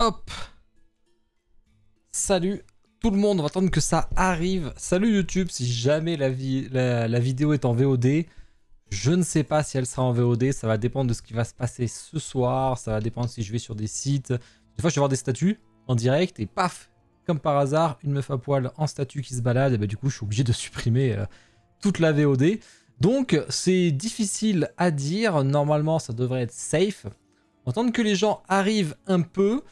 Hop. Salut tout le monde, on va attendre que ça arrive. Salut YouTube, si jamais la vidéo est en VOD, je ne sais pas si elle sera en VOD, ça va dépendre de ce qui va se passer ce soir, ça va dépendre si je vais sur des sites. Des fois je vais voir des statuts en direct et paf, comme par hasard, une meuf à poil en statut qui se balade, et bah du coup je suis obligé de supprimer toute la VOD. Donc c'est difficile à dire, normalement ça devrait être safe. On attend que les gens arrivent un peu.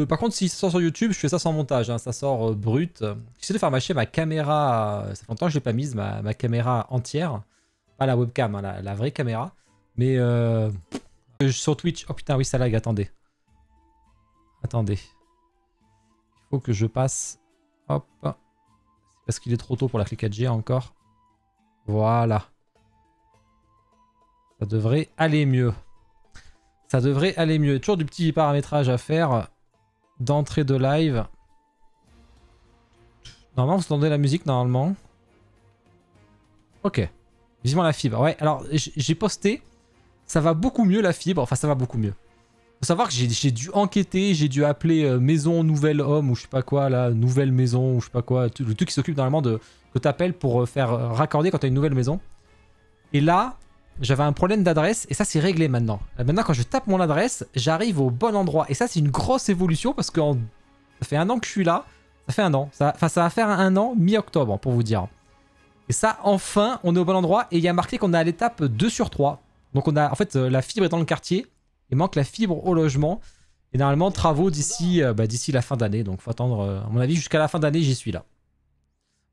Par contre, si ça sort sur YouTube, je fais ça sans montage, hein, ça sort brut. J'essaie de faire marcher ma caméra, ça fait longtemps que je l'ai pas mise, ma caméra entière. Pas la webcam, hein, la vraie caméra. Mais sur Twitch, oh putain oui ça lag, attendez. Attendez. Il faut que je passe, hop. C'est parce qu'il est trop tôt pour la clé 4G encore. Voilà. Ça devrait aller mieux. Ça devrait aller mieux. Toujours du petit paramétrage à faire d'entrée de live. Normalement, vous entendez la musique, normalement. Ok. Vivement la fibre. Ouais, alors, j'ai posté. Ça va beaucoup mieux, la fibre. Enfin, ça va beaucoup mieux. Faut savoir que j'ai dû enquêter. J'ai dû appeler Maison Nouvelle Homme ou je sais pas quoi, là. Nouvelle Maison ou je sais pas quoi. Le truc qui s'occupe normalement de... que t'appelles pour faire raccorder quand t'as une nouvelle maison. Et là... j'avais un problème d'adresse et ça c'est réglé maintenant. Maintenant quand je tape mon adresse, j'arrive au bon endroit. Et ça c'est une grosse évolution parce que ça fait un an que je suis là. Ça fait un an. Ça va faire un an mi-octobre pour vous dire. Et ça enfin on est au bon endroit et il y a marqué qu'on est à l'étape 2 sur 3. Donc on a en fait la fibre est dans le quartier. Il manque la fibre au logement. Et normalement travaux d'ici la fin d'année. Donc faut attendre à mon avis jusqu'à la fin d'année j'y suis là.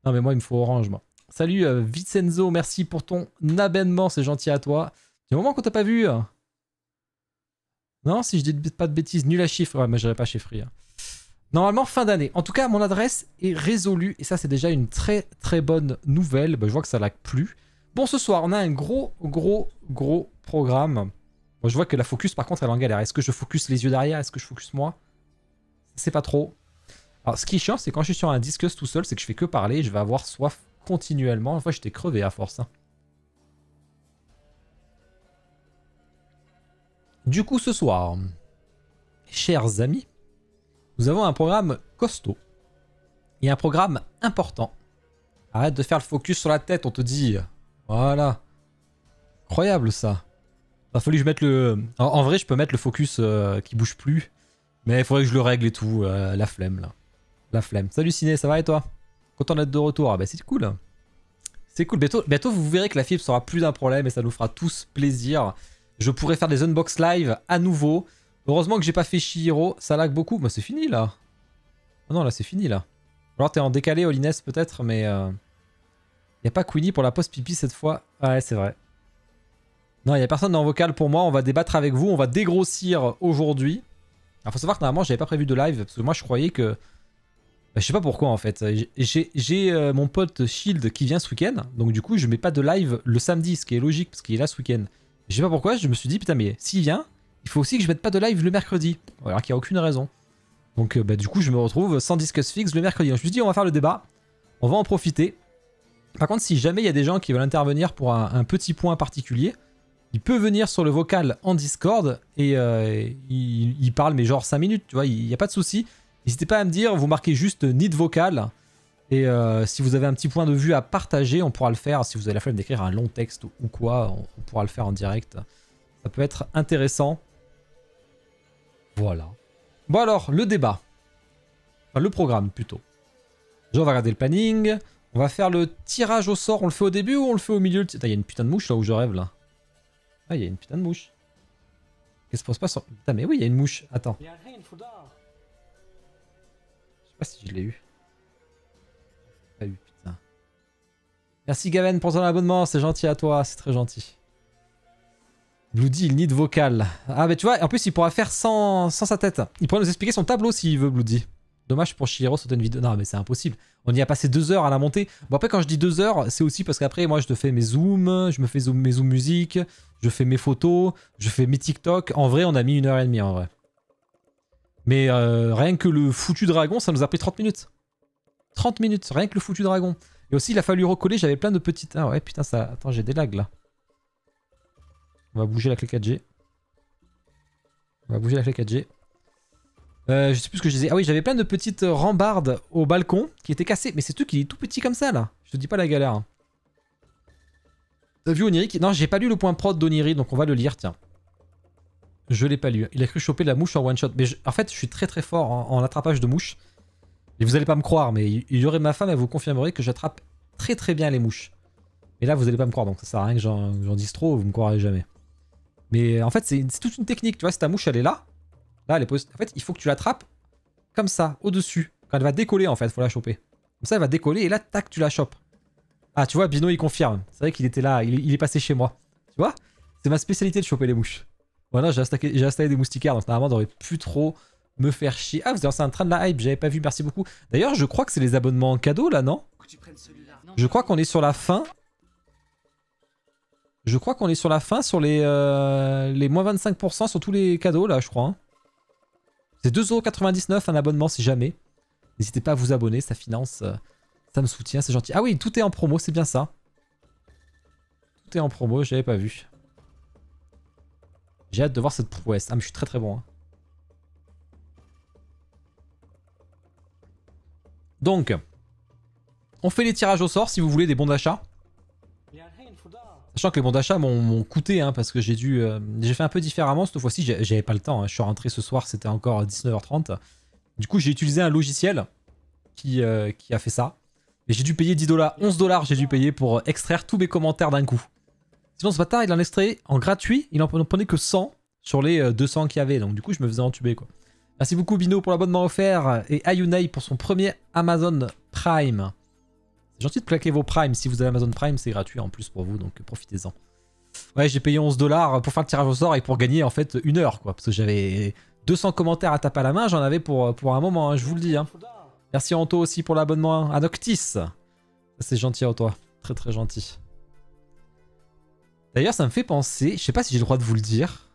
Non mais moi il me faut Orange moi. Salut Vincenzo, merci pour ton abonnement, c'est gentil à toi. Il y a un moment qu'on t'a pas vu. Non, si je dis pas de bêtises, nul à chiffre. Ouais, mais j'irai pas chez Free. Normalement, fin d'année. En tout cas, mon adresse est résolue. Et ça, c'est déjà une très très bonne nouvelle. Bah, je vois que ça lag plus. Bon, ce soir, on a un gros programme. Bon, je vois que la focus, par contre, elle est en galère. Est-ce que je focus les yeux derrière? Est-ce que je focus moi? C'est pas trop. Alors, ce qui est chiant, c'est quand je suis sur un discuss tout seul, c'est que je fais que parler. Je vais avoir soif continuellement. Une fois, j'étais crevé à force. Hein. Du coup, ce soir, chers amis, nous avons un programme costaud. Et un programme important. Arrête de faire le focus sur la tête, on te dit. Voilà. Incroyable, ça. Il a fallu que je mette le... En vrai, je peux mettre le focus qui bouge plus. Mais il faudrait que je le règle et tout. La flemme, là. La flemme. Salut Ciné, ça va et toi? Content d'être de retour. Ah bah c'est cool. C'est cool. Bientôt, vous verrez que la fibre sera plus d'un problème et ça nous fera tous plaisir. Je pourrai faire des unbox live à nouveau. Heureusement que j'ai pas fait Shihiro. Ça lag beaucoup. Bah c'est fini là. Oh non, là c'est fini là. Alors t'es en décalé, Olines peut-être, mais... Y a pas Queenie pour la pause pipi cette fois. Ouais, c'est vrai. Non, y a personne dans vocal pour moi. On va débattre avec vous. On va dégrossir aujourd'hui. Alors faut savoir que normalement j'avais pas prévu de live parce que moi je croyais que... je sais pas pourquoi en fait. J'ai mon pote Shield qui vient ce week-end. Donc du coup je mets pas de live le samedi, ce qui est logique parce qu'il est là ce week-end. Je sais pas pourquoi, je me suis dit putain mais s'il vient, il faut aussi que je mette pas de live le mercredi. Alors qu'il n'y a aucune raison. Donc du coup je me retrouve sans discuss fixe le mercredi. Donc je me suis dit on va faire le débat. On va en profiter. Par contre si jamais il y a des gens qui veulent intervenir pour un petit point particulier, il peut venir sur le vocal en Discord et il parle mais genre 5 minutes, tu vois, il n'y a pas de souci. N'hésitez pas à me dire, vous marquez juste need vocal. Et si vous avez un petit point de vue à partager, on pourra le faire. Si vous avez la flemme d'écrire un long texte ou quoi, on pourra le faire en direct. Ça peut être intéressant. Voilà. Bon alors, le débat. Enfin, le programme plutôt. Déjà, on va regarder le planning. On va faire le tirage au sort. On le fait au début ou on le fait au milieu? Il y a une putain de mouche là où je rêve là. Ah, il y a une putain de mouche. Qu'est-ce qui se passe? Putain, mais oui, il y a une mouche. Attends. Je sais pas si je l'ai eu. Pas eu, putain. Merci Gaven pour ton abonnement, c'est gentil à toi, c'est très gentil. Bloody, il need vocal. Ah bah tu vois, en plus il pourra faire sans sa tête. Il pourrait nous expliquer son tableau s'il veut, Bloody. Dommage pour Shihiro, sauter une vidéo. Non mais c'est impossible. On y a passé 2 heures à la montée. Bon après quand je dis 2 heures, c'est aussi parce qu'après moi je te fais mes zooms, je me fais mes zooms musique, je fais mes photos, je fais mes TikTok. En vrai on a mis 1h30 en vrai. Mais rien que le foutu dragon ça nous a pris 30 minutes. 30 minutes, rien que le foutu dragon. Et aussi, il a fallu recoller, j'avais plein de petites... Ah ouais, putain, ça... Attends, j'ai des lags, là. On va bouger la clé 4G. On va bouger la clé 4G. Je sais plus ce que je disais. Ah oui, j'avais plein de petites rambardes au balcon qui étaient cassées. Mais c'est tout qui est tout petit comme ça là. Je te dis pas la galère. T'as vu Oniri? Non, j'ai pas lu le point prod d'Oniri, donc on va le lire, tiens. Je l'ai pas lu. Il a cru choper la mouche en one shot. Mais en fait, je suis très très fort en attrapage de mouches. Et vous allez pas me croire, mais il y aurait ma femme, elle vous confirmerait que j'attrape très très bien les mouches. Mais là, vous allez pas me croire, donc ça sert à rien que j'en dise trop, vous me croirez jamais. Mais en fait, c'est toute une technique. Tu vois, si ta mouche elle est là, elle est posée. En fait, il faut que tu l'attrapes comme ça, au-dessus. Quand elle va décoller, en fait, il faut la choper. Comme ça, elle va décoller et là, tac, tu la chopes. Ah, tu vois, Bino, il confirme. C'est vrai qu'il était là, il est passé chez moi. Tu vois? C'est ma spécialité de choper les mouches. Voilà, j'ai installé des moustiquaires, donc normalement, j'aurais plus trop me faire chier. Ah, vous êtes en train de la hype, j'avais pas vu, merci beaucoup. D'ailleurs, je crois que c'est les abonnements en cadeau, là, non? Je crois qu'on est sur la fin. Je crois qu'on est sur la fin sur les moins 25% sur tous les cadeaux, là, je crois. Hein. C'est 2,99€ un abonnement, si jamais. N'hésitez pas à vous abonner, ça finance, ça me soutient, c'est gentil. Ah oui, tout est en promo, c'est bien ça. Tout est en promo, j'avais pas vu. J'ai hâte de voir cette prouesse. Ah mais je suis très très bon. Hein. Donc, on fait les tirages au sort si vous voulez des bons d'achat. Sachant que les bons d'achat m'ont coûté, hein, parce que j'ai fait un peu différemment cette fois-ci, j'avais pas le temps. Hein. Je suis rentré ce soir, c'était encore 19h30. Du coup, j'ai utilisé un logiciel qui a fait ça. Et j'ai dû payer 10$, 11$ j'ai dû payer pour extraire tous mes commentaires d'un coup. Sinon, ce bâtard, il en extrait en gratuit, il en prenait que 100 sur les 200 qu'il y avait. Donc du coup, je me faisais entuber, quoi. Merci beaucoup Bino pour l'abonnement offert et Ayunai pour son premier Amazon Prime. C'est gentil de claquer vos Prime. Si vous avez Amazon Prime, c'est gratuit en plus pour vous, donc profitez-en. Ouais, j'ai payé 11$ pour faire le tirage au sort et pour gagner en fait 1 heure, quoi. Parce que j'avais 200 commentaires à taper à la main, j'en avais pour un moment, hein, je vous le dis. Hein. Merci Anto aussi pour l'abonnement à Noctis. C'est gentil à toi, très très gentil. D'ailleurs, ça me fait penser, je sais pas si j'ai le droit de vous le dire.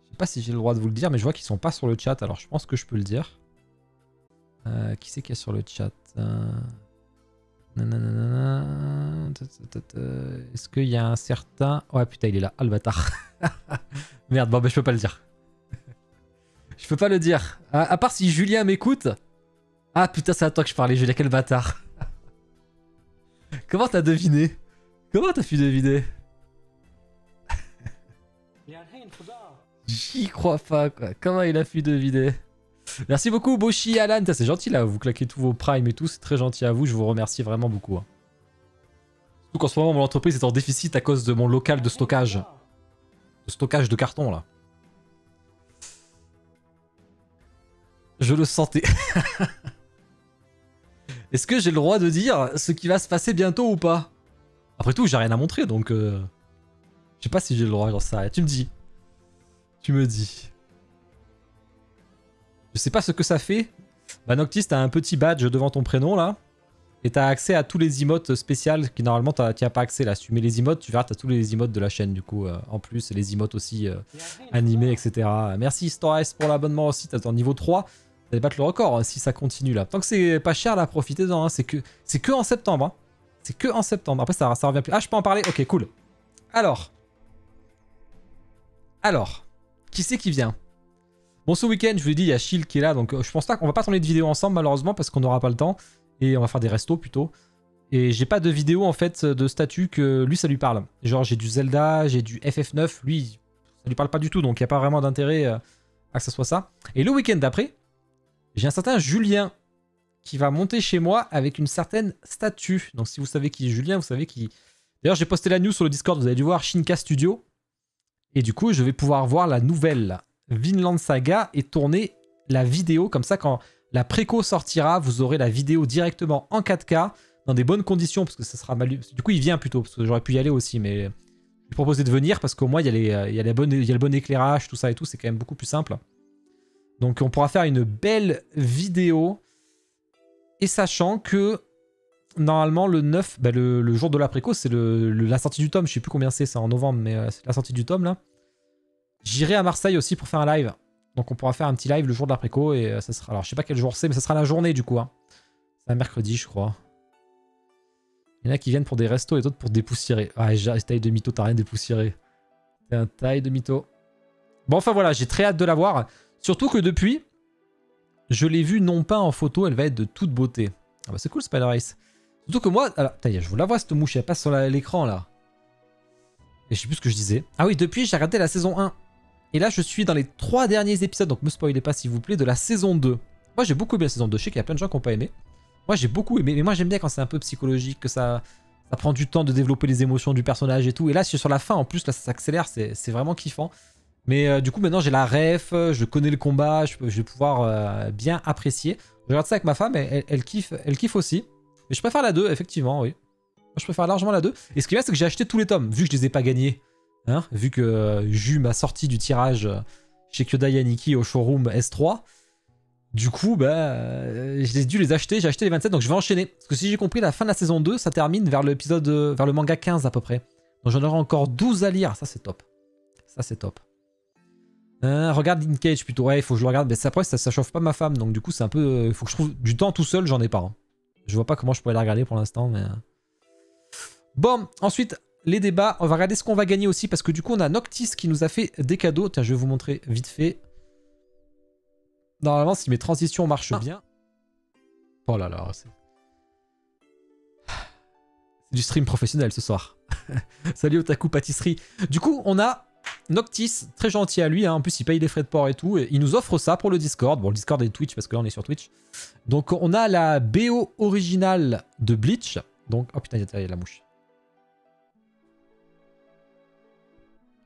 Je sais pas si j'ai le droit de vous le dire, mais je vois qu'ils sont pas sur le chat, alors je pense que je peux le dire. Qui c'est qui est sur le chat? Est-ce qu'il y a un certain... Ouais, putain, il est là. Ah, le bâtard. Merde, bon, bah, je peux pas le dire. Je peux pas le dire. À part si Julien m'écoute. Ah, putain, c'est à toi que je parlais, Julien. Quel bâtard. Comment t'as deviné? Comment t'as pu deviner? J'y crois pas, quoi. Comment il a pu deviner? Merci beaucoup, Boshi, Alan. C'est gentil, là. Vous claquez tous vos primes et tout. C'est très gentil à vous. Je vous remercie vraiment beaucoup. Hein. Surtout qu'en ce moment, mon entreprise est en déficit à cause de mon local de stockage. De stockage de carton, là. Je le sentais. Est-ce que j'ai le droit de dire ce qui va se passer bientôt ou pas? Après tout, j'ai rien à montrer, donc... Je sais pas si j'ai le droit, j'en sais rien. Tu me dis. Tu me dis. Je sais pas ce que ça fait. Bah Noctis, t'as un petit badge devant ton prénom, là. Et t'as accès à tous les emotes spéciales qui, normalement, t'y as pas accès, là. Si tu mets les emotes, tu verras, t'as tous les emotes de la chaîne, du coup. En plus, et les emotes aussi animés, etc. Merci Stories pour l'abonnement aussi. T'as ton niveau 3. T'allais battre le record hein, si ça continue, là. Tant que c'est pas cher, là, profitez-en. Hein. C'est que en septembre. Hein. C'est que en septembre. Après, ça revient plus. Ah, je peux en parler? Ok, cool. Alors, qui c'est qui vient? Bon, ce week-end, je vous l'ai dit, il y a Shield qui est là, donc je pense pas qu'on va pas tourner de vidéo ensemble, malheureusement, parce qu'on n'aura pas le temps. Et on va faire des restos, plutôt. Et j'ai pas de vidéo, en fait, de statut que lui, ça lui parle. Genre, j'ai du Zelda, j'ai du FF9, lui, ça lui parle pas du tout, donc il n'y a pas vraiment d'intérêt à que ça soit ça. Et le week-end d'après, j'ai un certain Julien qui va monter chez moi avec une certaine statue. Donc si vous savez qui est Julien, vous savez qui... D'ailleurs, j'ai posté la news sur le Discord, vous avez dû voir Shinka Studio. Et du coup, je vais pouvoir voir la nouvelle Vinland Saga et tourner la vidéo. Comme ça, quand la préco sortira, vous aurez la vidéo directement en 4K, dans des bonnes conditions, parce que ça sera mal... Du coup, il vient plutôt, parce que j'aurais pu y aller aussi, mais... Je lui proposé de venir, parce qu'au moins, il y a le bon éclairage, tout ça et tout, c'est quand même beaucoup plus simple. Donc, on pourra faire une belle vidéo. Et sachant que... Normalement, le 9, bah le jour de la préco, c'est la sortie du tome. Je sais plus combien c'est en novembre, mais c'est la sortie du tome, là. J'irai à Marseille aussi pour faire un live. Donc on pourra faire un petit live le jour de la préco et ça sera... Alors je sais pas quel jour c'est, mais ça sera la journée du coup. Hein. C'est un mercredi, je crois. Il y en a qui viennent pour des restos et d'autres pour dépoussiérer. Ah, taille de mytho, t'as rien dépoussiéré. T'es un taille de mytho. Bon, enfin voilà, j'ai très hâte de la voir. Surtout que depuis, je l'ai vue non pas en photo, elle va être de toute beauté. Ah bah c'est cool Spider Race. Surtout que moi... Alors, je vous la vois cette mouche, elle passe sur l'écran là. Et je sais plus ce que je disais. Ah oui, depuis j'ai regardé la saison 1. Et là je suis dans les 3 derniers épisodes, donc me spoilez pas s'il vous plaît, de la saison 2. Moi j'ai beaucoup aimé la saison 2, je sais qu'il y a plein de gens qui n'ont pas aimé. Moi j'ai beaucoup aimé, mais moi j'aime bien quand c'est un peu psychologique, que ça prend du temps de développer les émotions du personnage et tout. Et là sur la fin en plus, là ça s'accélère, c'est vraiment kiffant. Mais du coup maintenant j'ai la ref, je connais le combat, je vais pouvoir bien apprécier. Je regarde ça avec ma femme, elle kiffe aussi. Mais je préfère la 2, effectivement, oui. Moi je préfère largement la 2. Et ce qui est bien c'est que j'ai acheté tous les tomes, vu que je les ai pas gagnés. Hein, vu que Jus m'a sorti du tirage chez Kyoda Yaniki au showroom S3. Du coup, bah, j'ai dû les acheter, j'ai acheté les 27, donc je vais enchaîner. Parce que si j'ai compris, la fin de la saison 2, ça termine vers l'épisode, vers le manga 15 à peu près. Donc j'en aurai encore 12 à lire, ça c'est top. Ça c'est top. Regarde Linkage plutôt, ouais, il faut que je le regarde, mais après ça chauffe pas ma femme, donc du coup c'est un peu... Il faut que je trouve du temps tout seul, j'en ai pas. Hein. Je vois pas comment je pourrais la regarder pour l'instant, mais... Bon, ensuite, les débats, on va regarder ce qu'on va gagner aussi, parce que du coup on a Noctis qui nous a fait des cadeaux. Tiens, je vais vous montrer vite fait. Normalement, si mes transitions marchent bien... Oh là là, c'est du stream professionnel ce soir. Salut Otaku Pâtisserie. Du coup, on a Noctis, très gentil à lui, hein. En plus il paye les frais de port et tout, et il nous offre ça pour le Discord. Bon, le Discord et Twitch, parce que là on est sur Twitch. Donc on a la BO originale de Bleach. Donc, oh putain, il y a la mouche.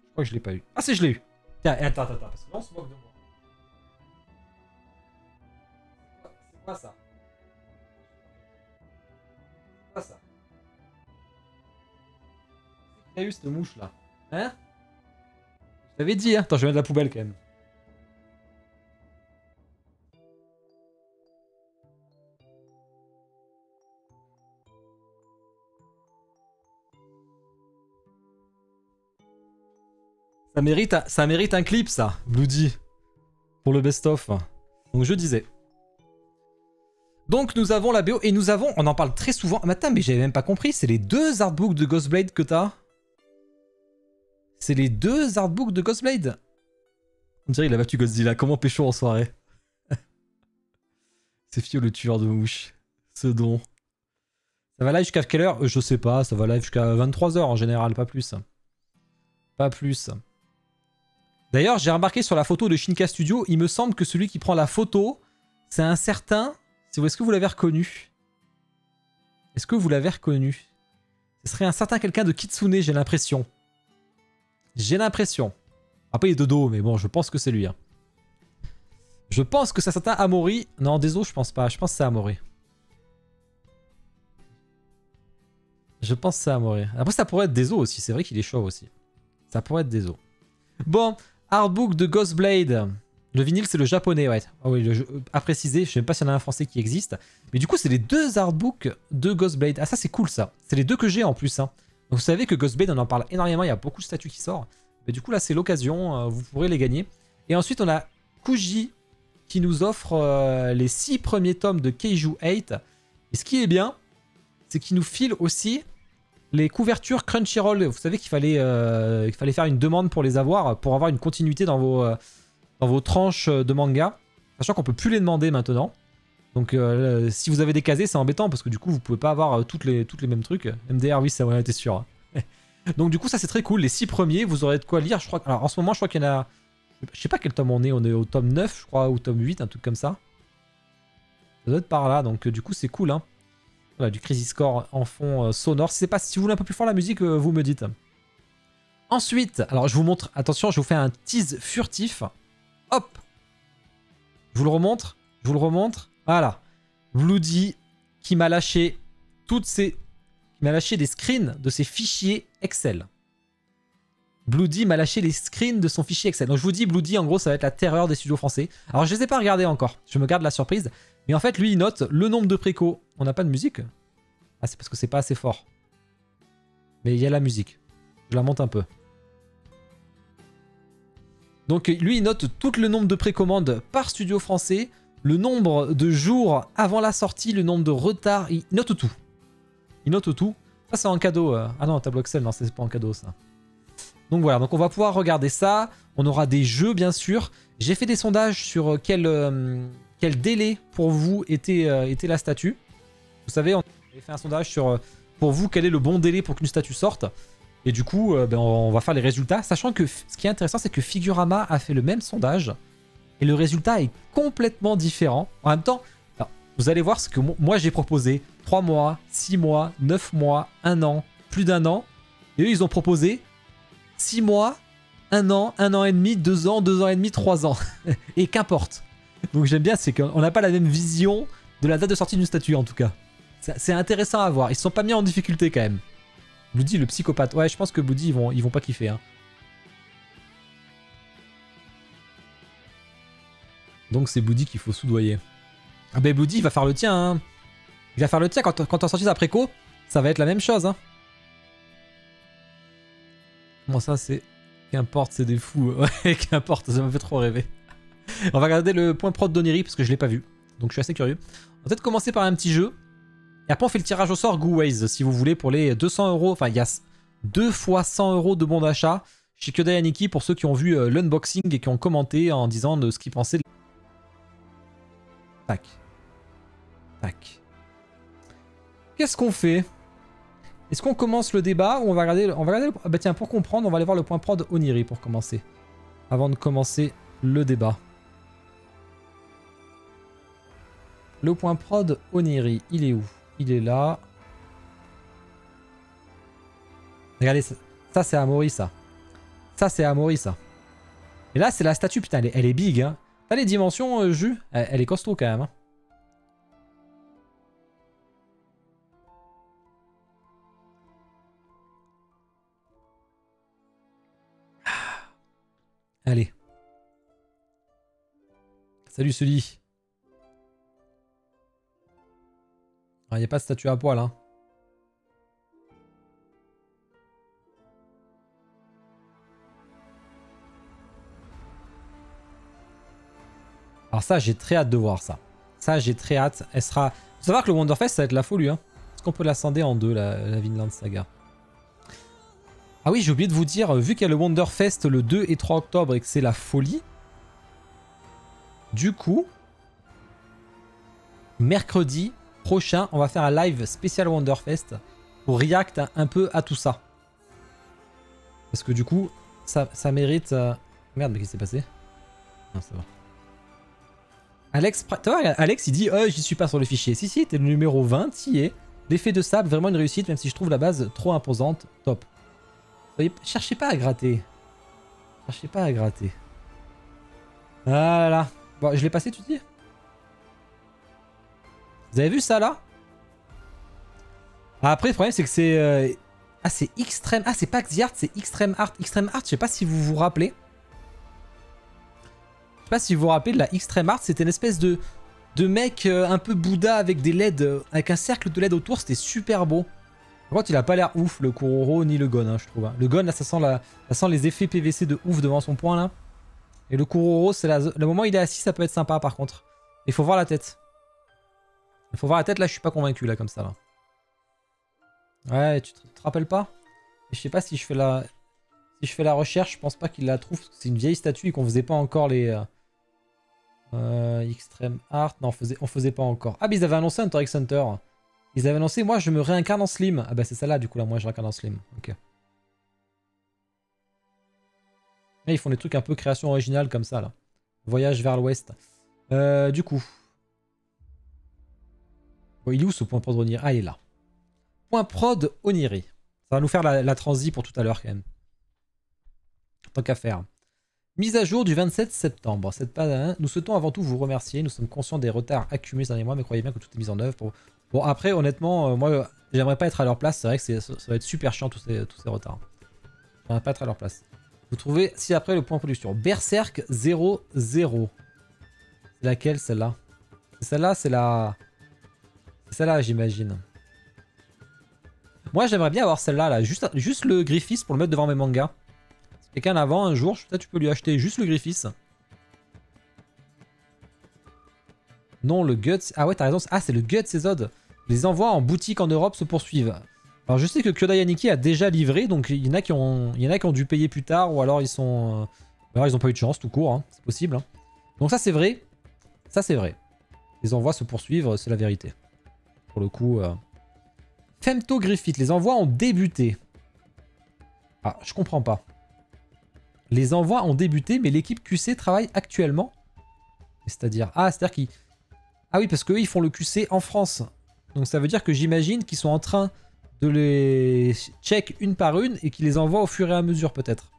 Je crois que je l'ai pas eu. Ah si, je l'ai eu. Tiens, attends, parce que là on se moque de moi. C'est quoi ça? C'est quoi ça? Qui a eu cette mouche là? Hein? Je t'avais dit, hein. Attends, je vais mettre la poubelle quand même. Ça mérite un clip, ça, Bloody. Pour le best-of. Donc je disais. Donc nous avons la BO et nous avons, on en parle très souvent. Ah, attends, mais j'avais même pas compris, c'est les 2 artbooks de Ghostblade que t'as? C'est les 2 artbooks de Ghostblade? On dirait il a battu Godzilla, comment pécho en soirée? C'est Fio le tueur de mouches. Ce don. Ça va live jusqu'à quelle heure? Je sais pas, ça va live jusqu'à 23h en général, pas plus. Pas plus. D'ailleurs, j'ai remarqué sur la photo de Shinka Studio, il me semble que celui qui prend la photo, c'est un certain... Est-ce que vous l'avez reconnu? Est-ce que vous l'avez reconnu? Ce serait un certain quelqu'un de Kitsune, j'ai l'impression. J'ai l'impression. Après, il est de dos, mais bon, je pense que c'est lui. Hein. Je pense que c'est un certain Amori. Non, désolé, je pense pas. Je pense que c'est Amori. Je pense que c'est Amori. Après, ça pourrait être Deso aussi. C'est vrai qu'il est chaud aussi. Ça pourrait être Deso. Bon, artbook de Ghostblade. Le vinyle, c'est le japonais, ouais. Oh oui, à préciser, je sais même pas s'il y en a un français qui existe. Mais du coup, c'est les 2 artbooks de Ghostblade. Ah, ça, c'est cool, ça. C'est les 2 que j'ai en plus. Hein. Donc, vous savez que Ghostblade, on en parle énormément. Il y a beaucoup de statuts qui sortent. Mais du coup, là, c'est l'occasion. Vous pourrez les gagner. Et ensuite, on a Kuji qui nous offre les 6 premiers tomes de Keiju 8. Et ce qui est bien, c'est qu'il nous file aussi les couvertures Crunchyroll. Vous savez qu'il fallait faire une demande pour les avoir, pour avoir une continuité dans vos tranches de manga. Sachant qu'on peut plus les demander maintenant. Donc si vous avez des casés, c'est embêtant parce que du coup vous pouvez pas avoir toutes les mêmes trucs. MDR, oui, ça aurait été sûr. Donc du coup ça c'est très cool. Les 6 premiers, vous aurez de quoi lire. Je crois. Alors en ce moment je crois qu'il y en a. Je sais pas quel tome on est au tome 9 je crois, ou tome 8, un truc comme ça. Ça doit être par là, donc du coup c'est cool. Hein. Voilà, du Crazy Score en fond sonore. Si vous voulez un peu plus fort la musique, vous me dites. Ensuite, alors je vous montre, attention, je vous fais un tease furtif. Hop! Je vous le remontre, Voilà. Bloody qui m'a lâché des screens de ses fichiers Excel. Bloody m'a lâché les screens de son fichier Excel. Donc je vous dis, Bloody, en gros, ça va être la terreur des studios français. Alors je les ai pas regardés encore. Je me garde la surprise. Mais en fait, lui, il note le nombre de précos. On n'a pas de musique? Ah, c'est parce que c'est pas assez fort. Mais il y a la musique. Je la monte un peu. Donc lui, il note tout le nombre de précommandes par studio français, le nombre de jours avant la sortie, le nombre de retards. Il note tout. Il note tout. Ça, c'est en cadeau. Ah non, tableau Excel, non, c'est pas en cadeau, ça. Donc voilà, donc on va pouvoir regarder ça. On aura des jeux, bien sûr. J'ai fait des sondages sur quel délai pour vous était la statue. Vous savez, on avait fait un sondage sur pour vous quel est le bon délai pour qu'une statue sorte. Et du coup, on va faire les résultats. Sachant que ce qui est intéressant, c'est que Figurama a fait le même sondage. Et le résultat est complètement différent. En même temps, alors, vous allez voir ce que moi j'ai proposé. 3 mois, 6 mois, 9 mois, 1 an, plus d'1 an. Et eux, ils ont proposé 6 mois, 1 an et demi, 2 ans, 2 ans et demi, 3 ans. Et qu'importe. Donc j'aime bien, c'est qu'on n'a pas la même vision de la date de sortie d'une statue en tout cas. C'est intéressant à voir. Ils se sont pas mis en difficulté quand même. Bloody le psychopathe. Ouais, je pense que Bloody ils vont pas kiffer. Hein. Donc c'est Bloody qu'il faut soudoyer. Ah ben Bloody il va faire le tien. Hein. Il va faire le tien quand t'as sorti ta préco. Ça va être la même chose. Hein. Comment ça c'est... Qu'importe, c'est des fous. Ouais, qu'importe, ça m'a fait trop rêver. On va regarder le point prod d'Oniri parce que je l'ai pas vu. Donc je suis assez curieux. On va peut-être commencer par un petit jeu. Et après on fait le tirage au sort Gooways si vous voulez pour les 200 €. Enfin il y a 2 fois 100 € de bon d'achat chez Kyodai Aniki pour ceux qui ont vu l'unboxing et qui ont commenté en disant de ce qu'ils pensaient. Tac. Tac. Qu'est-ce qu'on fait? Est-ce qu'on commence le débat ou on va regarder... Ah bah tiens, pour comprendre, on va aller voir le point prod Oniri pour commencer. Avant de commencer le débat. Le point prod Oniri, il est où? Il est là. Regardez, ça c'est Amori, ça. Ça c'est Amori, ça. Et là, c'est la statue, putain, elle est big, hein. T'as les dimensions, Jus? Elle est costaud, quand même, hein. Allez. Salut, Sully. Il n'y a pas de statue à poil, hein. Alors ça, j'ai très hâte de voir ça. Ça, j'ai très hâte. Elle sera... Faut savoir que le Wonderfest, ça va être la folie, hein. Est-ce qu'on peut la scinder en deux, la Vinland Saga? Ah oui, j'ai oublié de vous dire, vu qu'il y a le Wonderfest le 2 et 3 octobre et que c'est la folie, du coup, mercredi prochain, on va faire un live spécial Wonderfest pour react un peu à tout ça. Parce que du coup, ça mérite... Merde, mais qu'est-ce qui s'est passé? Non, ça va. Alex, il dit j'y suis pas sur le fichier. Si, t'es le numéro 20, t'y es. L'effet de sable, vraiment une réussite, même si je trouve la base trop imposante. Top. Cherchez pas à gratter. Cherchez pas à gratter. Voilà. Bon, je l'ai passé, tu dis? Vous avez vu ça, là? Après, le problème, c'est que c'est... Ah, c'est Extreme... Ah, c'est pas Xiart, c'est Extreme Art. Extreme Art, je sais pas si vous vous rappelez. Je sais pas si vous vous rappelez de la Extreme Art. C'était une espèce de mec un peu Bouddha avec des LED, avec un cercle de LED autour. C'était super beau. Par contre, il a pas l'air ouf, le Kuroro ni le Gon, hein, je trouve. Hein. Le Gon, là, ça sent les effets PVC de ouf devant son poing, là. Et le Kuroro, c'est le moment où il est assis, ça peut être sympa, par contre. Il faut voir la tête. Il faut voir la tête, là, je suis pas convaincu, là, comme ça, là. Ouais, tu te rappelles pas? Je sais pas si je fais la... Si je fais la recherche, je pense pas qu'il la trouve. C'est une vieille statue et qu'on faisait pas encore les... Extreme Art. Non, on faisait pas encore. Ah, mais ils avaient annoncé Hunter x Hunter. Ils avaient annoncé, moi je me réincarne en Slim. Ah bah c'est ça là du coup, là moi je réincarne en Slim. Ok. Et ils font des trucs un peu création originale comme ça là. Voyage vers l'ouest. Du coup. Bon, il est où ce point prod Oniri? Ah, il est là. Point prod Oniri. Ça va nous faire la transi pour tout à l'heure quand même. Tant qu'à faire. Mise à jour du 27 septembre. Cette page, nous souhaitons avant tout vous remercier. Nous sommes conscients des retards accumulés ces derniers mois, mais croyez bien que tout est mis en œuvre. Bon, après, honnêtement, moi, j'aimerais pas être à leur place. C'est vrai que ça va être super chiant tous ces retards. J'aimerais pas être à leur place. Vous trouvez, si après, le point production. Berserk 00. C'est laquelle, celle-là? Celle-là, c'est la... C'est celle-là, j'imagine. Moi, j'aimerais bien avoir celle-là, là. Juste le Griffiths pour le mettre devant mes mangas. Si quelqu'un avant un jour, peut-être tu peux lui acheter juste le Griffiths. Non, le Guts... Ah ouais, t'as raison. Ah, c'est le Guts et Zod. Les envois en boutique en Europe se poursuivent. Alors je sais que Kyodai Aniki a déjà livré, donc il y en a qui ont dû payer plus tard, ou alors ils ont pas eu de chance tout court, hein. C'est possible. Hein. Donc ça c'est vrai. Ça c'est vrai. Les envois se poursuivent, c'est la vérité. Pour le coup... Femto Griffith, les envois ont débuté. Ah, je comprends pas. Les envois ont débuté, mais l'équipe QC travaille actuellement. C'est-à-dire... Ah, c'est-à-dire qu'ils... Ah oui, parce qu'eux, ils font le QC en France. Donc ça veut dire que j'imagine qu'ils sont en train de les check une par une et qu'ils les envoient au fur et à mesure, peut-être.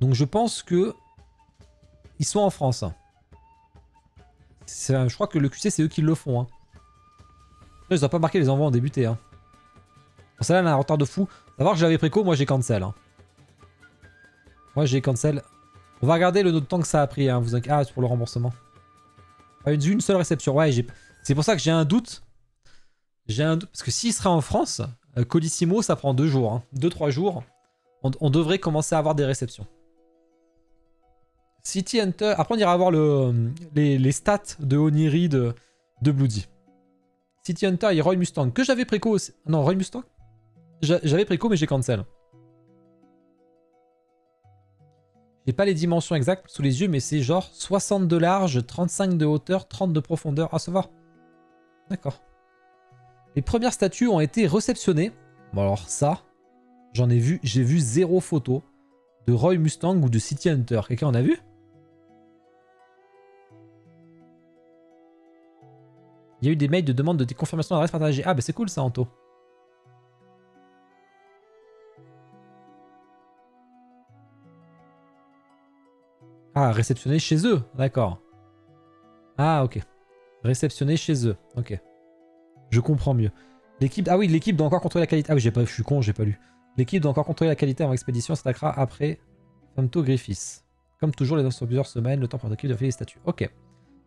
Donc je pense que... Ils sont en France. Je crois que le QC, c'est eux qui le font. Hein. Ils n'ont pas marqué les envois ont débuté. Hein. Bon, celle-là, elle a un retard de fou. Savoir que j'avais préco, moi j'ai cancel. Hein. Moi j'ai cancel. On va regarder le temps que ça a pris. Hein. Ah, c'est pour le remboursement. Ah, une seule réception. Ouais, c'est pour ça que j'ai un doute. J'ai un doute. Parce que s'il sera en France, Colissimo, ça prend 2 jours. Hein. 2-3 jours. On devrait commencer à avoir des réceptions. City Hunter. Après, on ira voir les stats de Oniri de Bloody. City Hunter et Roy Mustang. Que j'avais préco aussi. Non, Roy Mustang j'avais préco, mais j'ai cancel. J'ai pas les dimensions exactes sous les yeux, mais c'est genre 60 de large, 35 de hauteur, 30 de profondeur. Ah, ça va. D'accord. Les premières statues ont été réceptionnées. Bon, alors ça, j'ai vu 0 photo de Roy Mustang ou de City Hunter. Quelqu'un en a vu? Il y a eu des mails de demande de confirmation d'adresse partagée. Ah, bah c'est cool ça, Anto. Ah, réceptionné chez eux. D'accord. Ah, ok. Réceptionné chez eux. Ok. Je comprends mieux. L'équipe... Ah oui, l'équipe doit encore contrôler la qualité. Ah oui, je suis con, j'ai pas lu. L'équipe doit encore contrôler la qualité avant expédition. S'attaquera après Femto Griffiths. Comme toujours, les sur plusieurs semaines, le temps pour l'équipe de faire les statues. Ok.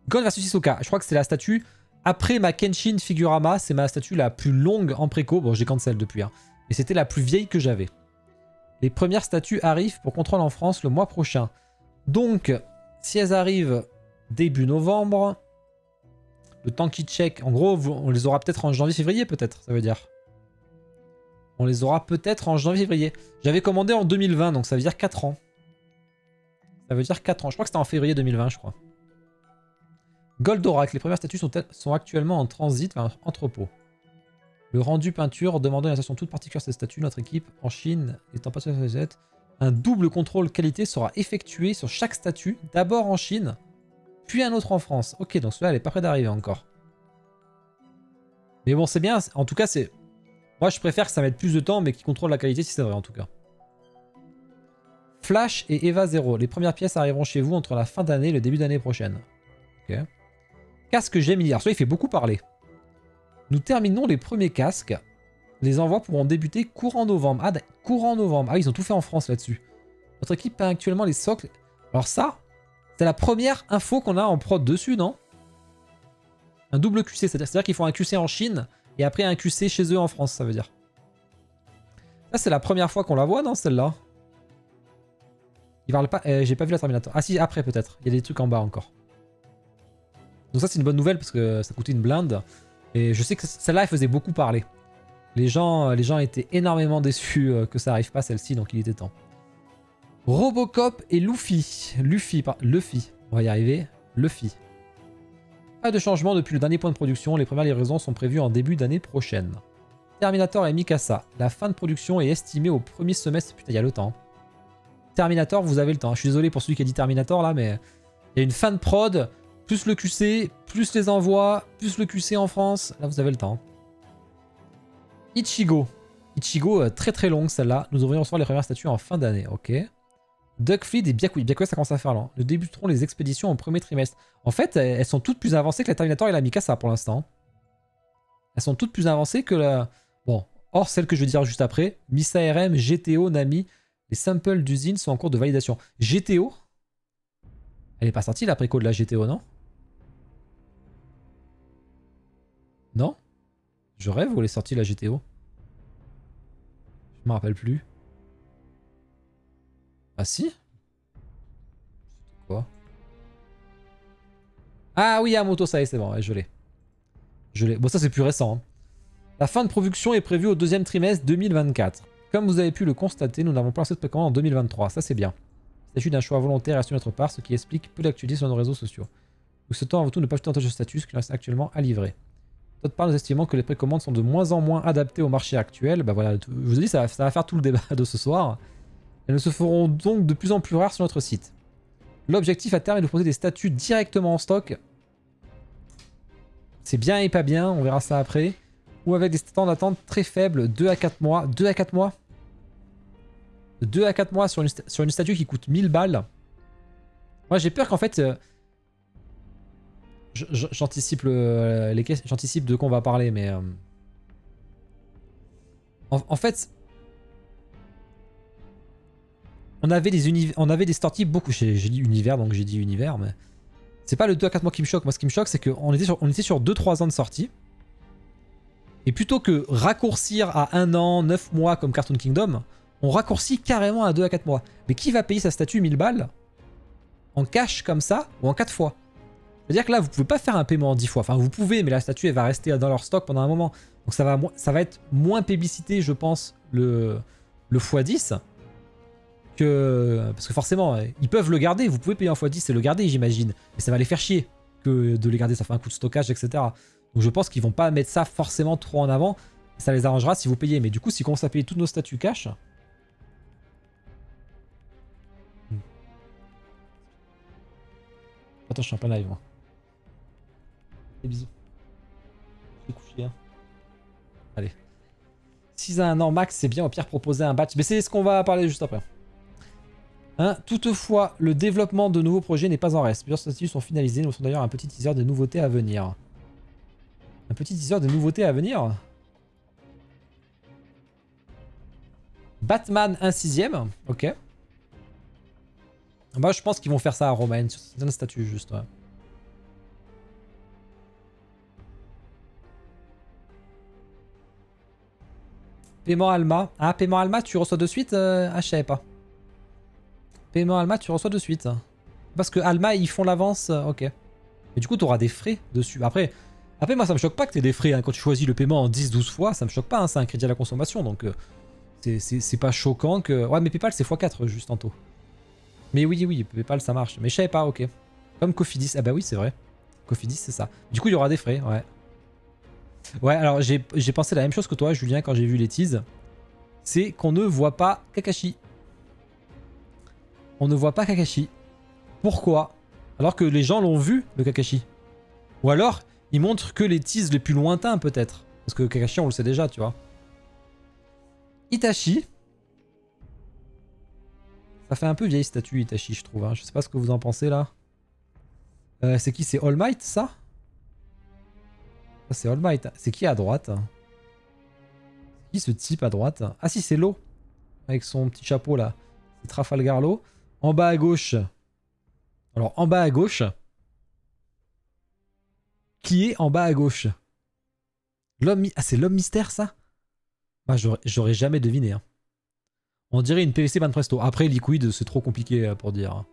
Gon versus Hisoka. Je crois que c'est la statue... Après ma Kenshin Figurama, c'est ma statue la plus longue en préco. Bon, j'ai cancel depuis. Hein. Mais c'était la plus vieille que j'avais. Les premières statues arrivent pour contrôle en France le mois prochain. Donc, si elles arrivent début novembre, le temps qu'ils check, en gros, on les aura peut-être en janvier-février, peut-être, ça veut dire. On les aura peut-être en janvier-février. J'avais commandé en 2020, donc ça veut dire 4 ans. Ça veut dire 4 ans. Je crois que c'était en février 2020, je crois. Goldorak, les premières statues sont actuellement en transit vers un entrepôt. Le rendu peinture, demandant une attention toute particulière à cette statue, notre équipe en Chine étant pas sur cette. Un double contrôle qualité sera effectué sur chaque statue, d'abord en Chine, puis un autre en France. Ok, donc celui-là, elle est pas près d'arriver encore. Mais bon, c'est bien. En tout cas, c'est... Moi, je préfère que ça mette plus de temps, mais qu'il contrôle la qualité si c'est vrai, en tout cas. Flash et Eva 0. Les premières pièces arriveront chez vous entre la fin d'année et le début d'année prochaine. Ok. Casque Gemini. Alors, celui-là, il fait beaucoup parler. Nous terminons les premiers casques. Les envois pourront débuter courant novembre. Ah, courant novembre. Ah, ils ont tout fait en France là-dessus. Notre équipe peint actuellement les socles. Alors ça, c'est la première info qu'on a en prod dessus, non? Un double QC, c'est-à-dire qu'ils font un QC en Chine et après un QC chez eux en France, ça veut dire. Ça, c'est la première fois qu'on la voit, non, celle-là? Il parle pas... j'ai pas vu la Terminator. Ah si, après peut-être. Il y a des trucs en bas encore. Donc ça, c'est une bonne nouvelle parce que ça coûtait une blinde. Et je sais que celle-là, elle faisait beaucoup parler. Les gens étaient énormément déçus que ça arrive pas celle-ci, donc il était temps. Robocop et Luffy. Luffy. On va y arriver. Luffy. Pas de changement depuis le dernier point de production. Les premières livraisons sont prévues en début d'année prochaine. Terminator et Mikasa. La fin de production est estimée au premier semestre. Putain, il y a le temps. Terminator, vous avez le temps. Je suis désolé pour celui qui a dit Terminator là, mais il y a une fin de prod, plus le QC, plus les envois, plus le QC en France. Là, vous avez le temps. Ichigo. Ichigo, très très longue celle-là. Nous devrions recevoir les premières statues en fin d'année. Ok. Duckfleet et Byakuya. Byakuya, ça commence à faire lent. Nous débuterons les expéditions au premier trimestre. En fait, elles sont toutes plus avancées que la Terminator et la Mikasa pour l'instant. Elles sont toutes plus avancées que la... Bon, hors celle que je vais dire juste après. Misa RM, GTO, Nami. Les samples d'usine sont en cours de validation. GTO? Elle est pas sortie la préco de la GTO, non? Non? Je rêve ou elle est sortie la GTO? Je me rappelle plus. Ah si? C'était quoi? Ah oui, Amoto, ça y est, c'est bon, ouais, je l'ai. Bon, ça c'est plus récent. Hein. La fin de production est prévue au deuxième trimestre 2024. Comme vous avez pu le constater, nous n'avons pas lancé de précommande en 2023. Ça, c'est bien. Il s'agit d'un choix volontaire assumé de notre part, ce qui explique peu d'actualité sur nos réseaux sociaux. Nous souhaitons avant tout ne pas jeter en tâche de statut, ce qui reste actuellement à livrer. D'autre part, nous estimons que les précommandes sont de moins en moins adaptées au marché actuel. Bah voilà, je vous ai dit, ça va faire tout le débat de ce soir. Elles ne se feront donc de plus en plus rares sur notre site. L'objectif à terme est de proposer des statuts directement en stock. C'est bien et pas bien, on verra ça après. Ou avec des temps d'attente très faibles, 2 à 4 mois. 2 à 4 mois 2 à 4 mois sur une statue qui coûte 1000 balles. Moi j'ai peur qu'en fait... j'anticipe j'anticipe de quoi on va parler, mais... En fait... On avait des sorties beaucoup... J'ai dit univers, donc j'ai dit univers, mais... C'est pas le 2 à 4 mois qui me choque. Moi ce qui me choque, c'est qu'on était sur 2-3 ans de sortie. Et plutôt que raccourcir à 1 an, 9 mois comme Cartoon Kingdom, on raccourcit carrément à 2 à 4 mois. Mais qui va payer sa statue 1000 balles en cash comme ça ou en 4 fois? C'est-à-dire que là, vous pouvez pas faire un paiement en 10 fois. Enfin, vous pouvez, mais la statue, elle va rester dans leur stock pendant un moment. Donc ça va être moins publicité, je pense, le x10. Parce que forcément, ils peuvent le garder. Vous pouvez payer en x10 et le garder, j'imagine. Mais ça va les faire chier que de les garder. Ça fait un coût de stockage, etc. Donc je pense qu'ils vont pas mettre ça forcément trop en avant. Ça les arrangera si vous payez. Mais du coup, s'ils commencent à payer toutes nos statuts cash... Attends, je suis en plein live, moi. Des bisous. Je vais coucher, hein. Allez. 6 à 1 an max, c'est bien. Au pire, proposer un batch. Mais c'est ce qu'on va parler juste après. Hein, toutefois, le développement de nouveaux projets n'est pas en reste. Plusieurs statuts sont finalisés. Nous avons d'ailleurs un petit teaser des nouveautés à venir. Un petit teaser des nouveautés à venir. Batman 1/6. Ok. Bah, je pense qu'ils vont faire ça à Romaine. C'est un statut juste. Ouais. Paiement Alma. Ah, paiement Alma, tu reçois de suite Ah, je savais pas. Paiement Alma, tu reçois de suite. Parce que Alma, ils font l'avance. Ok. Et du coup, tu auras des frais dessus. Après, moi, ça me choque pas que tu aies des frais. Hein. Quand tu choisis le paiement en 10-12 fois, ça me choque pas. Hein. C'est un crédit à la consommation. Donc, c'est pas choquant que... Ouais, mais PayPal, c'est x4 juste en taux. Mais oui, PayPal, ça marche. Mais je savais pas, ok. Comme Cofidis. Ah bah oui, c'est vrai. Cofidis, c'est ça. Du coup, il y aura des frais, ouais. Ouais, alors j'ai pensé la même chose que toi, Julien, quand j'ai vu les teases. C'est qu'on ne voit pas Kakashi. On ne voit pas Kakashi. Pourquoi? Alors que les gens l'ont vu, le Kakashi. Ou alors, ils montrent que les teases les plus lointains, peut-être. Parce que Kakashi, on le sait déjà, tu vois. Itachi. Ça fait un peu vieille statue, Itachi, je trouve. Hein. Je sais pas ce que vous en pensez, là. C'est qui? C'est All Might, ça? C'est All Might. C'est qui à droite? C'est qui ce type à droite? Ah si, c'est Lo. Avec son petit chapeau, là. C'est Trafalgar Law. En bas à gauche. Alors, en bas à gauche. Qui est en bas à gauche? L'homme... Ah, c'est l'homme mystère, ça? Bah, j'aurais jamais deviné. Hein. On dirait une PVC Banpresto. Après, Liquid, c'est trop compliqué pour dire.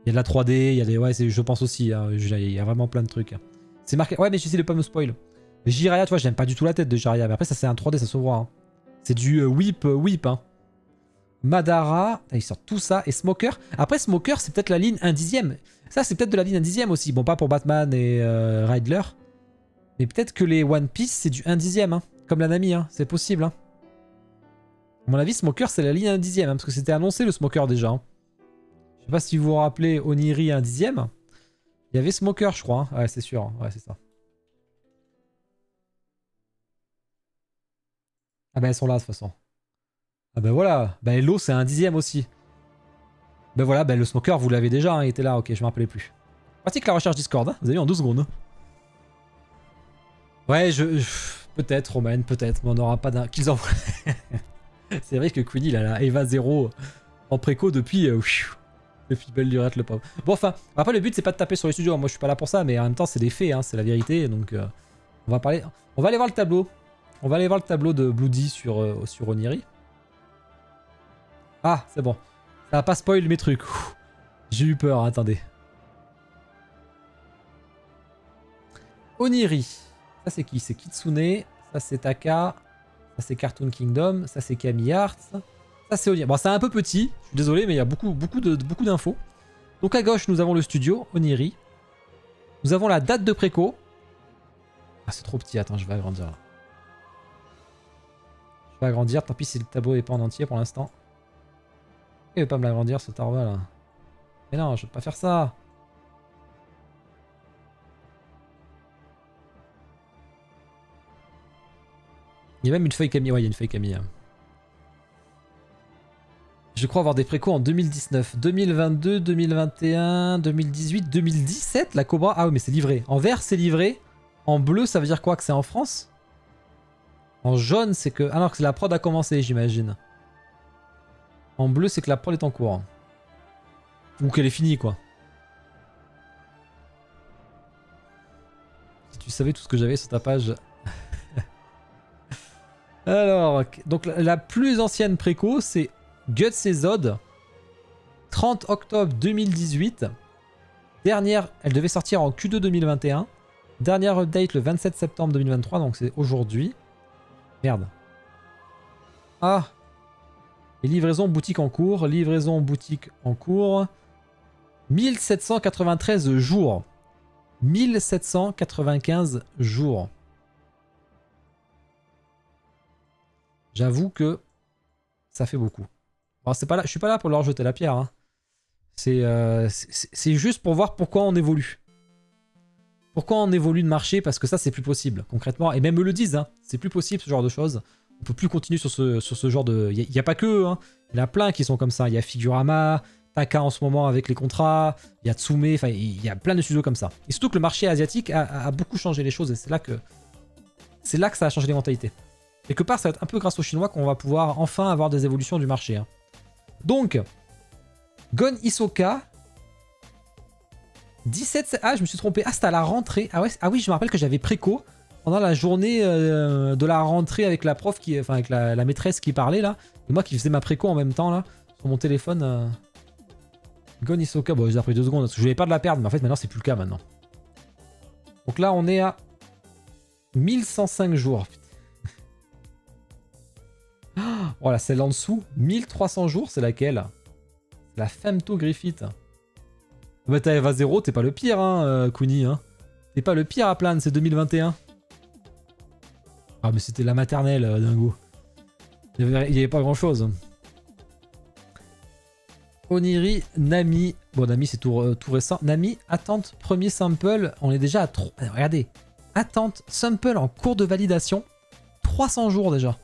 Il y a de la 3D, il y a des... Ouais, je pense aussi. Hein, il y a vraiment plein de trucs. C'est marqué... Ouais, mais j'essaie de pas me spoil. Jiraiya, tu vois, j'aime pas du tout la tête de Jiraiya. Mais après, ça, c'est un 3D, ça se voit. Hein. C'est du whip. Hein. Madara, il sort tout ça. Et Smoker. Après, Smoker, c'est peut-être la ligne 1/10. Ça, c'est peut-être de la ligne 1/10 aussi. Bon, pas pour Batman et Riddler. Mais peut-être que les One Piece, c'est du 1/10. Hein. Comme la Nami, hein. C'est possible. Hein. À mon avis, Smoker, c'est la ligne 1/10. Hein, parce que c'était annoncé le Smoker déjà. Hein. Je sais pas si vous vous rappelez Oniri 1/10. Il y avait Smoker, je crois. Hein. Ouais, c'est sûr. Ouais, c'est ça. Ah bah elles sont là de toute façon. Ah bah voilà. Bah l'eau c'est 1/10 aussi. Bah voilà, bah le Smoker vous l'avez déjà, hein, il était là, ok, je me rappelais plus. Pratique la recherche Discord, hein, vous avez vu en 2 secondes. Ouais, peut-être, Romain, peut-être, mais on n'aura pas d'un... Qu'ils envoient... C'est vrai que Queenie, il a la Eva 0 en préco depuis... depuis belle lurette, le pauvre. Bon, enfin, après le but c'est pas de taper sur les studios, moi je suis pas là pour ça, mais en même temps c'est des faits, hein, c'est la vérité, donc... on va parler... On va aller voir le tableau. On va aller voir le tableau de Bloody sur Oniri. Ah, c'est bon. Ça va pas spoil mes trucs. J'ai eu peur, attendez. Oniri. Ça c'est qui? C'est Kitsune. Ça c'est Taka. Ça c'est Cartoon Kingdom. Ça c'est Camille Arts. Ça c'est Oniri. Bon, c'est un peu petit. Je suis désolé, mais il y a beaucoup d'infos. Donc à gauche, nous avons le studio, Oniri. Nous avons la date de préco. Ah, c'est trop petit. Attends, je vais agrandir là. Je vais agrandir. Tant pis si le tableau n'est pas en entier pour l'instant. Il veut pas me l'agrandir ce tarva là. Mais non, je vais pas faire ça. Il y a même une feuille Camille. Ouais, il y a une feuille Camille. Je crois avoir des précos en 2019, 2022, 2021, 2018, 2017. La Cobra. Ah oui, mais c'est livré. En vert, c'est livré. En bleu, ça veut dire quoi? Que c'est en France? En jaune, c'est que... Ah non, que la prod a commencé, j'imagine. En bleu, c'est que la prod est en cours. Ou qu'elle est finie, quoi. Si tu savais tout ce que j'avais sur ta page... Alors, donc la plus ancienne préco, c'est Guts et Zod. 30 octobre 2018. Dernière, elle devait sortir en Q2 2021. Dernière update le 27 septembre 2023, donc c'est aujourd'hui. Merde. Ah. Et livraison boutique en cours. Livraison boutique en cours. 1793 jours. 1795 jours. J'avoue que ça fait beaucoup. Bon, c'est pas là, je suis pas là pour leur jeter la pierre. Hein. C'est juste pour voir pourquoi on évolue. Pourquoi on évolue de marché? Parce que ça, c'est plus possible, concrètement. Et même eux le disent, hein, c'est plus possible ce genre de choses. On peut plus continuer sur ce genre de... Il n'y a pas que eux, hein. Il y en a plein qui sont comme ça. Il y a Figurama, Taka en ce moment avec les contrats, il y a Tsume, enfin, il y a plein de studios comme ça. Et surtout que le marché asiatique a beaucoup changé les choses et c'est là que ça a changé les mentalités. Quelque part, ça va être un peu grâce aux Chinois qu'on va pouvoir enfin avoir des évolutions du marché. Hein. Donc, Gon Hisoka... 17... Ah, je me suis trompé. Ah, c'était à la rentrée. Ah, ouais, ah oui, je me rappelle que j'avais préco pendant la journée de la rentrée avec la prof, enfin avec la maîtresse qui parlait là. Et moi qui faisais ma préco en même temps là, sur mon téléphone. Gon Hisoka, bon, j'ai pris 2 secondes parce que je voulais pas de la perdre, mais en fait maintenant c'est plus le cas maintenant. Donc là on est à 1105 jours. Voilà, celle en dessous, 1300 jours, c'est laquelle? C'est la Femto Griffith. Bah t'as Eva 0, t'es pas le pire, hein, Kuni. Hein. T'es pas le pire à plaindre, c'est 2021. Ah, mais c'était la maternelle, dingo. Il y avait pas grand chose. Oniri, Nami. Bon, Nami, c'est tout récent. Nami, attente, premier sample. On est déjà à 3. Regardez. Attente, sample en cours de validation. 300 jours déjà.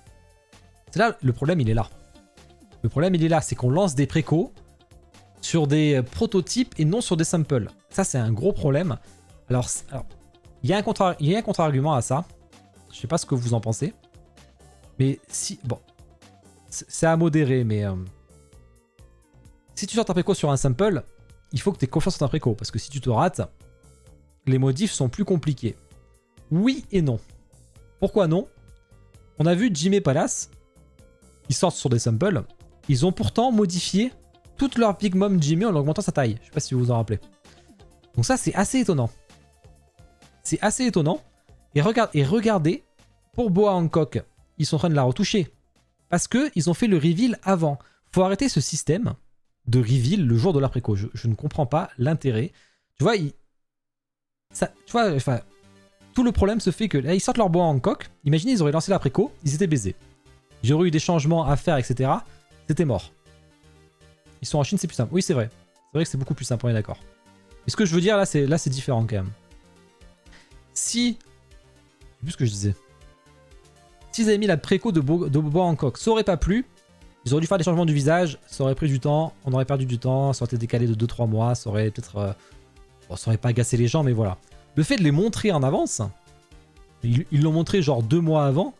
C'est là, le problème, il est là. Le problème, il est là. C'est qu'on lance des précos sur des prototypes et non sur des samples. Ça, c'est un gros problème. Alors il y a un contre-argument à ça. Je sais pas ce que vous en pensez. Mais si... Bon. C'est à modérer, mais... si tu sors ta préco sur un sample, il faut que tu aies confiance en ta préco. Parce que si tu te rates, les modifs sont plus compliqués. Oui et non. Pourquoi non? On a vu Jimmy Palace. Ils sortent sur des samples. Ils ont pourtant modifié toute leur Big Mom Jimmy en augmentant sa taille. Je sais pas si vous vous en rappelez. Donc ça, c'est assez étonnant. C'est assez étonnant. Et regardez, pour Boa Hancock, ils sont en train de la retoucher. Parce qu'ils ont fait le reveal avant. Faut arrêter ce système de reveal le jour de la préco. Je ne comprends pas l'intérêt. Tu vois, enfin, tout le problème se fait que là, ils sortent leur Boa Hancock. Imaginez, ils auraient lancé la préco, ils étaient baisés. J'aurais eu des changements à faire, etc. C'était mort. Ils sont en Chine, c'est plus simple. Oui, c'est vrai. C'est vrai que c'est beaucoup plus simple, on est d'accord. Mais ce que je veux dire, là, c'est différent quand même. Si... Je sais plus ce que je disais. S'ils avaient mis la préco de Boa Hancock, ça aurait pas plu. Ils auraient dû faire des changements du visage, ça aurait pris du temps, on aurait perdu du temps, ça aurait été décalé de 2-3 mois, ça aurait peut-être... Bon, ça aurait pas agacé les gens, mais voilà. Le fait de les montrer en avance, ils l'ont montré genre 2 mois avant,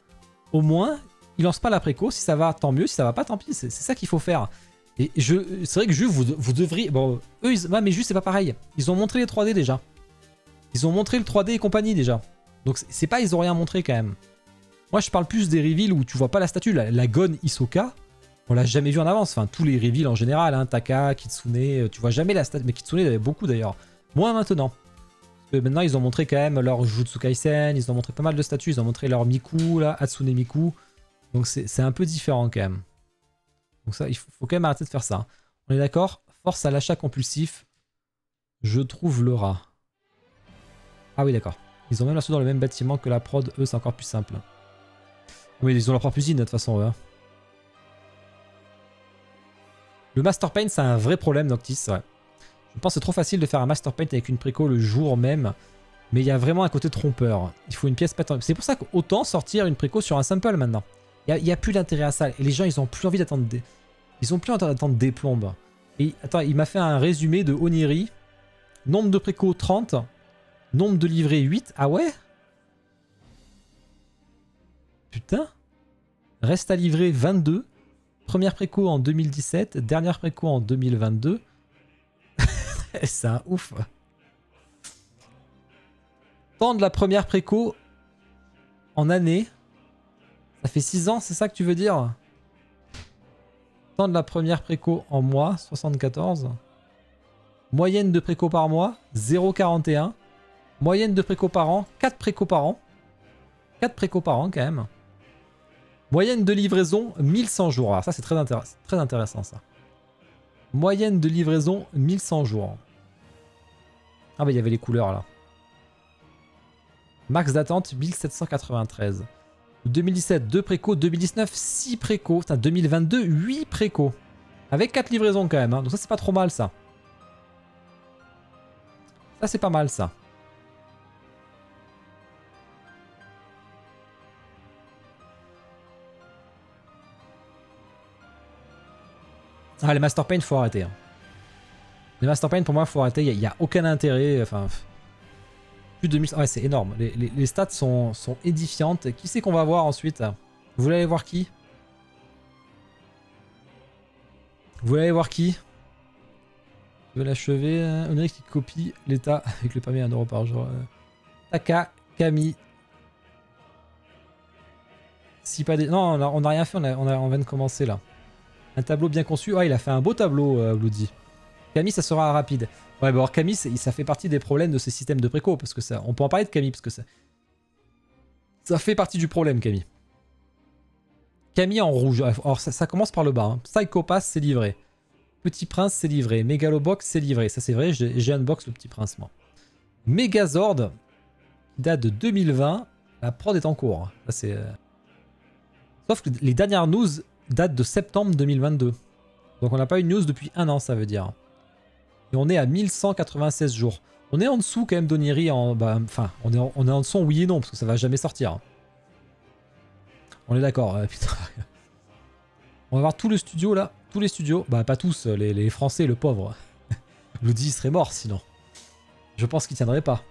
au moins, ils lancent pas la préco, si ça va, tant mieux, si ça va pas, tant pis, c'est ça qu'il faut faire. Et c'est vrai que Juve, vous devriez... Bon, eux, mais Juve, c'est pas pareil. Ils ont montré les 3D déjà. Ils ont montré le 3D et compagnie déjà. Donc c'est pas, ils ont rien montré quand même. Moi, je parle plus des reveals où tu vois pas la statue. La Gon Hisoka, on l'a jamais vu en avance. Enfin, tous les reveals en général, hein, Taka, Kitsune, tu vois jamais la statue. Mais Kitsune, il y avait beaucoup d'ailleurs. Moins maintenant. Maintenant, ils ont montré quand même leur Jutsu Kaisen, ils ont montré pas mal de statuts, ils ont montré leur Miku, là, Hatsune Miku. Donc c'est un peu différent quand même. Donc ça, il faut quand même arrêter de faire ça. On est d'accord? Force à l'achat compulsif. Je trouve le rat. Ah oui, d'accord. Ils ont même l'asso dans le même bâtiment que la prod. Eux, c'est encore plus simple. Oui, ils ont leur propre usine, de toute façon, eux. Le Master Paint, c'est un vrai problème, Noctis, ouais. Je pense que c'est trop facile de faire un Master Paint avec une préco le jour même. Mais il y a vraiment un côté trompeur. Il faut une pièce pattern. C'est pour ça qu'autant sortir une préco sur un sample maintenant. Il n'y a plus d'intérêt à ça. Et les gens, ils ont plus envie d'attendre des... Ils ont plus envie d'attendre des plombes. Et attends, il m'a fait un résumé de Oniri. Nombre de préco 30. Nombre de livrés 8. Ah ouais? Putain. Reste à livrer 22. Première préco en 2017. Dernière préco en 2022. C'est un ouf. Temps de la première préco en année. Ça fait 6 ans, c'est ça que tu veux dire? Temps de la première préco en mois, 74. Moyenne de préco par mois, 0,41. Moyenne de préco par an, 4 préco par an. 4 préco par an quand même. Moyenne de livraison, 1100 jours. Alors ça c'est très intéressant ça. Moyenne de livraison, 1100 jours. Ah bah il y avait les couleurs là. Max d'attente, 1793. 2017, 2 préco. 2019, 6 préco. Putain, 2022, 8 préco. Avec 4 livraisons quand même. Hein. Donc ça c'est pas trop mal ça. Ça c'est pas mal ça. Ah les Master Paint faut arrêter. Hein. Les Master Paint pour moi faut arrêter. Il n'y a aucun intérêt. Enfin... Plus de 1000... Ouais, c'est énorme. Les stats sont édifiantes. Qui c'est qu'on va voir ensuite? Vous voulez aller voir qui? Vous voulez aller voir qui? Je vais l'achever. On dirait qu'il copie l'état avec le permis à 1 € par jour. Taka, Kami. Si pas des... Non, on n'a rien fait. On vient de commencer là. Un tableau bien conçu. Ah, il a fait un beau tableau, Bloody. Kami, ça sera rapide. Ouais, bah alors Kami, ça fait partie des problèmes de ces systèmes de préco, parce que ça... On peut en parler de Kami, parce que ça fait partie du problème, Kami. Kami en rouge. Alors ça commence par le bas. Hein. Psycho Pass, c'est livré. Petit Prince, c'est livré. Megalobox, c'est livré. Ça, c'est vrai, j'ai unbox le Petit Prince, moi. Megazord, qui date de 2020. La prod est en cours. Hein. Ça, c'est... Sauf que les dernières news datent de septembre 2022. Donc on n'a pas eu de news depuis 1 an, ça veut dire. Et on est à 1196 jours. On est en dessous quand même d'Oniri en... Bah, enfin, on est en dessous oui et non, parce que ça va jamais sortir. On est d'accord, putain. On va voir tout le studio là. Tous les studios. Bah pas tous, les Français, le pauvre. Bloody serait mort sinon. Je pense qu'il tiendrait pas.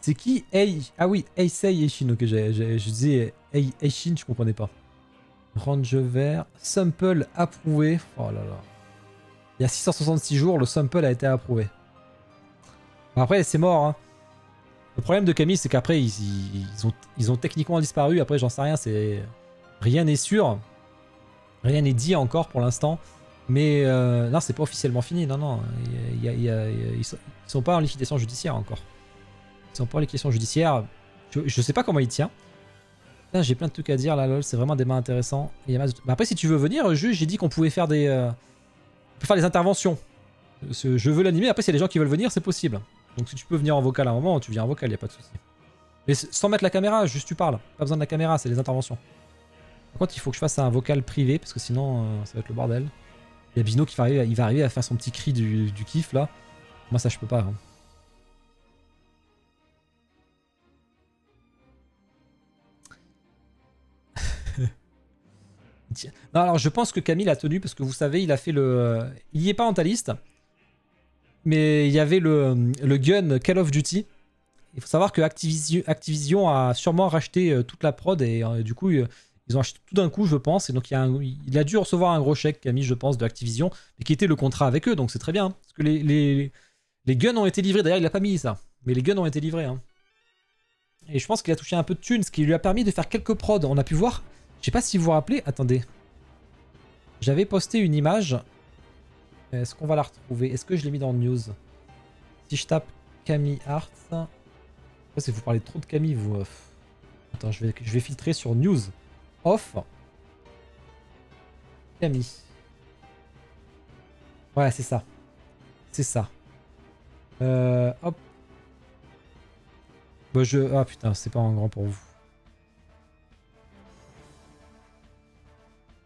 C'est qui Ah oui, Eisei Eishin, ok, je disais Eishin, je comprenais pas. Range vert. Sample approuvé. Oh là là. Il y a 666 jours, le sample a été approuvé. Bon, après, c'est mort. Hein. Le problème de Camille, c'est qu'après, ils ont techniquement disparu. Après, j'en sais rien. Rien n'est sûr. Rien n'est dit encore pour l'instant. Mais non, c'est pas officiellement fini. Non, non. Ils sont pas en liquidation judiciaire encore. Ils sont pas en liquidation judiciaire. Je sais pas comment il tient. J'ai plein de trucs à dire là, lol. C'est vraiment des mains intéressants. Bah, après, si tu veux venir, j'ai dit qu'on pouvait faire des... On peut faire des interventions. Je veux l'animer. Après, s'il y a des gens qui veulent venir, c'est possible. Donc si tu peux venir en vocal à un moment, tu viens en vocal, il n'y a pas de souci. Mais sans mettre la caméra, juste tu parles. Pas besoin de la caméra, c'est des interventions. Par contre, il faut que je fasse un vocal privé, parce que sinon, ça va être le bordel. Il y a Bino qui va arriver à faire son petit cri du kiff, là. Moi, ça, je peux pas. Hein. Non, alors je pense que Camille a tenu parce que vous savez, il a fait le... Il y est pas en ta liste, mais il y avait le gun Call of Duty. Il faut savoir que Activision a sûrement racheté toute la prod et du coup, ils ont acheté tout d'un coup, je pense. Et donc il a dû recevoir un gros chèque, Camille, je pense, de Activision, mais qui était le contrat avec eux, donc c'est très bien. Hein, parce que les guns ont été livrés. D'ailleurs, il a pas mis ça, mais les guns ont été livrés. Hein. Et je pense qu'il a touché un peu de thunes, ce qui lui a permis de faire quelques prods. On a pu voir... Je sais pas si vous vous rappelez. Attendez. J'avais posté une image. Est-ce qu'on va la retrouver? Est-ce que je l'ai mis dans News? Si je tape Camille Arts. C'est que vous parlez trop de Camille, vous. Attends, je vais filtrer sur News. Off. Camille. Ouais, c'est ça. C'est ça. Hop. Bah, ah putain, c'est pas un grand pour vous.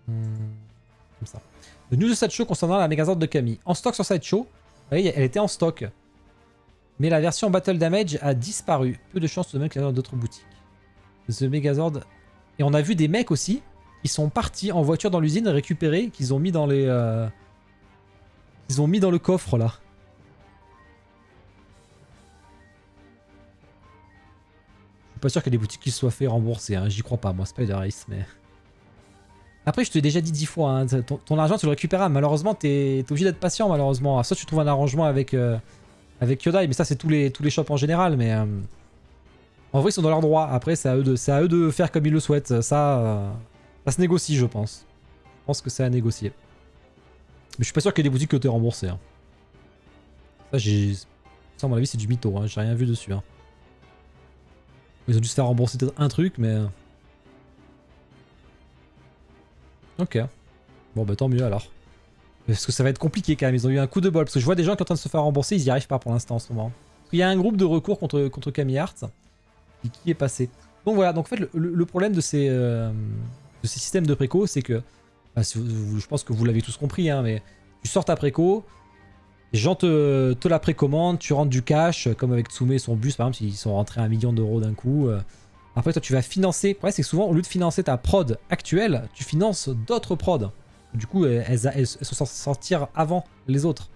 Comme ça. Le news de Sideshow concernant la Megazord de Camille. En stock sur Sideshow. Vous voyez, elle était en stock. Mais la version Battle Damage a disparu. Peu de chance de même qu'elle dans d'autres boutiques. The Megazord. Et on a vu des mecs aussi qui sont partis en voiture dans l'usine récupérer, qu'ils ont mis dans les... Ils ont mis dans le coffre là. Je suis pas sûr que les boutiques qui se soient fait rembourser. Hein. J'y crois pas moi, Spider Race, mais... Après, je te l'ai déjà dit 10 fois, hein, ton argent tu le récupéreras. Malheureusement, t'es obligé d'être patient, malheureusement. Soit tu trouves un arrangement avec, avec Kyodai, mais ça c'est tous les shops en général. Mais en vrai, ils sont dans leur droit. Après, c'est à eux de faire comme ils le souhaitent. Ça se négocie, je pense. Je pense que c'est à négocier. Mais je suis pas sûr qu'il y ait des boutiques que t'aies remboursées. Hein. Ça, à mon avis, c'est du mytho. Hein. J'ai rien vu dessus. Hein. Ils ont dû se faire rembourser peut-être un truc, mais... Ok. Bon bah tant mieux alors. Parce que ça va être compliqué quand même, ils ont eu un coup de bol. Parce que je vois des gens qui sont en train de se faire rembourser, ils y arrivent pas pour l'instant en ce moment. Il y a un groupe de recours contre Camille Arts qui est passé. Donc voilà, donc en fait le problème de ces systèmes de préco, c'est que... Bah, je pense que vous l'avez tous compris, hein, mais tu sors ta préco, les gens te la précommandent, tu rentres du cash, comme avec Tsume et son bus par exemple, ils sont rentrés à 1 million d'euros d'un coup. Après, toi, tu vas financer. Le problème, c'est que souvent, au lieu de financer ta prod actuelle, tu finances d'autres prods. Du coup, elles sont censées sortir avant les autres.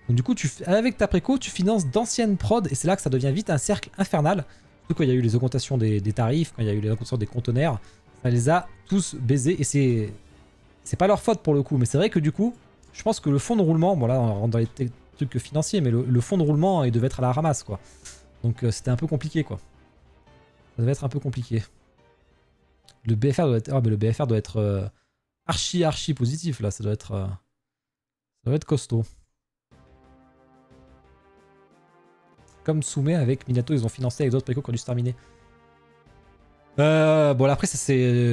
Donc, du coup, avec ta préco, tu finances d'anciennes prods. Et c'est là que ça devient vite un cercle infernal. Surtout quand il y a eu les augmentations des tarifs, quand il y a eu les augmentations des conteneurs. Ça les a tous baisés. Et c'est pas leur faute pour le coup. Mais c'est vrai que du coup, je pense que le fonds de roulement. Bon, là, on rentre dans les trucs financiers. Mais le fonds de roulement, il devait être à la ramasse, quoi. Donc, c'était un peu compliqué, quoi. Ça devait être un peu compliqué. Le BFR doit être, mais le BFR doit être archi positif là. Ça doit être costaud. Comme Tsume avec Minato, ils ont financé avec d'autres précos qui ont dû se terminer. Bon après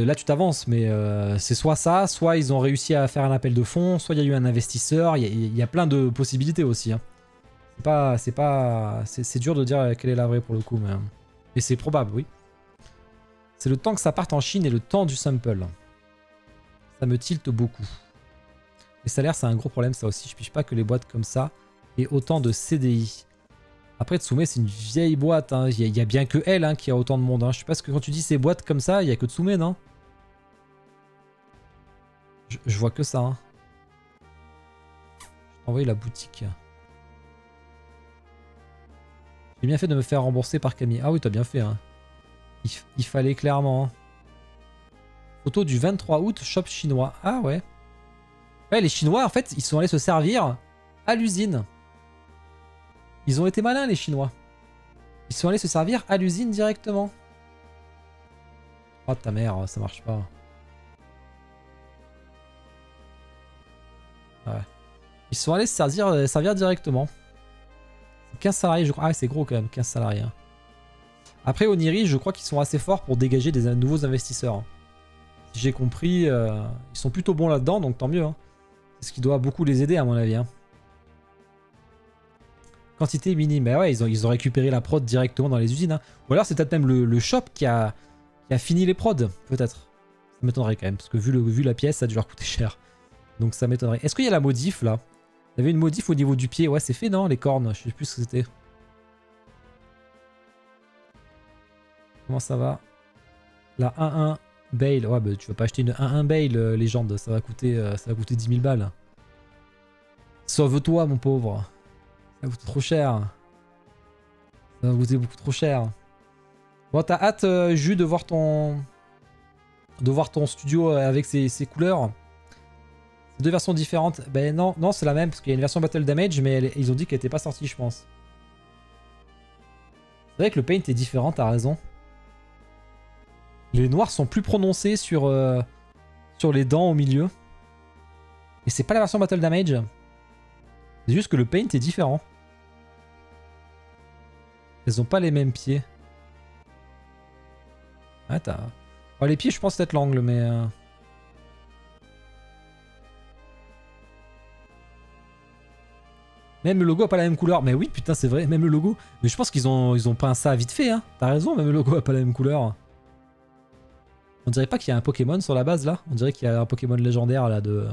là tu t'avances, mais c'est soit ça, soit ils ont réussi à faire un appel de fonds, soit il y a eu un investisseur. Il y a plein de possibilités aussi. Hein. C'est dur de dire quelle est la vraie pour le coup, mais c'est probable, oui. C'est le temps que ça parte en Chine et le temps du sample. Ça me tilte beaucoup. Les salaires, c'est un gros problème, ça aussi. Je piche pas que les boîtes comme ça aient autant de CDI. Après, Tsume, c'est une vieille boîte. Hein. Il y a bien que elle hein, qui a autant de monde. Hein. Je sais pas ce que quand tu dis ces boîtes comme ça, il y a que Tsume, non? Je vois que ça. Hein. Je t'ai envoyé la boutique. J'ai bien fait de me faire rembourser par Camille. Ah oui, t'as bien fait. Hein. Il fallait clairement. Hein. Photo du 23 août, shop chinois. Ah ouais. Ouais, les Chinois, en fait, ils sont allés se servir à l'usine. Ils ont été malins, les Chinois. Ils sont allés se servir à l'usine directement. Oh ta mère, ça marche pas. Ouais. Ils sont allés se servir directement. 15 salariés, je crois. Ah, c'est gros quand même, 15 salariés. Hein. Après, Oniri, je crois qu'ils sont assez forts pour dégager des nouveaux investisseurs. Hein. Si j'ai compris, ils sont plutôt bons là-dedans, donc tant mieux. Hein. C'est ce qui doit beaucoup les aider, à mon avis. Hein. Quantité minime. Mais ouais, ils ont récupéré la prod directement dans les usines. Hein. Ou alors, c'est peut-être même le shop qui a fini les prods, peut-être. Ça m'étonnerait quand même, parce que vu la pièce, ça a dû leur coûter cher. Donc ça m'étonnerait. Est-ce qu'il y a la modif, là? Il y avait une modif au niveau du pied. Ouais, c'est fait, non? Les cornes, je sais plus ce que c'était. Comment ça va? La 1-1 Bale. Ouais, bah tu vas pas acheter une 1-1 Bale, légende. Ça va coûter 10 000 balles. Sauve-toi, mon pauvre. Ça va coûter trop cher. Ça va coûter beaucoup trop cher. Bon, t'as hâte, Jus, de voir ton studio avec ses couleurs. C'est deux versions différentes. Ben non, c'est la même, parce qu'il y a une version Battle Damage, mais ils ont dit qu'elle était pas sortie, je pense. C'est vrai que le paint est différent, t'as raison. Les noirs sont plus prononcés sur les dents au milieu. Et c'est pas la version Battle Damage. C'est juste que le paint est différent. Elles ont pas les mêmes pieds. Ouais, t'as... Oh, les pieds, je pense peut-être l'angle, mais... Même le logo a pas la même couleur. Mais oui, putain, c'est vrai, même le logo. Mais je pense qu'ils ont peint ça vite fait, hein. T'as raison, même le logo a pas la même couleur. On dirait pas qu'il y a un Pokémon sur la base, là. On dirait qu'il y a un Pokémon légendaire, là, de...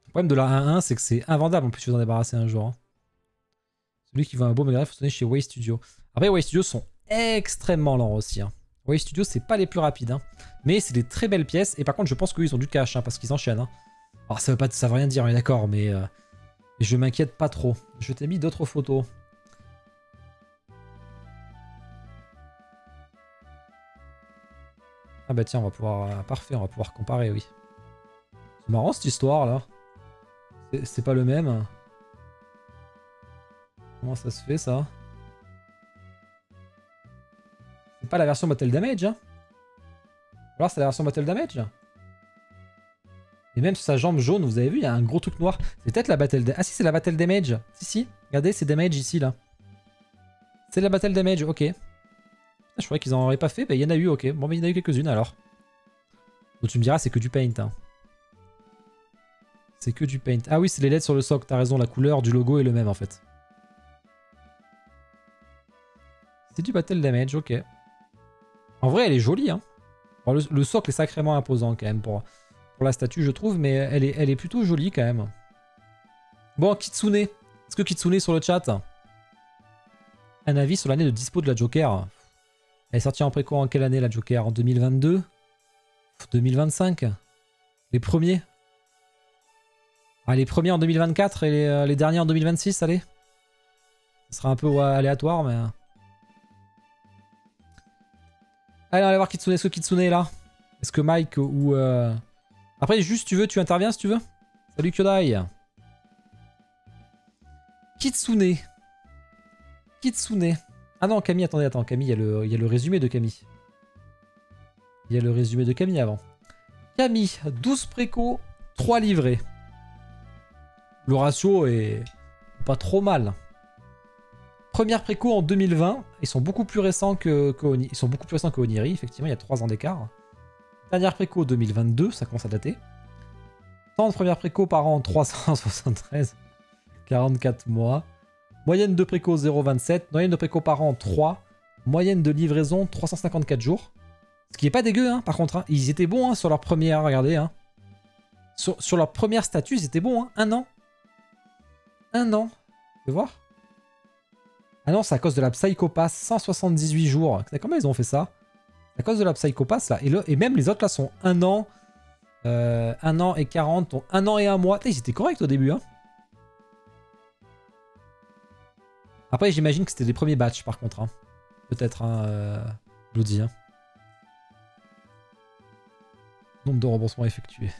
Le problème de la 1.1, c'est que c'est invendable en plus, tu veux t'en débarrasser un jour. Hein. Celui qui veut un beau magazine, il faut se donner chez Way Studio. Après, Way Studio sont extrêmement lents aussi. Hein. Way Studio, c'est pas les plus rapides. Hein. Mais c'est des très belles pièces. Et par contre, je pense qu'ils ont du cash, hein, parce qu'ils enchaînent. Hein. Alors, ça veut rien dire, on est d'accord, mais je m'inquiète pas trop. Je t'ai mis d'autres photos. Ah bah tiens, on va pouvoir... parfait, on va pouvoir comparer, oui. C'est marrant cette histoire, là. C'est pas le même. Comment ça se fait, ça? C'est pas la version Battle Damage, hein? Alors c'est la version Battle Damage? Et même sur sa jambe jaune, vous avez vu, il y a un gros truc noir. C'est peut-être la Battle Damage. Ah si, c'est la Battle Damage. Si. Regardez, c'est Damage ici, là. C'est la Battle Damage, ok. Je croyais qu'ils en auraient pas fait. Bah, il y en a eu, ok. Bon, mais il y en a eu quelques-unes, alors. Donc tu me diras, c'est que du paint, hein. C'est que du paint. Ah oui, c'est les LED sur le socle, t'as raison, la couleur du logo est le même en fait. C'est du Battle Damage, ok. En vrai, elle est jolie, hein. Bon, le socle est sacrément imposant quand même pour la statue, je trouve, mais elle est plutôt jolie quand même. Bon, Kitsune. Est-ce que Kitsune sur le chat? Un avis sur l'année de dispo de la Joker? Elle est sortie en préco en quelle année la Joker? En 2022? 2025? Les premiers? Ah, les premiers en 2024 et les derniers en 2026, allez. Ce sera un peu aléatoire, mais... Allez, on va voir Kitsune. Est-ce que Kitsune est là? Est-ce que Mike ou... Après, juste, tu interviens si tu veux. Salut Kyodai. Kitsune. Kitsune. Ah non, Camille, attendez, attends. Camille, il y a le résumé de Camille. Il y a le résumé de Camille avant. Camille, 12 préco, 3 livrés. Le ratio est pas trop mal. Première préco en 2020. Ils sont beaucoup plus récents que Oniri. Effectivement, il y a 3 ans d'écart. Dernière préco 2022, ça commence à dater. Temps de première préco par an 373. 44 mois. Moyenne de préco 0,27. Moyenne de préco par an 3. Moyenne de livraison 354 jours. Ce qui est pas dégueu, hein, par contre. Hein. Ils étaient bons hein, sur leur première, regardez. Hein. Sur leur première statut, ils étaient bons. Hein. 1 an. 1 an. Tu veux voir? Ah non, c'est à cause de la Psychopass. 178 jours. Comment ils ont fait ça? C'est à cause de la Psychopass, là. Et même les autres, là, sont 1 an. 1 an et 40. Donc 1 an et 1 mois. Ils étaient corrects au début, hein. Après, j'imagine que c'était les premiers batchs, par contre. Hein. Peut-être, hein, je vous dis. Hein. Nombre de remboursements effectués.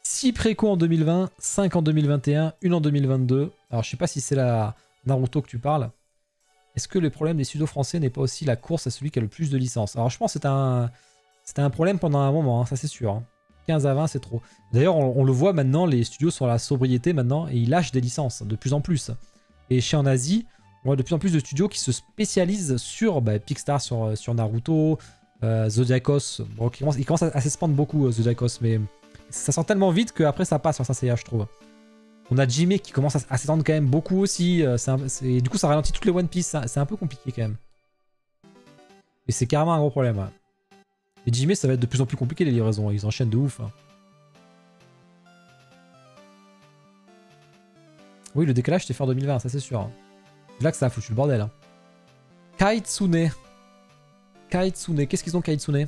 6 préco en 2020, 5 en 2021, 1 en 2022. Alors, je sais pas si c'est la Naruto que tu parles. Est-ce que le problème des studios français n'est pas aussi la course à celui qui a le plus de licences? Alors, je pense que c'était un problème pendant un moment, hein, ça c'est sûr. Hein. 15 à 20, c'est trop. D'ailleurs, on le voit maintenant, les studios sont à la sobriété maintenant et ils lâchent des licences de plus en plus. Et chez en Asie, on voit de plus en plus de studios qui se spécialisent sur Picstar, sur Naruto, Zodiacos. Bon, ils commencent à s'expandre beaucoup, Zodiacos, mais ça sent tellement vite qu'après ça passe sur Saint je trouve. On a Jimmy qui commence à s'étendre quand même beaucoup aussi. Et du coup, ça ralentit toutes les One Piece. C'est un peu compliqué quand même. Et c'est carrément un gros problème. Ouais. Et Jimmy, ça va être de plus en plus compliqué les livraisons. Ils enchaînent de ouf. Hein. Oui, le décalage c'était fait en 2020, ça c'est sûr. Hein. C'est là que ça a foutu le bordel. Hein. Kaitsune. Kaitsune. Qu'est-ce qu'ils ont, Kaitsune?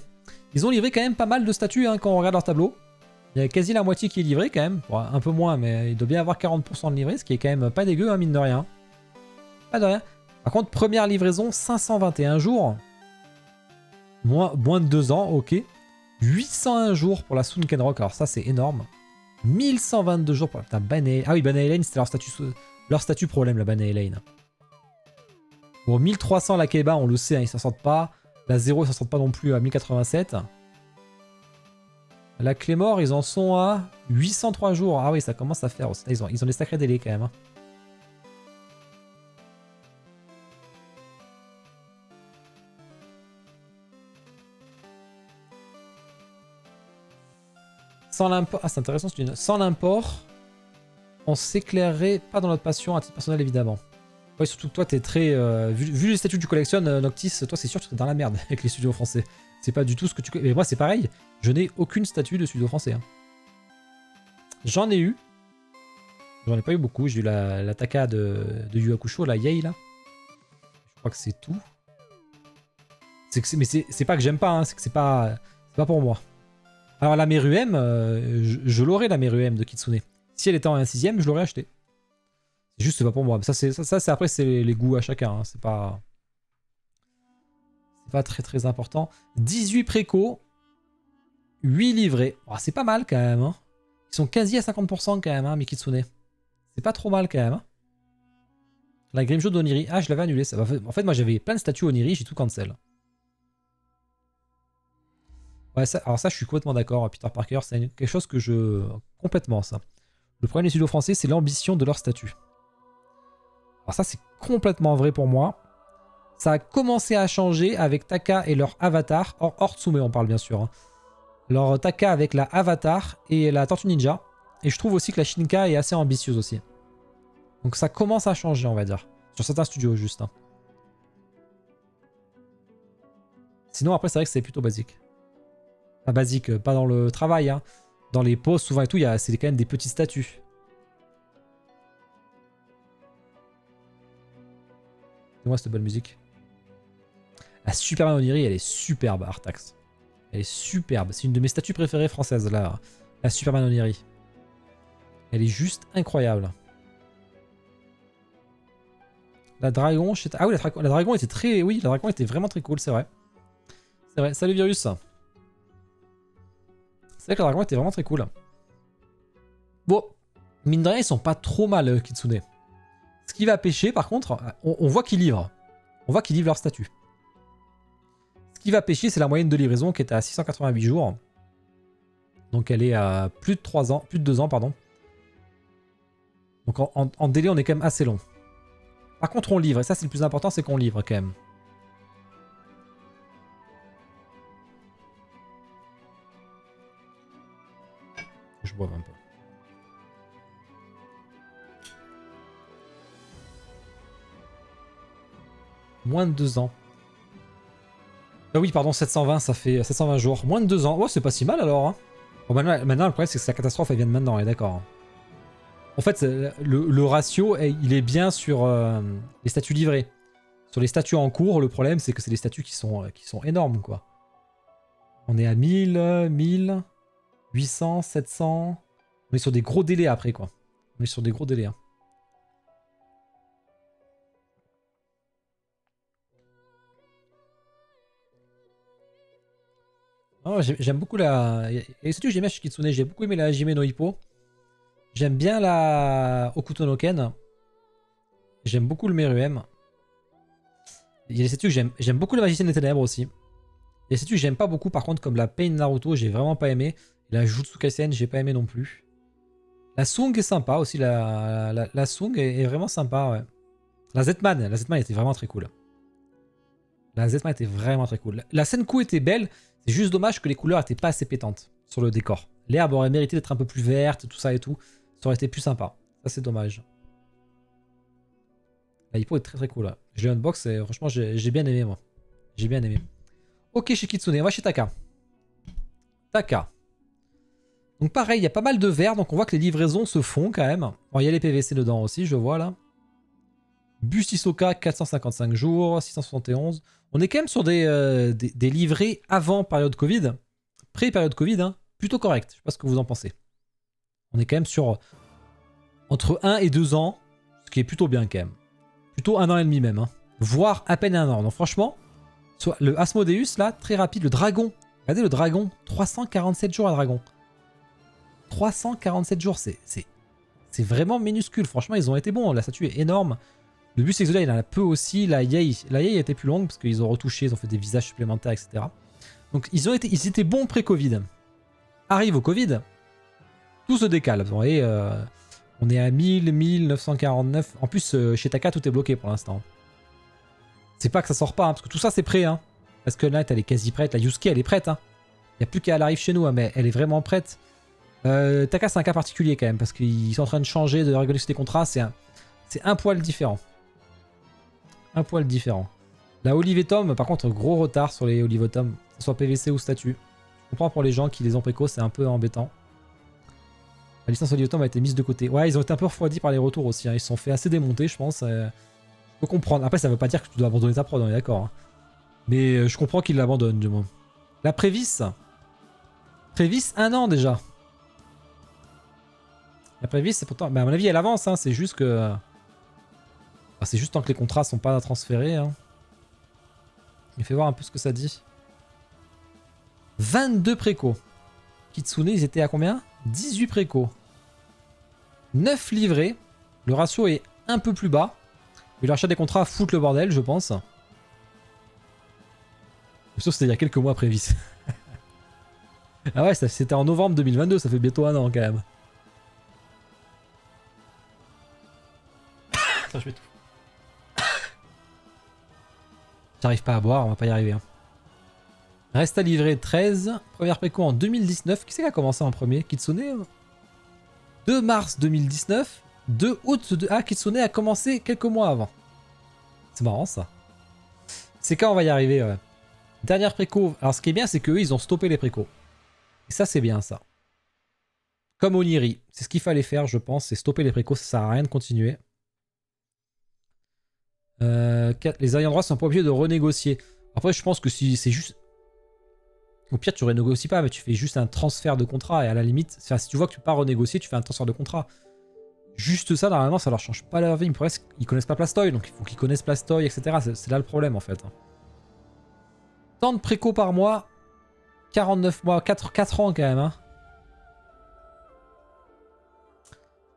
Ils ont livré quand même pas mal de statues hein, quand on regarde leur tableau. Il y a quasi la moitié qui est livrée quand même. Bon, un peu moins, mais il doit bien avoir 40% de livré, ce qui est quand même pas dégueu, hein, mine de rien. Pas de rien. Par contre, première livraison, 521 jours. Moins de 2 ans, ok. 801 jours pour la Sunken Rock, alors ça c'est énorme. 1122 jours pour la... Putain, Banner... Ah oui, Banner Lane, c'était leur statut problème, la Banner Lane. Bon, 1300 la Kaiba, on le sait, hein, ils s'en sortent pas. La 0, ils s'en sortent pas non plus à 1087. La Clémore, ils en sont à 803 jours. Ah oui, ça commence à faire. Ils ont des sacrés délais quand même. Hein. Sans l'import... Ah, c'est intéressant, c'est une... Sans l'import, on s'éclairerait pas dans notre passion à titre personnel, évidemment. Ouais, surtout que toi, t'es très... vu les statuts que tu collectionnes, Noctis, toi, c'est sûr que tu es dans la merde avec les studios français. C'est pas du tout ce que tu... Mais moi, c'est pareil. Je n'ai aucune statue de studio français. Hein. J'en ai eu. J'en ai pas eu beaucoup. J'ai eu la Taka de Yu Hakusho, la Yei, là. Je crois que c'est tout. Mais c'est pas que j'aime pas, hein. C'est que c'est pas pour moi. Alors la Meruem, je l'aurais la Meruem de Kitsune. Si elle était en 1/6ème, je l'aurais acheté. C'est juste, c'est pas pour moi. Ça après, c'est les goûts à chacun. Hein. C'est pas très important. 18 préco, 8 livrés. Oh, c'est pas mal quand même. Hein. Ils sont quasi à 50% quand même, hein, Mikitsune. C'est pas trop mal quand même. Hein. La Grimjo d'Oniri. Ah, je l'avais annulé. Ça. En fait, moi j'avais plein de statues Oniri, j'ai tout cancel. Ouais, alors ça, je suis complètement d'accord. Peter Parker, c'est quelque chose que je... Complètement, ça. Le problème des studios français, c'est l'ambition de leur statut. Alors ça, c'est complètement vrai pour moi. Ça a commencé à changer avec Taka et leur avatar. Hors Tsume, on parle bien sûr. Hein. Leur Taka avec la avatar et la Tortue Ninja. Et je trouve aussi que la Shinka est assez ambitieuse aussi. Donc ça commence à changer, on va dire. Sur certains studios, juste. Hein. Sinon, après, c'est vrai que c'est plutôt basique. Pas basique, pas dans le travail. Hein. Dans les posts, souvent et tout, c'est quand même des petits statuts. C'est moi cette belle musique. La Superman Oniri, elle est superbe, Artax. Elle est superbe. C'est une de mes statues préférées françaises, là. La Superman Oniri. Elle est juste incroyable. La Dragon... Ah oui, la Dragon était très... Oui, la Dragon était vraiment très cool, c'est vrai. C'est vrai. Salut, Virus. C'est vrai que la Dragon était vraiment très cool. Bon, mine de rien, ils sont pas trop mal, Kitsune. Ce qui va pêcher, par contre, on voit qu'ils livrent. On voit qu'ils livrent leur statut. Ce qui va pêcher, c'est la moyenne de livraison qui est à 688 jours. Donc elle est à plus de 3 ans, plus de 2 ans, pardon. Donc en délai, on est quand même assez long. Par contre, on livre. Et ça, c'est le plus important, c'est qu'on livre quand même. Je boive un peu. Moins de 2 ans. Ah oui, pardon, 720, ça fait 720 jours. Moins de 2 ans. Oh, c'est pas si mal alors. Hein. Bon, maintenant, le problème, c'est que la catastrophe, elle vient de maintenant, on est d'accord. En fait, le ratio, il est bien sur les statuts livrés. Sur les statuts en cours, le problème, c'est que c'est des statuts qui sont énormes, quoi. On est à 1000, 1000, 800, 700... On est sur des gros délais après, quoi. On est sur des gros délais. Hein. Oh, j'aime beaucoup la... Et surtout, j'aime bien Shikitsune. J'ai beaucoup aimé la Hajime no Ippo. J'aime bien la Okuto no Ken. J'aime beaucoup le Meruem. Il y a des statues que j'aime beaucoup la Magicienne des Ténèbres aussi. Il y a des statues que j'aime pas beaucoup, par contre, comme la Pain Naruto, j'ai vraiment pas aimé. Et la Jutsu Kaisen, j'ai pas aimé non plus. La Sung est sympa aussi, la Sung est vraiment sympa, ouais. La Zetman était vraiment très cool. La Zetman était vraiment très cool. La Senku était belle, c'est juste dommage que les couleurs étaient pas assez pétantes sur le décor. L'herbe aurait mérité d'être un peu plus verte, tout ça et tout. Ça aurait été plus sympa. Ça, c'est dommage. La Hippo est très très cool. Je l'ai unbox et franchement, j'ai bien aimé, moi. J'ai bien aimé. Ok, chez Kitsune, on va chez Taka. Taka. Donc pareil, il y a pas mal de verres, donc on voit que les livraisons se font quand même. Bon, il y a les PVC dedans aussi, je vois là. Bus Hisoka, 455 jours, 671. On est quand même sur des livrées avant période Covid. Pré-période Covid, hein, plutôt correct. Je sais pas ce que vous en pensez. On est quand même sur entre 1 et 2 ans, ce qui est plutôt bien quand même. Plutôt 1 an et demi même, hein. Voire à peine 1 an. Donc franchement, le Asmodeus là, très rapide. Le dragon, regardez le dragon, 347 jours à dragon. 347 jours, c'est vraiment minuscule. Franchement, ils ont été bons. La statue est énorme. Le bus Exodia, il en a peu aussi. La Yei était plus longue parce qu'ils ont retouché, ils ont fait des visages supplémentaires, etc. Donc ils étaient bons pré-Covid. Arrive au Covid, tout se décale. Vous voyez, on est à 1949. En plus, chez Taka, tout est bloqué pour l'instant. C'est pas que ça sort pas, hein, parce que tout ça, c'est prêt. Hein. Parce que là, elle est quasi prête. La Yusuke, elle est prête. Hein. Il n'y a plus qu'à elle arrive chez nous, hein, mais elle est vraiment prête. Taka, c'est un cas particulier quand même, parce qu'ils sont en train de changer, de réguler des contrats. C'est un poil différent. Un poil différent. La Olivetum, par contre, gros retard sur les Olivetum, que ce soit PVC ou statut. Je comprends pour les gens qui les ont préco, c'est un peu embêtant. La licence Olivetum a été mise de côté. Ouais, ils ont été un peu refroidis par les retours aussi. Hein. Ils se sont fait assez démonter, je pense. Je peux comprendre. Après, ça veut pas dire que tu dois abandonner ta prod, on est d'accord. Hein. Mais je comprends qu'ils l'abandonnent, du moins. La Prévis. Prévis, 1 an déjà. La Prévis, c'est pourtant... Bah, à mon avis, elle avance. Hein. C'est juste que... Enfin, c'est juste tant que les contrats sont pas transférés. Hein. Il fait voir un peu ce que ça dit. 22 préco. Kitsune, ils étaient à combien? 18 préco. 9 livrés. Le ratio est un peu plus bas. Mais l'achat des contrats fout le bordel, je pense. Je suis sûr que c'était il y a quelques mois Prévis. Ah ouais, c'était en novembre 2022, ça fait bientôt 1 an quand même. Attends, je vais tout. J'arrive pas à boire, on va pas y arriver. Hein. Reste à livrer 13. Première préco en 2019. Qui c'est qui a commencé en premier? Kitsune 2 mars 2019. 2 août. Ah, Kitsune a commencé quelques mois avant. C'est marrant ça. C'est quand on va y arriver, ouais. Dernière préco. Alors ce qui est bien, c'est qu'eux, ils ont stoppé les précos. Et ça, c'est bien ça. Comme Oniri. C'est ce qu'il fallait faire, je pense. C'est stopper les précos. Ça sert à rien de continuer. Les ayants droit sont pas obligés de renégocier. Après, je pense que si c'est juste... Au pire, tu renégocies pas, mais tu fais juste un transfert de contrat. Et à la limite, enfin, si tu vois que tu peux pas renégocier, tu fais un transfert de contrat. Juste ça, normalement, ça leur change pas leur vie. Ils connaissent pas Plastoy, donc il faut qu'ils connaissent Plastoy, etc. C'est là le problème, en fait. Tant de préco par mois. 49 mois, 4 ans quand même. Hein.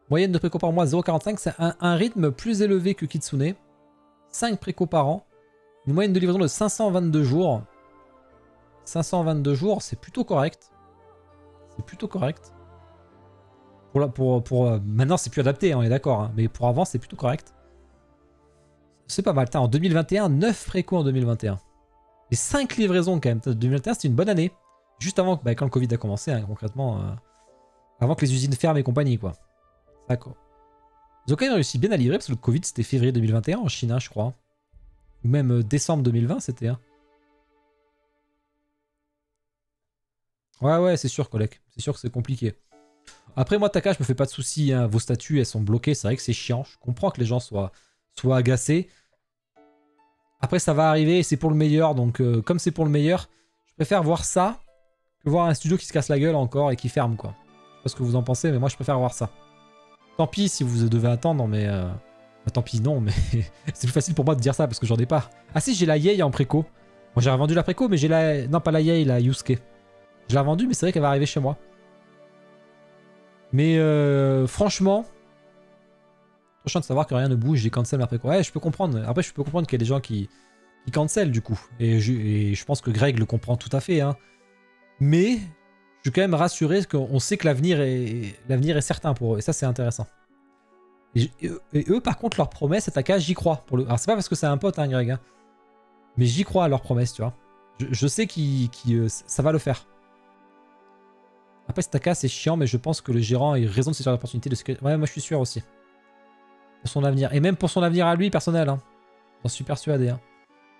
Moyenne de préco par mois, 0,45. C'est un rythme plus élevé que Kitsune. 5 préco par an. Une moyenne de livraison de 522 jours. 522 jours, c'est plutôt correct. C'est plutôt correct. Maintenant, c'est plus adapté, on est d'accord. Hein, mais pour avant, c'est plutôt correct. C'est pas mal. En 2021, 9 préco en 2021. Et 5 livraisons quand même. 2021, c'était une bonne année. Juste avant, quand le Covid a commencé, hein, concrètement. Avant que les usines ferment et compagnie, quoi. D'accord. Ils ont quand même réussi bien à livrer, parce que le Covid, c'était février 2021 en Chine, hein, je crois. Ou même décembre 2020, c'était. Hein. Ouais, c'est sûr, collègue. C'est sûr que c'est compliqué. Après, moi, Taka, je me fais pas de soucis. Hein. Vos statuts, elles sont bloquées. C'est vrai que c'est chiant. Je comprends que les gens soient agacés. Après, ça va arriver et c'est pour le meilleur. Donc, comme c'est pour le meilleur, je préfère voir ça que voir un studio qui se casse la gueule encore et qui ferme, quoi. Je sais pas ce que vous en pensez, mais moi, je préfère voir ça. Tant pis si vous devez attendre, mais... Enfin, tant pis, non, mais... c'est plus facile pour moi de dire ça parce que j'en ai pas. Ah si, j'ai la Yei en préco. Moi, j'ai revendu la préco, mais j'ai la... Non, pas la Yei, la Yusuke. Je l'ai revendue, mais c'est vrai qu'elle va arriver chez moi. Mais franchement... Trop chiant de savoir que rien ne bouge, j'ai cancel ma préco. Ouais, je peux comprendre. Après, je peux comprendre qu'il y a des gens qui cancel, du coup. Et je pense que Greg le comprend tout à fait, hein. Mais... je suis quand même rassuré qu'on sait que l'avenir est certain pour eux. Et ça, c'est intéressant. Et eux, par contre, leur promesse, Taka, j'y crois. Alors, c'est pas parce que c'est un pote, hein, Greg. Hein, mais j'y crois à leur promesse, tu vois. Je sais ça va le faire. Après, Taka, c'est chiant, mais je pense que le gérant a eu raison de saisir l'opportunité de ce que... Ouais, moi, je suis sûr aussi. Pour son avenir. Et même pour son avenir à lui, personnel. Hein. J'en suis persuadé. Hein.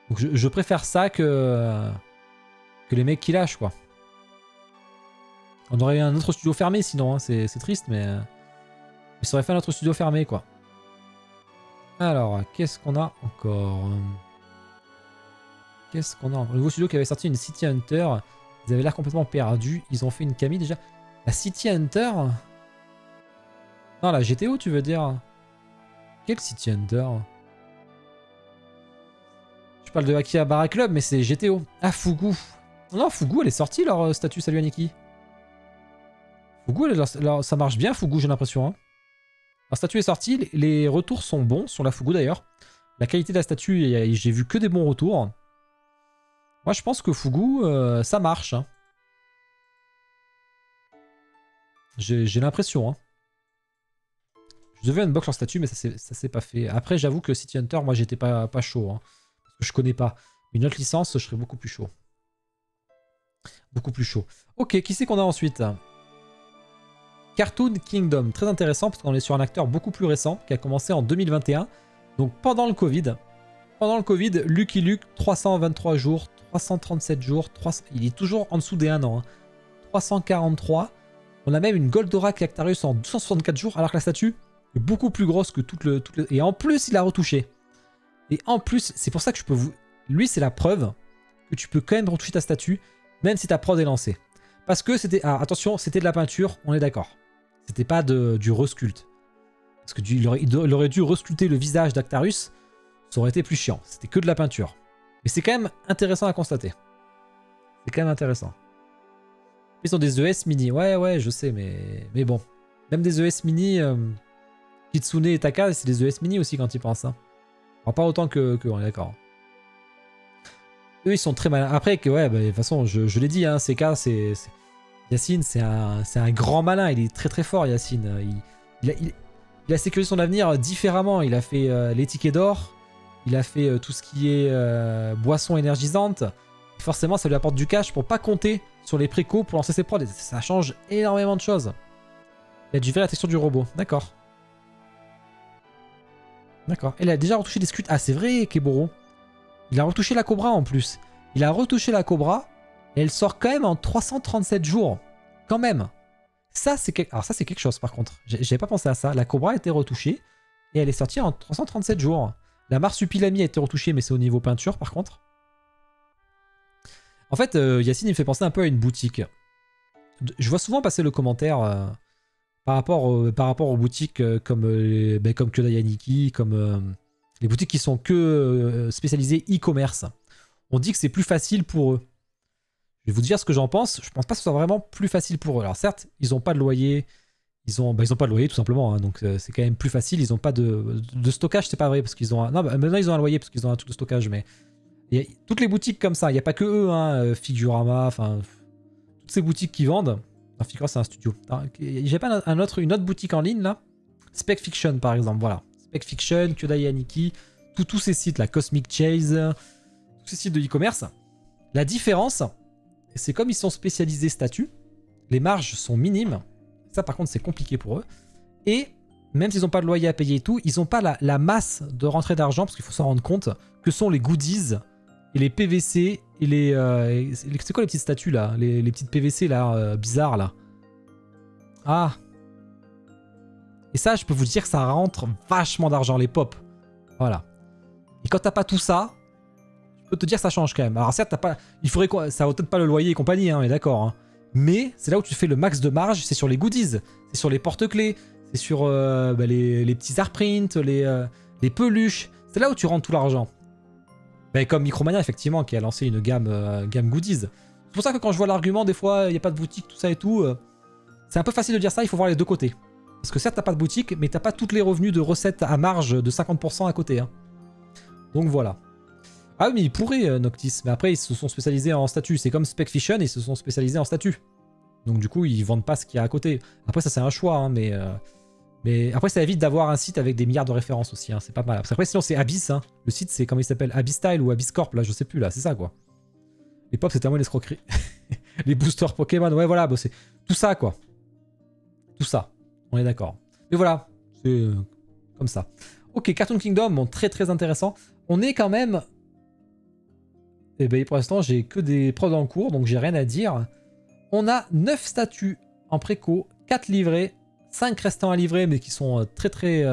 Donc, je préfère ça que les mecs qui lâchent, quoi. On aurait eu un autre studio fermé sinon, hein. C'est triste, mais ça aurait fait un autre studio fermé, quoi. Alors, qu'est-ce qu'on a encore? Qu'est-ce qu'on a encore? Le nouveau studio qui avait sorti une City Hunter. Ils avaient l'air complètement perdus. Ils ont fait une Camille déjà. La City Hunter? Non, la GTO, tu veux dire? Quelle City Hunter? Je parle de Akihabara Club, mais c'est GTO. Ah, Fugu. Non, Fugu, elle est sortie leur statut. Salut Aniki. Fugu, ça marche bien, Fugu, j'ai l'impression. Hein. La statue est sortie, les retours sont bons sur la Fugu d'ailleurs. La qualité de la statue, j'ai vu que des bons retours. Moi, je pense que Fugu, ça marche. Hein. J'ai l'impression. Hein. Je devais unbox leur statut, mais ça s'est pas fait. Après, j'avoue que City Hunter, moi, j'étais pas chaud. Hein, parce que je connais pas. Une autre licence, je serais beaucoup plus chaud. Beaucoup plus chaud. Ok, qui c'est qu'on a ensuite? Cartoon Kingdom. Très intéressant, parce qu'on est sur un acteur beaucoup plus récent, qui a commencé en 2021. Donc, pendant le Covid. Pendant le Covid, Lucky Luke, 323 jours, 337 jours, 300... il est toujours en dessous des 1 an. Hein. 343. On a même une Goldorak Actarius en 264 jours, alors que la statue est beaucoup plus grosse que toute le... Et en plus, il a retouché. Et en plus, c'est pour ça que je peux vous... Lui, c'est la preuve que tu peux quand même retoucher ta statue, même si ta prod est lancée. Parce que c'était... Ah, attention, c'était de la peinture, on est d'accord. C'était pas du resculpte. Parce que il aurait dû resculpter le visage d'Actarus, ça aurait été plus chiant. C'était que de la peinture. Mais c'est quand même intéressant à constater. C'est quand même intéressant. Ils ont des ES mini. Ouais, je sais, mais bon. Même des ES mini, Kitsune et Taka, c'est des ES mini aussi quand ils pensent. Hein. Alors, pas autant que on est d'accord. Eux, ils sont très malins. Après, ouais, bah, de toute façon, je l'ai dit, hein, CK, c'est... Yacine, c'est un grand malin. Il est très très fort, Yacine. Il a sécurisé son avenir différemment. Il a fait les tickets d'or. Il a fait tout ce qui est boisson énergisante. Forcément, ça lui apporte du cash pour pas compter sur les précos pour lancer ses prods. Ça change énormément de choses. Il a dû faire la texture du robot. D'accord. D'accord. Il a déjà retouché des scuds. Ah, c'est vrai, Keboro. Il a retouché la Cobra en plus. Il a retouché la Cobra. Et elle sort quand même en 337 jours. Quand même. Ça, c'est quelque chose par contre. J'avais pas pensé à ça. La Cobra a été retouchée. Et elle est sortie en 337 jours. La Marsupilami a été retouchée, mais c'est au niveau peinture par contre. En fait, Yacine, il me fait penser un peu à une boutique. Je vois souvent passer le commentaire par rapport aux boutiques comme Kyodai Yaniki, comme les boutiques qui sont que spécialisées e-commerce. On dit que c'est plus facile pour eux. Je vais vous dire ce que j'en pense. Je pense pas que ce soit vraiment plus facile pour eux. Alors certes, ils n'ont pas de loyer. Ils ont pas de loyer tout simplement. Hein, donc c'est quand même plus facile. Ils n'ont pas de stockage, c'est pas vrai. Parce qu'ils ont non, maintenant ils ont un loyer parce qu'ils ont un truc de stockage. Mais il y a toutes les boutiques comme ça. Il n'y a pas que eux. Hein, Figurama, enfin... Toutes ces boutiques qui vendent. Enfin, Figurama, c'est un studio. J'ai pas une autre boutique en ligne là. Spec Fiction par exemple. Voilà. Spec Fiction, Kyodai Yaniki. Tous ces sites là. Cosmic Chase. Tous ces sites de e-commerce. La différence... C'est comme ils sont spécialisés statut, les marges sont minimes. Ça, par contre, c'est compliqué pour eux. Et même s'ils n'ont pas de loyer à payer et tout, ils n'ont pas la masse de rentrée d'argent, parce qu'il faut s'en rendre compte, que sont les goodies et les PVC et les... c'est quoi les petites statues là? Les petites PVC là, bizarres là. Ah. Et ça, je peux vous dire que ça rentre vachement d'argent, les pop. Voilà. Et quand t'as pas tout ça... Je peux te dire que ça change quand même. Alors certes, t'as pas, il faudrait quoi, ça vaut peut-être pas le loyer et compagnie, hein, on est d'accord. Hein. Mais c'est là où tu fais le max de marge, c'est sur les goodies, c'est sur les porte-clés, c'est sur les petits artprints, les peluches. C'est là où tu rentres tout l'argent. Comme Micromania effectivement, qui a lancé une gamme goodies. C'est pour ça que quand je vois l'argument, des fois, il n'y a pas de boutique, tout ça et tout, c'est un peu facile de dire ça, il faut voir les deux côtés. Parce que certes, t'as pas de boutique, mais t'as pas tous les revenus de recettes à marge de 50% à côté. Hein. Donc voilà. Ah oui, mais ils pourraient, Noctis. Mais après, ils se sont spécialisés en statut. C'est comme Spec Fiction, ils se sont spécialisés en statut. Donc du coup, ils vendent pas ce qu'il y a à côté. Après, ça, c'est un choix. Hein, mais après, ça évite d'avoir un site avec des milliards de références aussi. Hein, c'est pas mal. Parce qu'après, sinon, c'est Abyss. Hein. Le site, c'est comment il s'appelle? Abyss Style ou Abyss Corp, là, je sais plus, là. C'est ça, quoi. Les pop, c'est tellement une escroquerie. Les boosters Pokémon, ouais, voilà. Bah, c'est tout ça, quoi. Tout ça. On est d'accord. Mais voilà. C'est comme ça. Ok, Cartoon Kingdom, bon, très très intéressant. On est quand même... Et bien pour l'instant, j'ai que des prods en cours, donc j'ai rien à dire. On a 9 statuts en préco, 4 livrés, 5 restants à livrer, mais qui sont très...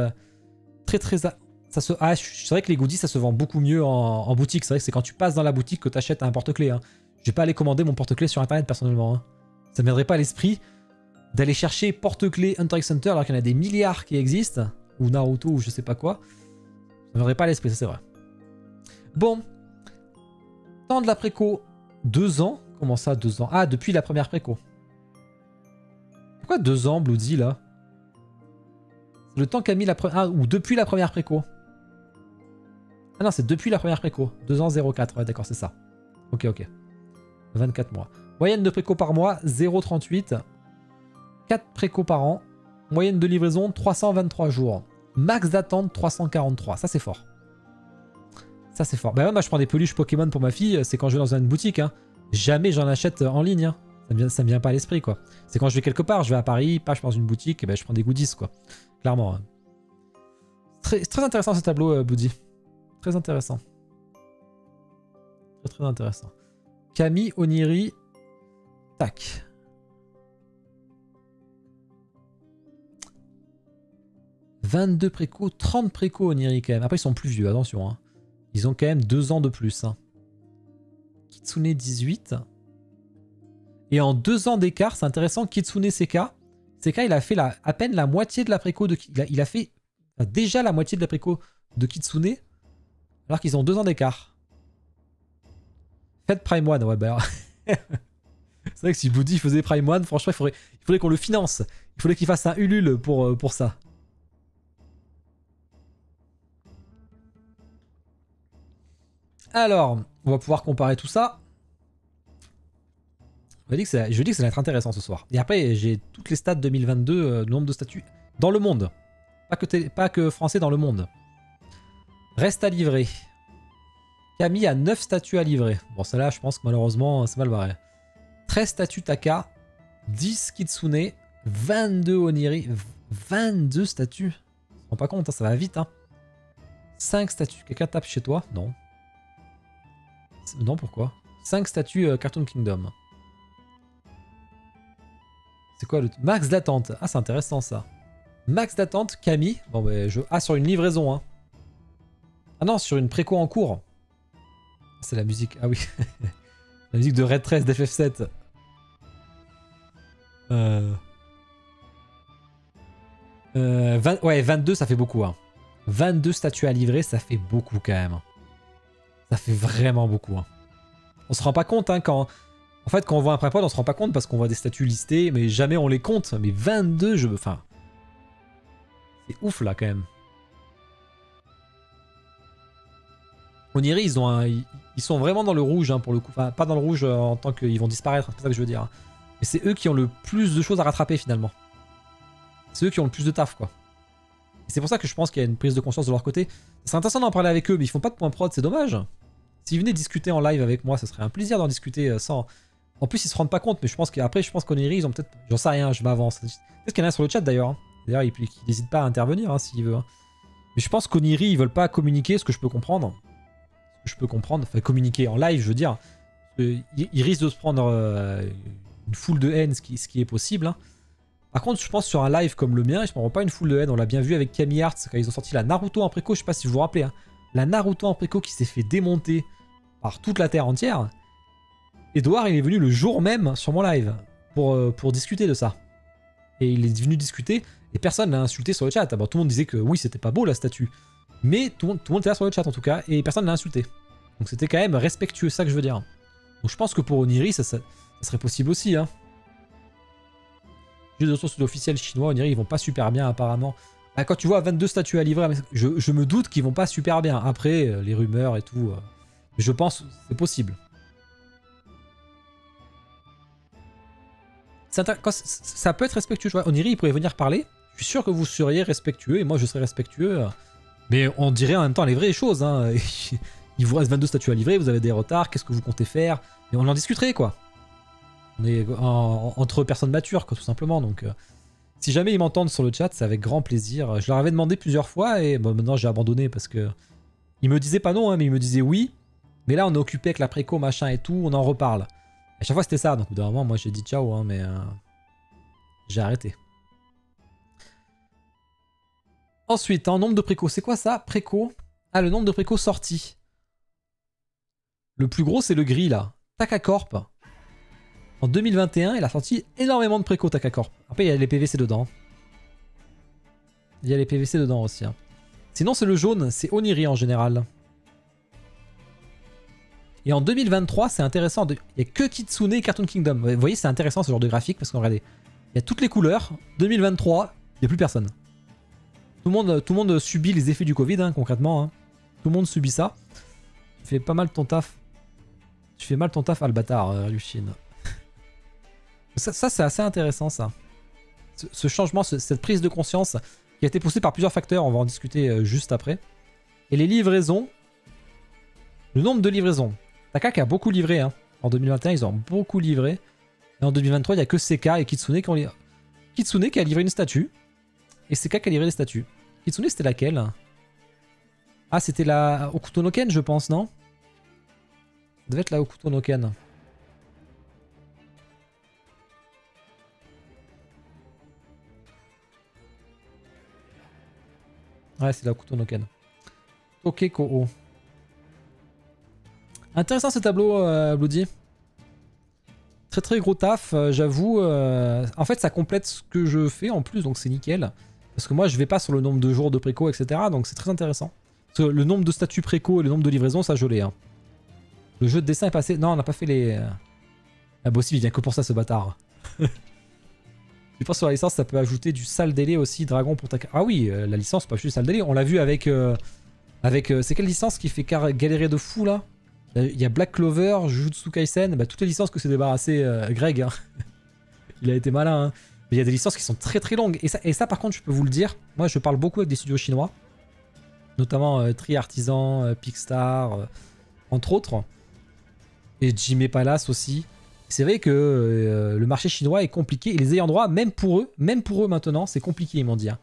c'est vrai que les goodies, ça se vend beaucoup mieux en boutique. C'est vrai que c'est quand tu passes dans la boutique que tu achètes un porte-clés. Hein. Je vais pas aller commander mon porte-clés sur internet personnellement. Hein. Ça ne m'aiderait pas à l'esprit d'aller chercher porte-clés Hunter x Hunter alors qu'il y en a des milliards qui existent, ou Naruto, ou je sais pas quoi. Ça ne m'aiderait pas à l'esprit, ça c'est vrai. Bon. Temps de la préco, 2 ans. Comment ça, 2 ans? Ah, depuis la première préco. Pourquoi 2 ans, Bloody, là? C'est le temps qu'a mis la première... Ah, ou depuis la première préco. Ah non, c'est depuis la première préco. 2 ans, 0,4. Ouais, d'accord, c'est ça. Ok. 24 mois. Moyenne de préco par mois, 0,38. 4 préco par an. Moyenne de livraison 323 jours. Max d'attente 343. Ça c'est fort. Ça c'est fort. Bah ouais, moi je prends des peluches Pokémon pour ma fille, c'est quand je vais dans une boutique. Hein. Jamais j'en achète en ligne. Hein. Ça me vient pas à l'esprit quoi. C'est quand je vais quelque part, je vais à Paris, pas je vais dans une boutique, et ben je prends des goodies quoi. Clairement. Hein. Très intéressant ce tableau, Buddy. Très intéressant. Très intéressant. Camille, Oniri. Tac. « 22 préco, 30 préco Oniri quand même. Après ils sont plus vieux, attention. Hein. Ils ont quand même 2 ans de plus. Hein. Kitsune 18. Et en 2 ans d'écart, c'est intéressant, Kitsune Seka. Seka il a fait à peine la moitié de la préco de... Il a fait déjà la moitié de la préco de Kitsune. Alors qu'ils ont 2 ans d'écart. Faites Prime One, ouais bah... c'est vrai que si Buddy faisait Prime One, franchement il faudrait qu'on le finance. Il faudrait qu'il fasse un Ulule pour ça. Alors, on va pouvoir comparer tout ça. Je dis que ça va être intéressant ce soir. Et après, j'ai toutes les stats 2022, le nombre de statuts dans le monde. Pas que français, dans le monde. Reste à livrer. Camille a 9 statuts à livrer. Bon, celle-là, je pense que malheureusement, c'est mal barré. 13 statuts Taka, 10 Kitsune, 22 Oniri, 22 statuts. On se rend pas compte, hein, ça va vite. Hein. 5 statuts. Quelqu'un tape chez toi? Non. Non, pourquoi? 5 statuts Cartoon Kingdom. C'est quoi le... Max d'attente. Ah, c'est intéressant ça. Max d'attente, Camille. Bon, bah, ah, sur une livraison. Hein. Ah non, sur une préco en cours. C'est la musique. Ah oui. La musique de Red 13 d'FF7. Ouais, 22, ça fait beaucoup. Hein. 22 statuts à livrer, ça fait beaucoup quand même. Ça fait vraiment beaucoup. Hein. On se rend pas compte hein, quand... En fait, quand on voit un prépod, on se rend pas compte parce qu'on voit des statuts listés, mais jamais on les compte. Mais 22, Enfin... C'est ouf là quand même. Oniri, ils sont vraiment dans le rouge hein, pour le coup. Enfin, pas dans le rouge en tant qu'ils vont disparaître, c'est ça que je veux dire. Mais c'est eux qui ont le plus de choses à rattraper finalement. C'est eux qui ont le plus de taf quoi. C'est pour ça que je pense qu'il y a une prise de conscience de leur côté. C'est intéressant d'en parler avec eux, mais ils font pas de point prod, c'est dommage. S'ils venaient discuter en live avec moi, ça serait un plaisir d'en discuter sans... En plus, ils se rendent pas compte, mais je pense qu'Oniri, ils ont peut-être... J'en sais rien, je m'avance. Peut-être qu'il y en a sur le chat d'ailleurs. Hein. D'ailleurs, il n'hésite pas à intervenir hein, s'il veut. Hein. Mais je pense qu'Oniri, ils veulent pas communiquer, ce que je peux comprendre. Enfin, communiquer en live, je veux dire. Ils risquent de se prendre une foule de haine, ce qui est possible. Hein. Par contre, je pense sur un live comme le mien, ils ne prendront pas une foule de haine. On l'a bien vu avec Camille Arts quand ils ont sorti la Naruto en préco. Je sais pas si vous vous rappelez. Hein. La Naruto en préco qui s'est fait démonter par toute la terre entière. Edouard, il est venu le jour même sur mon live pour discuter de ça. Et il est venu discuter et personne l'a insulté sur le chat. Bon, tout le monde disait que oui, c'était pas beau la statue. Mais tout le monde était là sur le chat en tout cas et personne l'a insulté. Donc c'était quand même respectueux, ça que je veux dire. Donc je pense que pour Oniri, ça serait possible aussi. Hein. Juste de sources officielles chinois, Oniri, ils vont pas super bien apparemment. Bah, quand tu vois 22 statues à livrer, je me doute qu'ils vont pas super bien. Après, les rumeurs et tout, je pense que c'est possible. Ça peut être respectueux. Oniri, il pourrait venir parler. Je suis sûr que vous seriez respectueux et moi je serais respectueux. Mais on dirait en même temps les vraies choses. Hein. Il vous reste 22 statues à livrer, vous avez des retards, qu'est-ce que vous comptez faire? Et on en discuterait quoi. On est entre personnes matures quoi, tout simplement. Donc si jamais ils m'entendent sur le chat, c'est avec grand plaisir. Je leur avais demandé plusieurs fois et bon, maintenant j'ai abandonné parce que ils me disaient pas non, hein, mais ils me disaient oui. Mais là on est occupé avec la préco, machin et tout, on en reparle. À chaque fois c'était ça, donc au bout d'un moment moi j'ai dit ciao, hein, mais j'ai arrêté. Ensuite, en nombre de préco, c'est quoi ça? Préco. Ah, le nombre de préco sortis. Le plus gros, c'est le gris, là. Takacorp. En 2021, il a sorti énormément de préco, Takacorp. Après, il y a les PVC dedans. Il y a les PVC dedans aussi. Hein. Sinon, c'est le jaune. C'est Oniri en général. Et en 2023, c'est intéressant. Il n'y a que Kitsune et Cartoon Kingdom. Vous voyez, c'est intéressant ce genre de graphique parce qu'on regardez. Il y a toutes les couleurs. 2023, il n'y a plus personne. Tout le monde subit les effets du Covid, hein, concrètement. Hein. Tout le monde subit ça. Tu fais pas mal ton taf. Tu fais mal ton taf, Albatar, Lucine. Ça c'est assez intéressant, ça. ce changement, cette prise de conscience qui a été poussée par plusieurs facteurs, on va en discuter juste après. Et les livraisons, le nombre de livraisons. Taka qui a beaucoup livré, hein. En 2021, ils ont beaucoup livré. Et en 2023, il n'y a que Seka et Kitsune qui ont livré. Kitsune qui a livré une statue. Et Seka qui a livré des statues. Kitsune, c'était laquelle? Ah, c'était la Hokuto no Ken, je pense, non? Ça devait être la Hokuto no Ken. Ouais, c'est la Hokuto no Ken. Tokeko. Intéressant ce tableau, Bloody. Très très gros taf, j'avoue. En fait, ça complète ce que je fais en plus, donc c'est nickel. Parce que moi, je vais pas sur le nombre de jours de préco, etc. Donc c'est très intéressant. Parce que le nombre de statuts préco et le nombre de livraisons, ça je l'ai. Hein. Le jeu de dessin est passé... Non, on n'a pas fait les... Ah bah aussi, il vient que pour ça, ce bâtard. Je pense sur la licence, ça peut ajouter du sale délai aussi, Dragon pour ta... Ah oui, la licence, pas juste du sale délai. On l'a vu avec... c'est quelle licence qui fait galérer de fou, là? Il y a Black Clover, Jujutsu Kaisen, bah, toutes les licences que s'est débarrassé Greg. Hein. Il a été malin. Hein. Mais il y a des licences qui sont très très longues. Et ça, par contre, je peux vous le dire. Moi, je parle beaucoup avec des studios chinois. Notamment Tri-Artisan, Picstar, entre autres. Et Jimé Palace aussi. C'est vrai que le marché chinois est compliqué. Et les ayants droit, même pour eux maintenant, c'est compliqué, ils m'ont dit. Hein.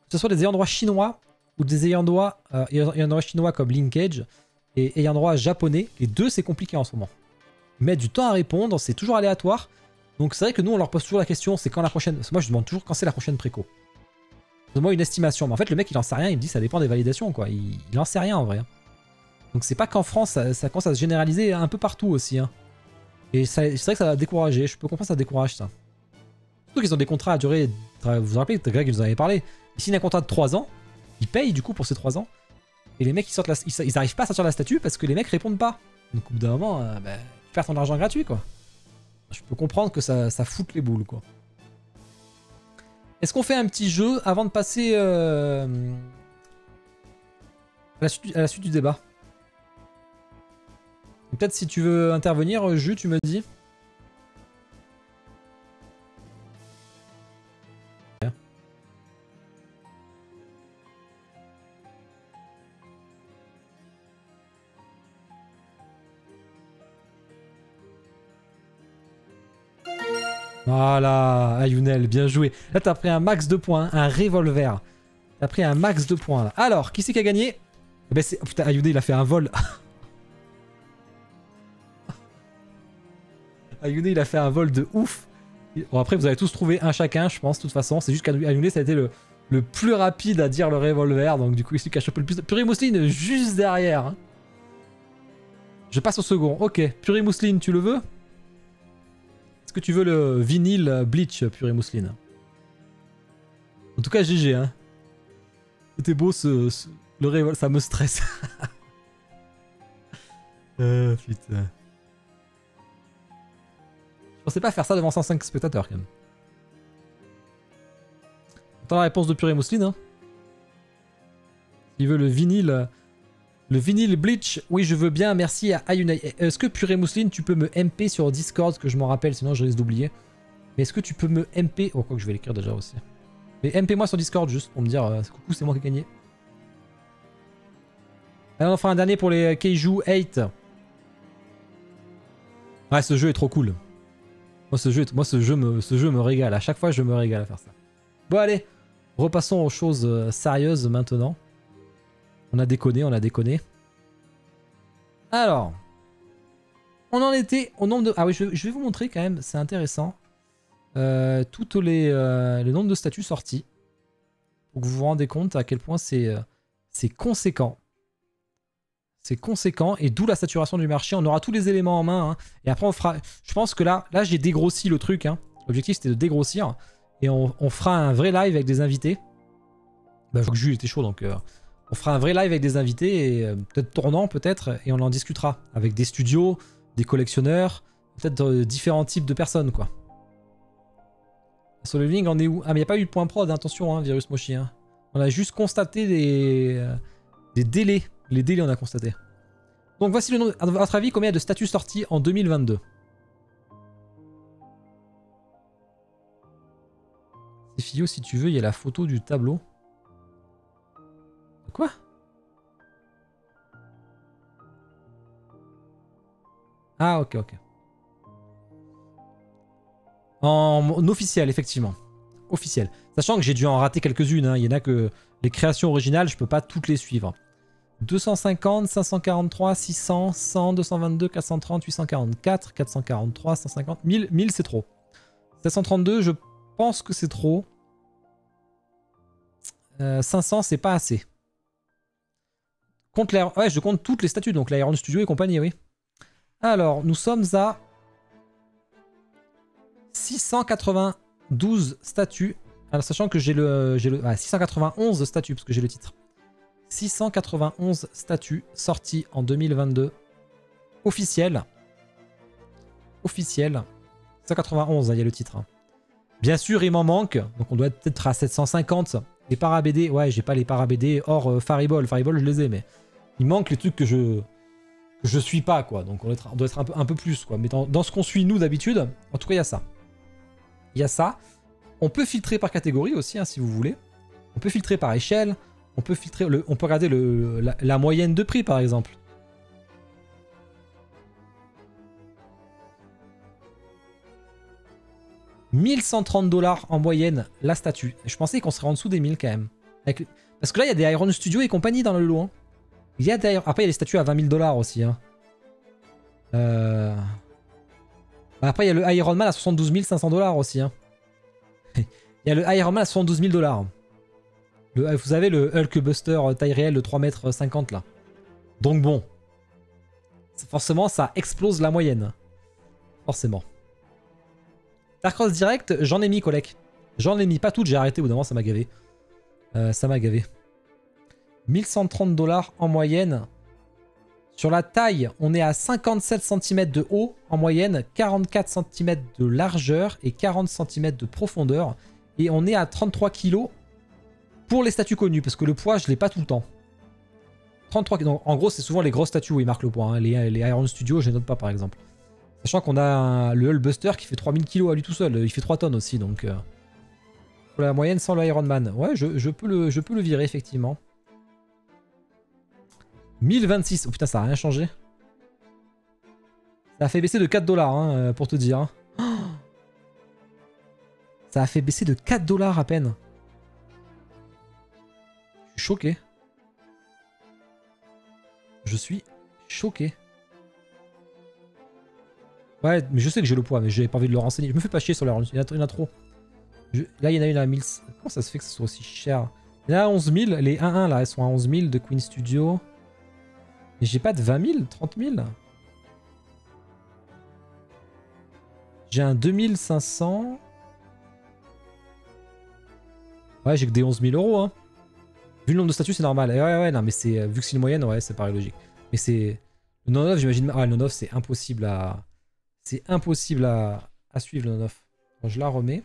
Que ce soit des ayants droit chinois ou des ayants droit chinois comme Linkage et ayant droit japonais, les deux c'est compliqué en ce moment. Ils mettent du temps à répondre, c'est toujours aléatoire. Donc c'est vrai que nous on leur pose toujours la question, c'est quand la prochaine... Moi je demande toujours quand c'est la prochaine préco. Donne-moi une estimation. Mais en fait le mec il en sait rien, il me dit ça dépend des validations quoi. Il en sait rien en vrai. Donc c'est pas qu'en France, ça commence à se généraliser un peu partout aussi. Hein. Et c'est vrai que ça va décourager, je peux comprendre que ça décourage ça. Surtout qu'ils ont des contrats à durée... Vous vous rappelez, Greg il nous en avait parlé. Ils signent un contrat de 3 ans, ils payent du coup pour ces 3 ans. Et les mecs ils arrivent pas à sortir la statue parce que les mecs répondent pas. Donc au bout d'un moment, bah, tu perds ton argent gratuit quoi. Je peux comprendre que ça foute les boules quoi. Est-ce qu'on fait un petit jeu avant de passer à la suite du débat? Peut-être si tu veux intervenir, Jus, tu me dis. Voilà, Ayunel, bien joué. Là, t'as pris un max de points, un revolver. T'as pris un max de points. Là. Alors, qui c'est qui a gagné? Eh ben, oh, putain, Ayunel, il a fait un vol. Ayunel, il a fait un vol de ouf. Bon, après, vous avez tous trouvé un chacun, je pense, de toute façon. C'est juste qu'Ayunel, ça a été le plus rapide à dire le revolver. Donc, du coup, il celui qui a chopé le plus. Purée Mousseline, juste derrière. Hein. Je passe au second. Ok, Purée Mousseline, tu le veux? Est-ce que tu veux le vinyle Bleach, Purée Mousseline? En tout cas, GG, hein. C'était beau, le revolver, ça me stresse. Putain. Je pensais pas faire ça devant 105 spectateurs, quand même. Attends la réponse de Purée Mousseline, hein. Il veut le vinyle... Le vinyle Bleach, oui je veux bien, merci à Ayunei. Est-ce que Purée Mousseline, tu peux me MP sur Discord, que je m'en rappelle, sinon je risque d'oublier. Mais est-ce que tu peux me MP... Oh quoi que je vais l'écrire déjà aussi. Mais MP moi sur Discord juste pour me dire, coucou c'est moi qui ai gagné. Allez on en fera un dernier pour les Keiju 8. Ouais ce jeu est trop cool. Moi ce jeu me régale, à chaque fois je me régale à faire ça. Bon allez, repassons aux choses sérieuses maintenant. On a déconné, on a déconné. Alors, on en était au nombre de... Ah oui, je vais vous montrer quand même, c'est intéressant. Toutes le nombre de statuts sortis. Pour que vous vous rendez compte à quel point c'est conséquent. C'est conséquent et d'où la saturation du marché. On aura tous les éléments en main. Hein, et après, on fera... Je pense que là j'ai dégrossi le truc. Hein. L'objectif, c'était de dégrossir. Et on fera un vrai live avec des invités. Bah, je vois que Jules était chaud, donc... On fera un vrai live avec des invités, et peut-être tournant peut-être, et on en discutera. Avec des studios, des collectionneurs, peut-être différents types de personnes quoi. Sur le link, on est où? Ah mais il n'y a pas eu de point prod, attention hein, Virus Mochi. Hein. On a juste constaté des délais. Les délais on a constaté. Donc voici le nombre, à votre avis, combien il y a de statuts sortis en 2022? C'est Fio, si tu veux, il y a la photo du tableau. Quoi? Ah, ok, ok. En officiel, effectivement. Officiel. Sachant que j'ai dû en rater quelques-unes. Hein. Il y en a que les créations originales, je peux pas toutes les suivre. 250, 543, 600, 100, 222, 430, 844, 443, 150, 1000, 1000 c'est trop. 732, je pense que c'est trop. 500, c'est pas assez. Compte l'air... Ouais, je compte toutes les statues, donc l'Iron Studio et compagnie, oui. Alors, nous sommes à 692 statues. Alors, sachant que j'ai le 691 statues, parce que j'ai le titre. 691 statues sorties en 2022. Officielles. Officielles. 191, il y a le titre. Hein. Bien sûr, il m'en manque. Donc, on doit être à 750. Les para-BD, ouais, j'ai pas les para-BD hors Fariball. Fariball, je les ai, mais il manque les trucs que je suis pas, quoi. Donc, on doit être un peu plus, quoi. Mais dans ce qu'on suit, nous, d'habitude, en tout cas, il y a ça. Il y a ça. On peut filtrer par catégorie aussi, hein, si vous voulez. On peut filtrer par échelle. On peut filtrer, on peut regarder la moyenne de prix, par exemple. « 1130$ en moyenne la statue. Je pensais qu'on serait en dessous des 1000 quand même. Parce que là, il y a des Iron Studio et compagnie dans le lot. Hein. Il y a d'ailleurs... Après, il y a les statues à 20 000$ aussi. Hein. Après, il y a le Iron Man à 72 500$ aussi. Hein. Il y a le Iron Man à 72 000$. Vous avez le Hulk Buster taille réelle de 3,50 m là. Donc bon. Forcément, ça explose la moyenne. Forcément. Dark Cross Direct, j'en ai mis, collègue. J'en ai mis pas toutes, j'ai arrêté au bout d'un moment, ça m'a gavé. Ça m'a gavé. 1130$ en moyenne. Sur la taille, on est à 57 cm de haut en moyenne, 44 cm de largeur et 40 cm de profondeur. Et on est à 33 kg pour les statues connues, parce que le poids, je l'ai pas tout le temps. 33 kg. Donc, en gros, c'est souvent les grosses statues où ils marquent le poids. Hein. Les Iron Studio, je les note pas, par exemple. Sachant qu'on a le Hulk Buster qui fait 3000 kg à lui tout seul. Il fait 3 tonnes aussi, donc... Pour la moyenne sans le Iron Man. Ouais, je peux le virer, effectivement. 1026. Oh putain, ça a rien changé. Ça a fait baisser de 4$, hein, pour te dire. Hein. Ça a fait baisser de 4$ à peine. Je suis choqué. Je suis choqué. Ouais, mais je sais que j'ai le poids, mais j'ai pas envie de le renseigner. Je me fais pas chier sur les... Il y en a trop. Là, il y en a une à 1000. Comment ça se fait que ce soit aussi cher? Il y en a à 11 000. Les 1-1, là, elles sont à 11 000 de Queen Studio. Mais j'ai pas de 20 000, 30 000. J'ai un 2500. Ouais, j'ai que des 11 000 €, hein. Vu le nombre de statues, c'est normal. Ouais, non, mais c'est... Vu que c'est une moyenne, ouais, ça paraît logique. Mais c'est... Le 9, j'imagine... Ah, le 9, c'est impossible à... C'est impossible à suivre, le 9. Bon, je la remets.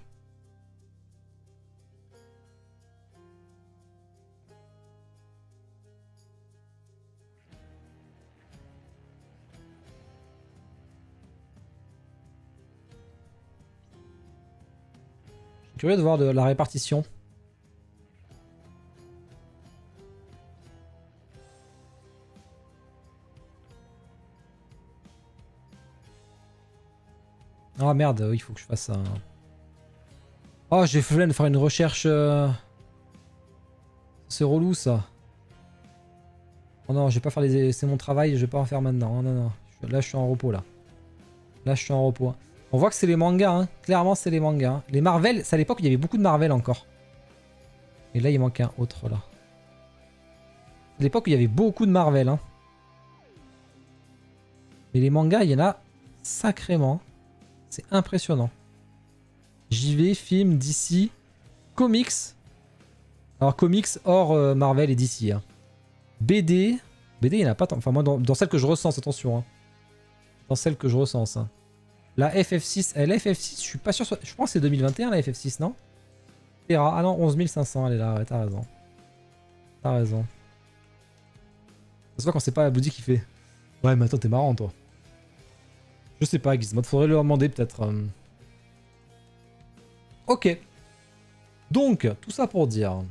Je suis curieux de voir la répartition. Ah merde, il faut que je fasse un... Oh, j'ai flemme de faire une recherche... C'est relou, ça. Oh non, je vais pas faire les... C'est mon travail, je vais pas en faire maintenant. Oh, non. Là, je suis en repos, là. Là, je suis en repos. On voit que c'est les mangas, hein. Clairement, c'est les mangas. Hein. Les Marvel, c'est à l'époque, il y avait beaucoup de Marvel encore. Et là, il manque un autre, là. À l'époque, il y avait beaucoup de Marvel, hein. Mais les mangas, il y en a sacrément. C'est impressionnant. JV, film, DC, comics. Alors, comics hors Marvel et DC. Hein. BD. BD, il n'y en a pas tant. Enfin, moi, dans celle que je recense, attention. Hein. Dans celle que je recense. Hein. La FF6. La FF6, je suis pas sûr. Je pense que c'est 2021, la FF6, non? Ah non, 11 500, elle est là. Ouais, t'as raison. T'as raison. Ça se voit quand c'est pas la boutique qui fait. Ouais, mais attends, t'es marrant, toi. Je sais pas, Gizmod. Faudrait leur demander, peut-être. Ok. Donc, tout ça pour dire...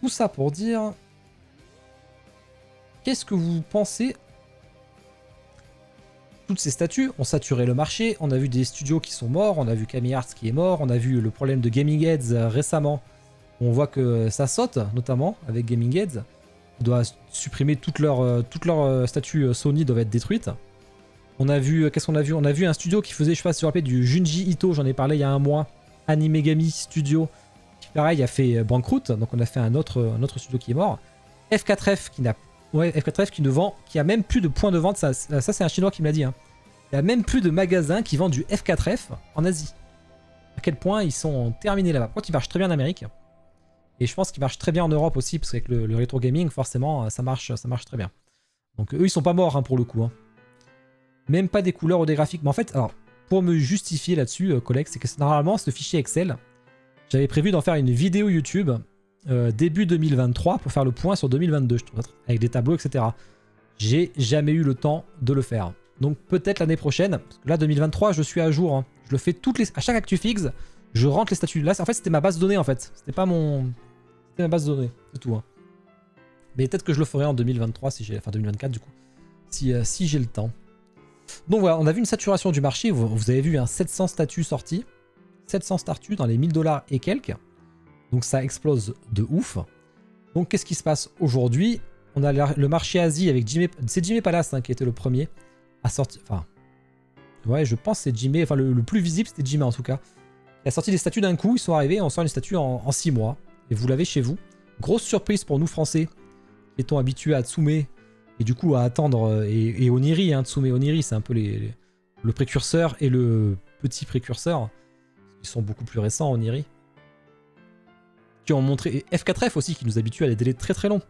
Tout ça pour dire... Qu'est-ce que vous pensez? Toutes ces statues ont saturé le marché. On a vu des studios qui sont morts. On a vu Camille Arts qui est mort. On a vu le problème de Gaming Heads récemment. On voit que ça saute, notamment avec Gaming Heads. On doit supprimer toutes leurs statues Sony doivent être détruites. On a vu, qu'est-ce qu'on a vu? On a vu un studio qui faisait, je sais pas si vous vous rappelez, du Junji Ito, j'en ai parlé il y a un mois. Animegami Studio, qui pareil a fait banqueroute. Donc on a fait un autre studio qui est mort. F4F qui n'a... Ouais, F4F qui ne vend, qui a même plus de points de vente. Ça c'est un chinois qui me l'a dit. Hein. Il n'y a même plus de magasins qui vendent du F4F en Asie. À quel point ils sont terminés là-bas. Par contre, ils marchent très bien en Amérique. Et je pense qu'ils marchent très bien en Europe aussi, parce qu'avec le rétro gaming, forcément, ça marche très bien. Donc eux, ils sont pas morts hein, pour le coup. Hein. Même pas des couleurs ou des graphiques. Mais en fait, alors, pour me justifier là-dessus, collègue, c'est que normalement, ce fichier Excel, j'avais prévu d'en faire une vidéo YouTube début 2023 pour faire le point sur 2022, je trouve, avec des tableaux, etc. J'ai jamais eu le temps de le faire. Donc peut-être l'année prochaine, parce que là 2023, je suis à jour. Hein. Je le fais à chaque ActuFix, je rentre les statuts. Là, en fait, c'était ma base de données en fait. C'était pas mon, c'était ma base de données, c'est tout. Hein. Mais peut-être que je le ferai en 2023 si j'ai, enfin 2024 du coup, si j'ai le temps. Donc voilà, on a vu une saturation du marché. Vous avez vu 700 statuts sortis, 700 statuts dans les 1000 $ et quelques. Donc ça explose de ouf. Donc qu'est-ce qui se passe aujourd'hui? On a le marché Asie avec Jimmy... C'est Jimmy Palace hein, qui était le premier à sortir... Enfin... Ouais, je pense que c'est Jimmy... Enfin, le plus visible, c'était Jimmy en tout cas. Il a sorti des statuts d'un coup, ils sont arrivés, on sort une statue en 6 mois. Et vous l'avez chez vous. Grosse surprise pour nous Français, qui étant habitués à Tsume, et du coup à attendre... Et Oniri, hein, Tsume Oniri, c'est un peu le précurseur et le petit précurseur. Ils sont beaucoup plus récents, Oniri. Qui ont montré... Et F4F aussi, qui nous habitue à des délais très très longs.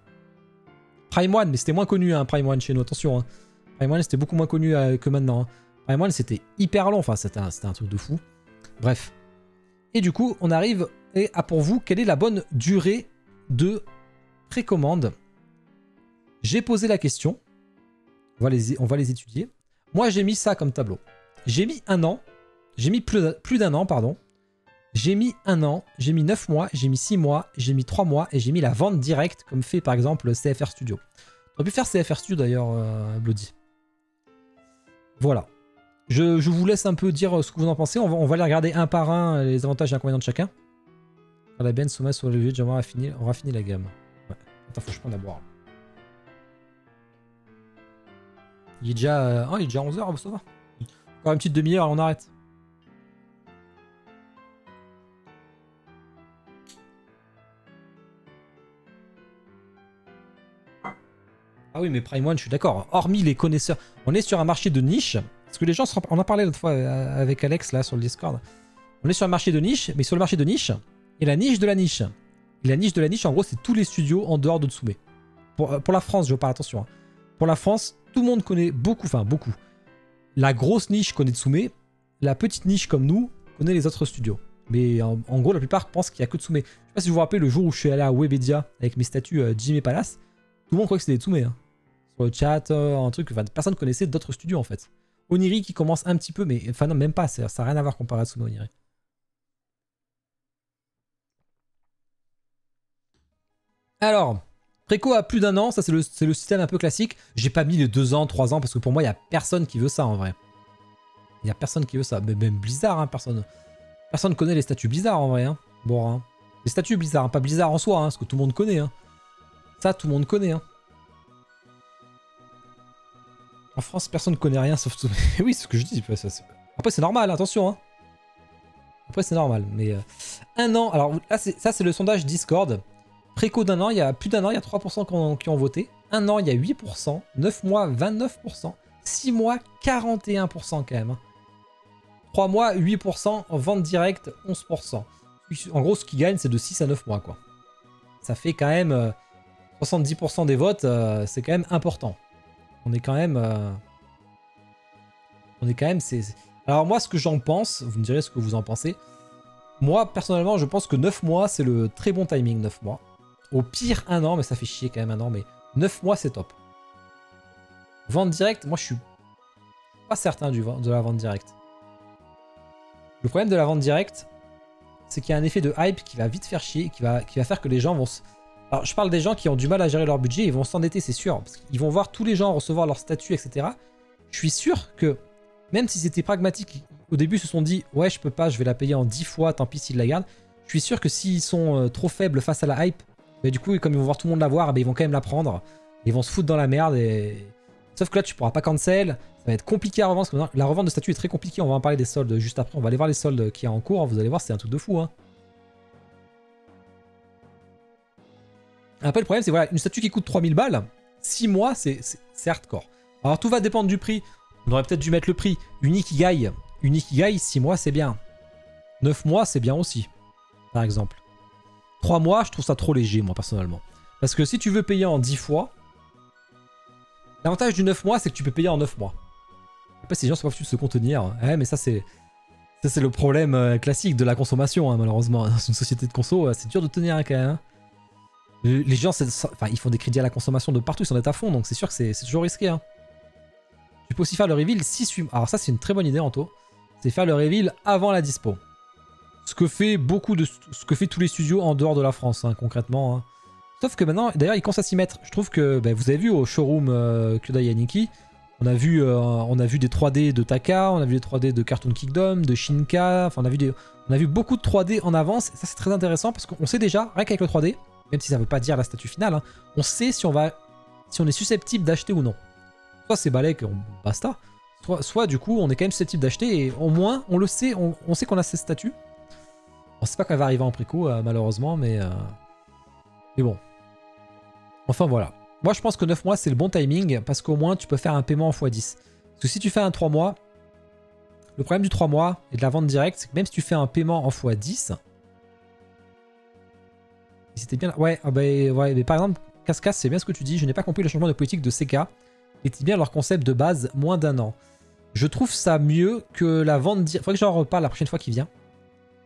Prime One, mais c'était moins connu, hein, Prime One chez nous, attention. Hein. Prime One, c'était beaucoup moins connu que maintenant. Hein. Prime One, c'était hyper long, enfin, c'était un truc de fou. Bref. Et du coup, on arrive à pour vous, quelle est la bonne durée de précommande? J'ai posé la question. On va les étudier. Moi, j'ai mis ça comme tableau. J'ai mis un an. J'ai mis plus d'un an, pardon. J'ai mis 1 an, j'ai mis 9 mois, j'ai mis 6 mois, j'ai mis 3 mois et j'ai mis la vente directe comme fait par exemple CFR Studio. On aurait pu faire CFR Studio d'ailleurs, Bloody. Voilà. Je vous laisse un peu dire ce que vous en pensez. On va les regarder un par un, les avantages et inconvénients de chacun. La Ben Soma sur le vieux, on aura fini la gamme. Ouais. Attends, faut que je prenne à boire. Il est déjà 11h, ça va. Encore une petite demi-heure, on arrête. Ah oui, mais Prime One, je suis d'accord. Hormis les connaisseurs, on est sur un marché de niche. Parce que les gens, on en parlait l'autre fois avec Alex là sur le Discord. On est sur un marché de niche, mais sur le marché de niche, et la niche de la niche. Et la niche de la niche, en gros, c'est tous les studios en dehors de Tsume. Pour la France, je parle, attention. Hein. Pour la France, tout le monde connaît beaucoup, enfin beaucoup. La grosse niche connaît Tsume. La petite niche comme nous connaît les autres studios. Mais en gros, la plupart pensent qu'il n'y a que Tsume. Je sais pas si vous vous rappelez le jour où je suis allé à Webedia avec mes statuts Jimmy Palace. Tout le monde croyait que c'était des Tsume. Hein. Sur le chat, un truc. Enfin, personne connaissait d'autres studios en fait. Oniri qui commence un petit peu, mais enfin non, même pas. Ça n'a rien à voir comparé à Tsume Oniri. Alors, préco à plus d'un an, ça c'est le système un peu classique. J'ai pas mis les 2 ans, 3 ans, parce que pour moi, il n'y a personne qui veut ça en vrai. Il n'y a personne qui veut ça. Mais même Blizzard, hein, personne connaît les statuts Blizzard en vrai. Hein. Bon, hein. Les statuts Blizzard, hein, pas Blizzard en soi, hein, ce que tout le monde connaît. Hein. Ça, tout le monde connaît. Hein. En France, personne ne connaît rien sauf tout. Oui, c'est ce que je dis. Après, c'est normal, attention. Hein. Après, c'est normal. Mais 1 an. Alors là, ça, c'est le sondage Discord. Préco d'1 an, il y a plus d'1 an, il y a 3% qui ont voté. 1 an, il y a 8%. 9 mois, 29%. 6 mois, 41% quand même. 3 mois, 8%. En vente directe, 11%. En gros, ce qui gagne, c'est de 6 à 9 mois, quoi. Ça fait quand même 70% des votes. C'est quand même important. On est quand même... Alors moi, ce que j'en pense, vous me direz ce que vous en pensez. Moi, personnellement, je pense que 9 mois, c'est le très bon timing, 9 mois. Au pire, 1 an, mais ça fait chier quand même 1 an, mais 9 mois, c'est top. Vente directe, moi, je suis pas certain de la vente directe. Le problème de la vente directe, c'est qu'il y a un effet de hype qui va vite faire chier, qui va faire que les gens vont se... Alors je parle des gens qui ont du mal à gérer leur budget, ils vont s'endetter, c'est sûr, parce qu'ils vont voir tous les gens recevoir leur statut, etc. Je suis sûr que, même si c'était pragmatique, au début ils se sont dit, ouais je peux pas, je vais la payer en 10 fois, tant pis s'ils la gardent. Je suis sûr que s'ils sont trop faibles face à la hype, bah, du coup comme ils vont voir tout le monde la voir, bah, ils vont quand même la prendre. Ils vont se foutre dans la merde et... Sauf que là tu pourras pas cancel, ça va être compliqué à revendre, parce que la revente de statut est très compliquée, on va en parler des soldes juste après, on va aller voir les soldes qu'il y a en cours, vous allez voir c'est un truc de fou hein. Après le problème c'est voilà, une statue qui coûte 3000 balles, 6 mois c'est hardcore. Alors tout va dépendre du prix, on aurait peut-être dû mettre le prix, une Ikigai, 6 mois c'est bien, 9 mois c'est bien aussi, par exemple. 3 mois je trouve ça trop léger moi personnellement. Parce que si tu veux payer en 10 fois, l'avantage du 9 mois c'est que tu peux payer en 9 mois. Après ces gens sont pas foutus de se contenir, ouais, mais ça c'est le problème classique de la consommation hein, malheureusement. Dans une société de conso c'est dur de tenir hein, quand même. Hein. Les gens, enfin, ils font des crédits à la consommation de partout, ils s'en mettent à fond, donc c'est sûr que c'est toujours risqué. Hein. Tu peux aussi faire le reveal 6-8 mois. Alors ça, c'est une très bonne idée, Anto. C'est faire le reveal avant la dispo. Ce que fait tous les studios en dehors de la France, hein, concrètement. Hein. Sauf que maintenant, d'ailleurs, ils commencent à s'y mettre. Je trouve que, bah, vous avez vu au showroom Kyodai Aniki, on a vu des 3D de Taka, on a vu des 3D de Cartoon Kingdom, de Shinka, enfin, on a vu beaucoup de 3D en avance, et ça c'est très intéressant parce qu'on sait déjà, rien qu'avec le 3D, même si ça veut pas dire la statue finale, hein, on sait si on est susceptible d'acheter ou non. Soit c'est balèque, basta. Soit du coup on est quand même susceptible d'acheter et au moins on le sait, on sait qu'on a cette statue. On sait pas quand elle va arriver en préco malheureusement, mais bon. Enfin voilà. Moi je pense que 9 mois c'est le bon timing parce qu'au moins tu peux faire un paiement en x10. Parce que si tu fais un 3 mois, le problème du 3 mois et de la vente directe, c'est que même si tu fais un paiement en x10, c'était bien. Ouais, ouais, mais par exemple, Cascas, c'est bien ce que tu dis. Je n'ai pas compris le changement de politique de CK. Était bien leur concept de base, moins d'1 an. Je trouve ça mieux que la vente directe. Faudrait que j'en reparle la prochaine fois qu'il vient.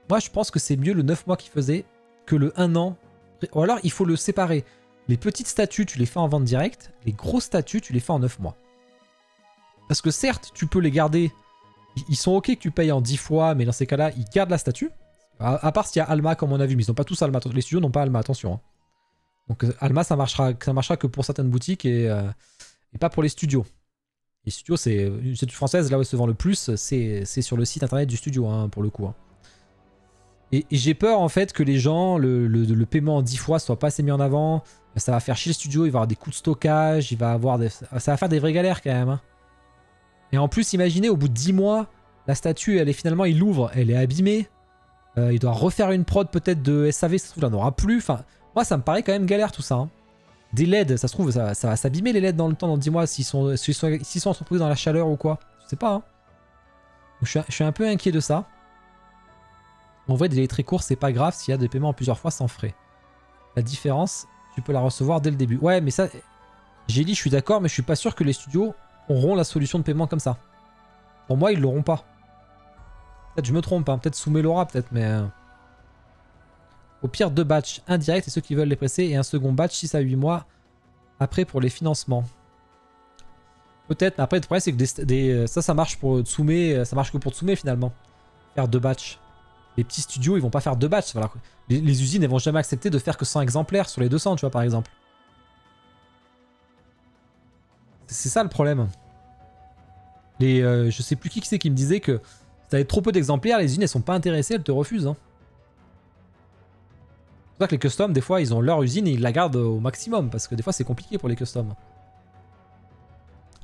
Moi, je pense que c'est mieux le 9 mois qu'il faisait que le 1 an. Ou alors, il faut le séparer. Les petites statues, tu les fais en vente directe. Les grosses statues, tu les fais en 9 mois. Parce que certes, tu peux les garder. Ils sont ok que tu payes en 10 fois, mais dans ces cas-là, ils gardent la statue. À part s'il y a Alma comme on a vu, mais ils n'ont pas tous Alma. Les studios n'ont pas Alma, attention. Hein. Donc Alma ça marchera que pour certaines boutiques et pas pour les studios. Les studios, c'est une statue française, là où elle se vend le plus, c'est sur le site internet du studio, hein, pour le coup. Hein. Et j'ai peur en fait que les gens, le paiement en 10 fois soit pas assez mis en avant. Ça va faire chier le studio, il va y avoir des coûts de stockage, ça va faire des vraies galères quand même. Hein. Et en plus, imaginez, au bout de 10 mois, la statue, il l'ouvre, elle est abîmée. Il doit refaire une prod peut-être de SAV, ça se trouve, il n'en aura plus. Enfin, moi, ça me paraît quand même galère tout ça. Hein. Des LED, ça se trouve, ça va s'abîmer les LED dans le temps, dans 10 mois, s'ils sont entrepris dans la chaleur ou quoi. Je sais pas. Hein. Donc, je suis un peu inquiet de ça. En vrai, des délais très courts, c'est pas grave s'il y a des paiements en plusieurs fois sans frais. La différence, tu peux la recevoir dès le début. Ouais, mais ça, j'ai dit, je suis d'accord, mais je suis pas sûr que les studios auront la solution de paiement comme ça. Pour moi, ils l'auront pas. Peut-être je me trompe, hein. Peut-être Soumet l'aura, peut-être, mais... Au pire, 2 batchs, un direct et ceux qui veulent les presser, et un second batch 6 à 8 mois après pour les financements. Peut-être, mais après le problème c'est que ça marche pour Tsume, ça marche que pour Tsume finalement. Faire 2 batchs. Les petits studios ils vont pas faire 2 batchs. Voilà. Les usines elles vont jamais accepter de faire que 100 exemplaires sur les 200, tu vois, par exemple. C'est ça le problème. Je sais plus qui c'est qui me disait que si t'avais trop peu d'exemplaires, les usines elles sont pas intéressées, elles te refusent. Hein. C'est pour ça que les customs, des fois, ils ont leur usine et ils la gardent au maximum. Parce que des fois, c'est compliqué pour les customs.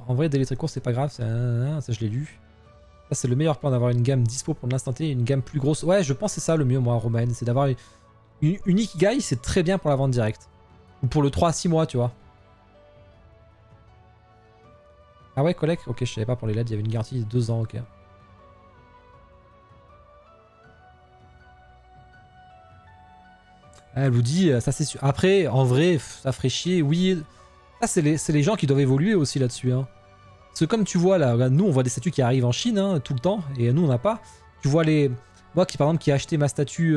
En vrai, délai très court, c'est pas grave. Ça, je l'ai lu. Ça, c'est le meilleur plan d'avoir une gamme dispo pour l'instant T. Une gamme plus grosse. Ouais, je pense que c'est ça le mieux, moi, Romain. C'est d'avoir une Ikigai, c'est très bien pour la vente directe. Ou pour le 3 à 6 mois, tu vois. Ah ouais, collègue. Ok, je savais pas pour les LED, il y avait une garantie de 2 ans, ok. Elle vous dit, ça c'est sûr. Après, en vrai, ça ferait chier, oui. Ça, c'est les gens qui doivent évoluer aussi là-dessus. Hein. Parce que comme tu vois, là, nous, on voit des statues qui arrivent en Chine hein, tout le temps, et nous, on n'a pas. Tu vois les... Moi, par exemple, qui ai acheté ma statue...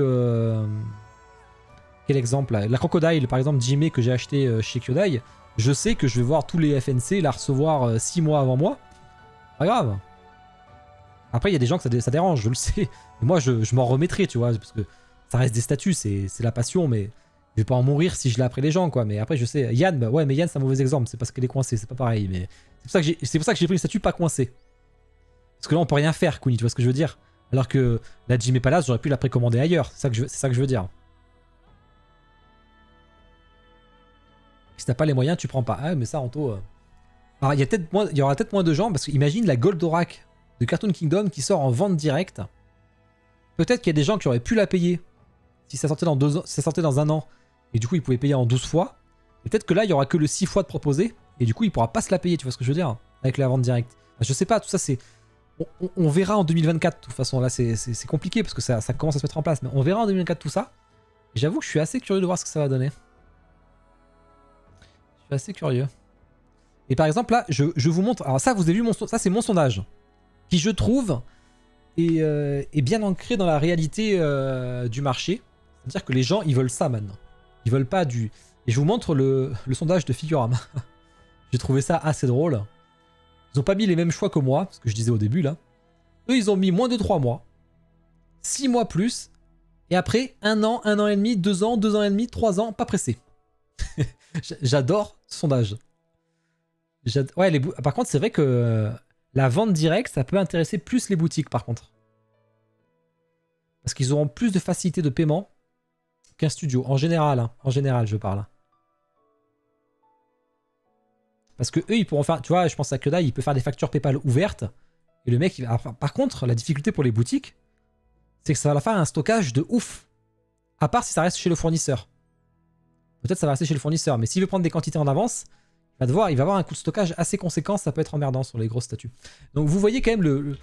Quel exemple là? La Crocodile, par exemple, Jimé, que j'ai acheté chez Kyodai, je sais que je vais voir tous les FNC la recevoir 6 mois avant moi. Pas grave. Après, il y a des gens que ça dérange, je le sais. Mais moi, je m'en remettrai, tu vois, parce que Ça reste des statuts, c'est la passion, mais je vais pas en mourir si je l'ai après les gens, quoi. Mais après, je sais, Yann, bah ouais, mais Yann, c'est un mauvais exemple, c'est parce qu'elle est coincée, c'est pas pareil. Mais c'est pour ça que j'ai pris une statue pas coincée. Parce que là, on peut rien faire, Kuni, tu vois ce que je veux dire? Alors que la Jimmy Palace, j'aurais pu la précommander ailleurs, c'est ça que je veux dire. Si t'as pas les moyens, tu prends pas. Ah, mais ça, Anto. Alors, il y aura peut-être moins de gens, parce que imagine la Goldorak de Cartoon Kingdom qui sort en vente directe. Peut-être qu'il y a des gens qui auraient pu la payer si ça sortait dans 2 ans, si ça sortait dans 1 an, et du coup ils pouvaient payer en 12 fois. Et peut-être que là il y aura que le 6 fois de proposé, et du coup il pourra pas se la payer, tu vois ce que je veux dire, avec la vente directe. Enfin, je sais pas, tout ça c'est... On verra en 2024, de toute façon, là c'est compliqué parce que ça commence à se mettre en place, mais on verra en 2024 tout ça. Et j'avoue que je suis assez curieux de voir ce que ça va donner. Je suis assez curieux. Et par exemple là, je vous montre, alors ça vous avez vu, ça c'est mon sondage, qui je trouve est bien ancré dans la réalité du marché. C'est-à-dire que les gens, ils veulent ça maintenant. Ils veulent pas du... Et je vous montre le sondage de Figurama. J'ai trouvé ça assez drôle. Ils ont pas mis les mêmes choix que moi, ce que je disais au début là. Eux, ils ont mis moins de 3 mois, 6 mois plus, et après 1 an, 1 an et demi, 2 ans, 2 ans et demi, 3 ans, pas pressé. J'adore ce sondage. Ouais, par contre, c'est vrai que la vente directe, ça peut intéresser plus les boutiques par contre. Parce qu'ils auront plus de facilité de paiement qu'un studio, en général, hein. En général, je parle. Parce que eux, ils pourront faire, tu vois, je pense à Kodai, il peut faire des factures PayPal ouvertes. Et le mec, par contre, la difficulté pour les boutiques, c'est que ça va leur faire un stockage de ouf. À part si ça reste chez le fournisseur. Peut-être ça va rester chez le fournisseur, mais s'il veut prendre des quantités en avance, il va avoir un coût de stockage assez conséquent, ça peut être emmerdant sur les grosses statues. Donc vous voyez quand même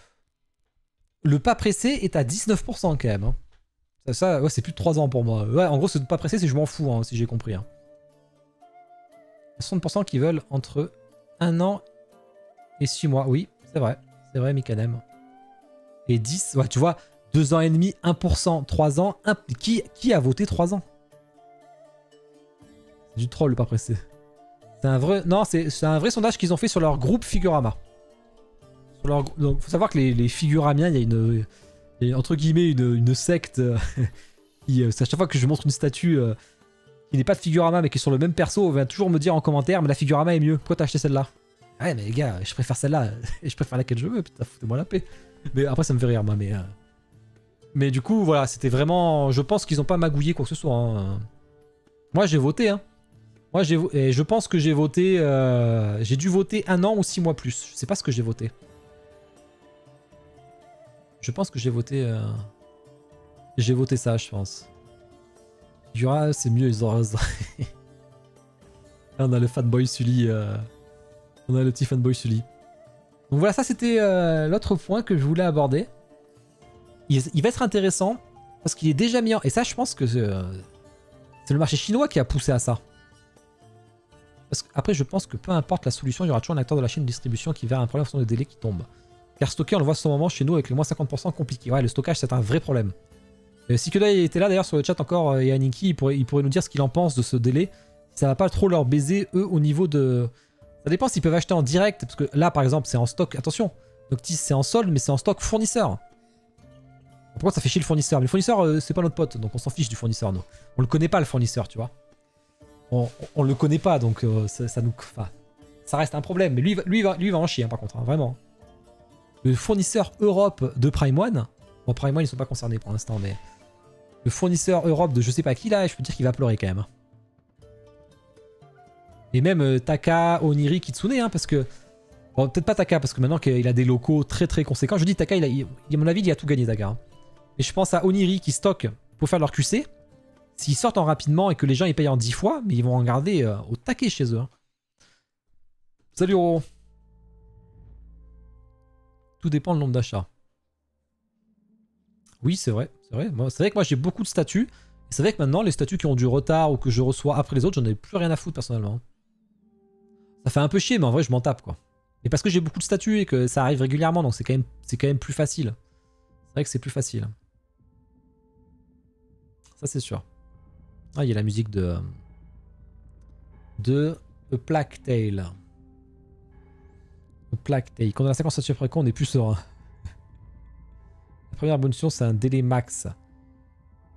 le pas pressé est à 19% quand même. Hein. Ça ouais, c'est plus de 3 ans pour moi. Ouais, en gros, ce pas pressé, c'est je m'en fous, hein, si j'ai compris. Hein. 60% qui veulent entre 1 an et 6 mois. Oui, c'est vrai. C'est vrai, Mikanem. Et 10, ouais, tu vois, 2 ans et demi, 1%, 3 ans. Qui a voté 3 ans? C'est du troll, le pas pressé. C'est un vrai... Non, c'est un vrai sondage qu'ils ont fait sur leur groupe Figurama. Donc, faut savoir que les Figuramiens, il y a entre guillemets une secte qui, à chaque fois que je montre une statue qui n'est pas de Figurama mais qui est sur le même perso, on va toujours me dire en commentaire, mais la Figurama est mieux. Pourquoi t'as acheté celle-là? Ouais, mais les gars, je préfère celle-là et je préfère laquelle je veux. Putain, foutez-moi la paix. Mais après, ça me fait rire, moi. Mais du coup, voilà, c'était vraiment. Je pense qu'ils n'ont pas magouillé quoi que ce soit. Hein. Moi, j'ai voté. Hein. Moi, et je pense que j'ai voté. J'ai dû voter 1 an ou 6 mois plus. Je sais pas ce que j'ai voté. Je pense que j'ai voté. J'ai voté ça, je pense. Yura, c'est mieux, ils ont raison. On a le fanboy Sully. On a le petit fanboy Sully. Donc voilà, ça c'était l'autre point que je voulais aborder. Il va être intéressant parce qu'il est déjà mis en... Et ça, je pense que c'est le marché chinois qui a poussé à ça. Parce qu'après, je pense que peu importe la solution, il y aura toujours un acteur de la chaîne de distribution qui verra un problème en fonction des délais qui tombent. Car stocker, on le voit en ce moment chez nous avec le moins 50% compliqué. Ouais, le stockage, c'est un vrai problème. Si Kodai était là d'ailleurs sur le chat encore et Aniki, il pourrait nous dire ce qu'il en pense de ce délai. Ça va pas trop leur baiser, eux, au niveau de... Ça dépend s'ils peuvent acheter en direct, parce que là, par exemple, c'est en stock. Attention, Noctis, c'est en solde, mais c'est en stock fournisseur. Pourquoi ça fait chier le fournisseur? Mais le fournisseur, c'est pas notre pote, donc on s'en fiche du fournisseur, nous. On le connaît pas, le fournisseur, tu vois. On le connaît pas, donc ça nous... Enfin, ça reste un problème. Mais lui il va en chier, hein, par contre, hein, vraiment. Le fournisseur Europe de Prime One... Bon, Prime One, ils sont pas concernés pour l'instant, mais... Le fournisseur Europe de je sais pas qui, là, je peux dire qu'il va pleurer, quand même. Et même Taka, Oniri, Kitsune, hein, parce que... Bon, peut-être pas Taka, parce que maintenant qu'il a des locaux très très conséquents. Je dis Taka, à mon avis, il a tout gagné, Taka. Hein. Et je pense à Oniri qui stocke pour faire leur QC. S'ils sortent en rapidement et que les gens ils payent en 10 fois, mais ils vont en garder au taquet chez eux. Hein. Salut Roro. Tout dépend du nombre d'achats. Oui, c'est vrai. C'est vrai que moi j'ai beaucoup de statuts. C'est vrai que maintenant, les statuts qui ont du retard ou que je reçois après les autres, j'en ai plus rien à foutre personnellement. Ça fait un peu chier, mais en vrai, je m'en tape quoi. Et parce que j'ai beaucoup de statuts et que ça arrive régulièrement, donc c'est quand même plus facile. C'est vrai que c'est plus facile. Ça, c'est sûr. Ah, il y a la musique de A Plague Tale. A Plague Tale. Quand on a la 50 statues après quoi, on est plus serein. La première bonne option, c'est un délai max.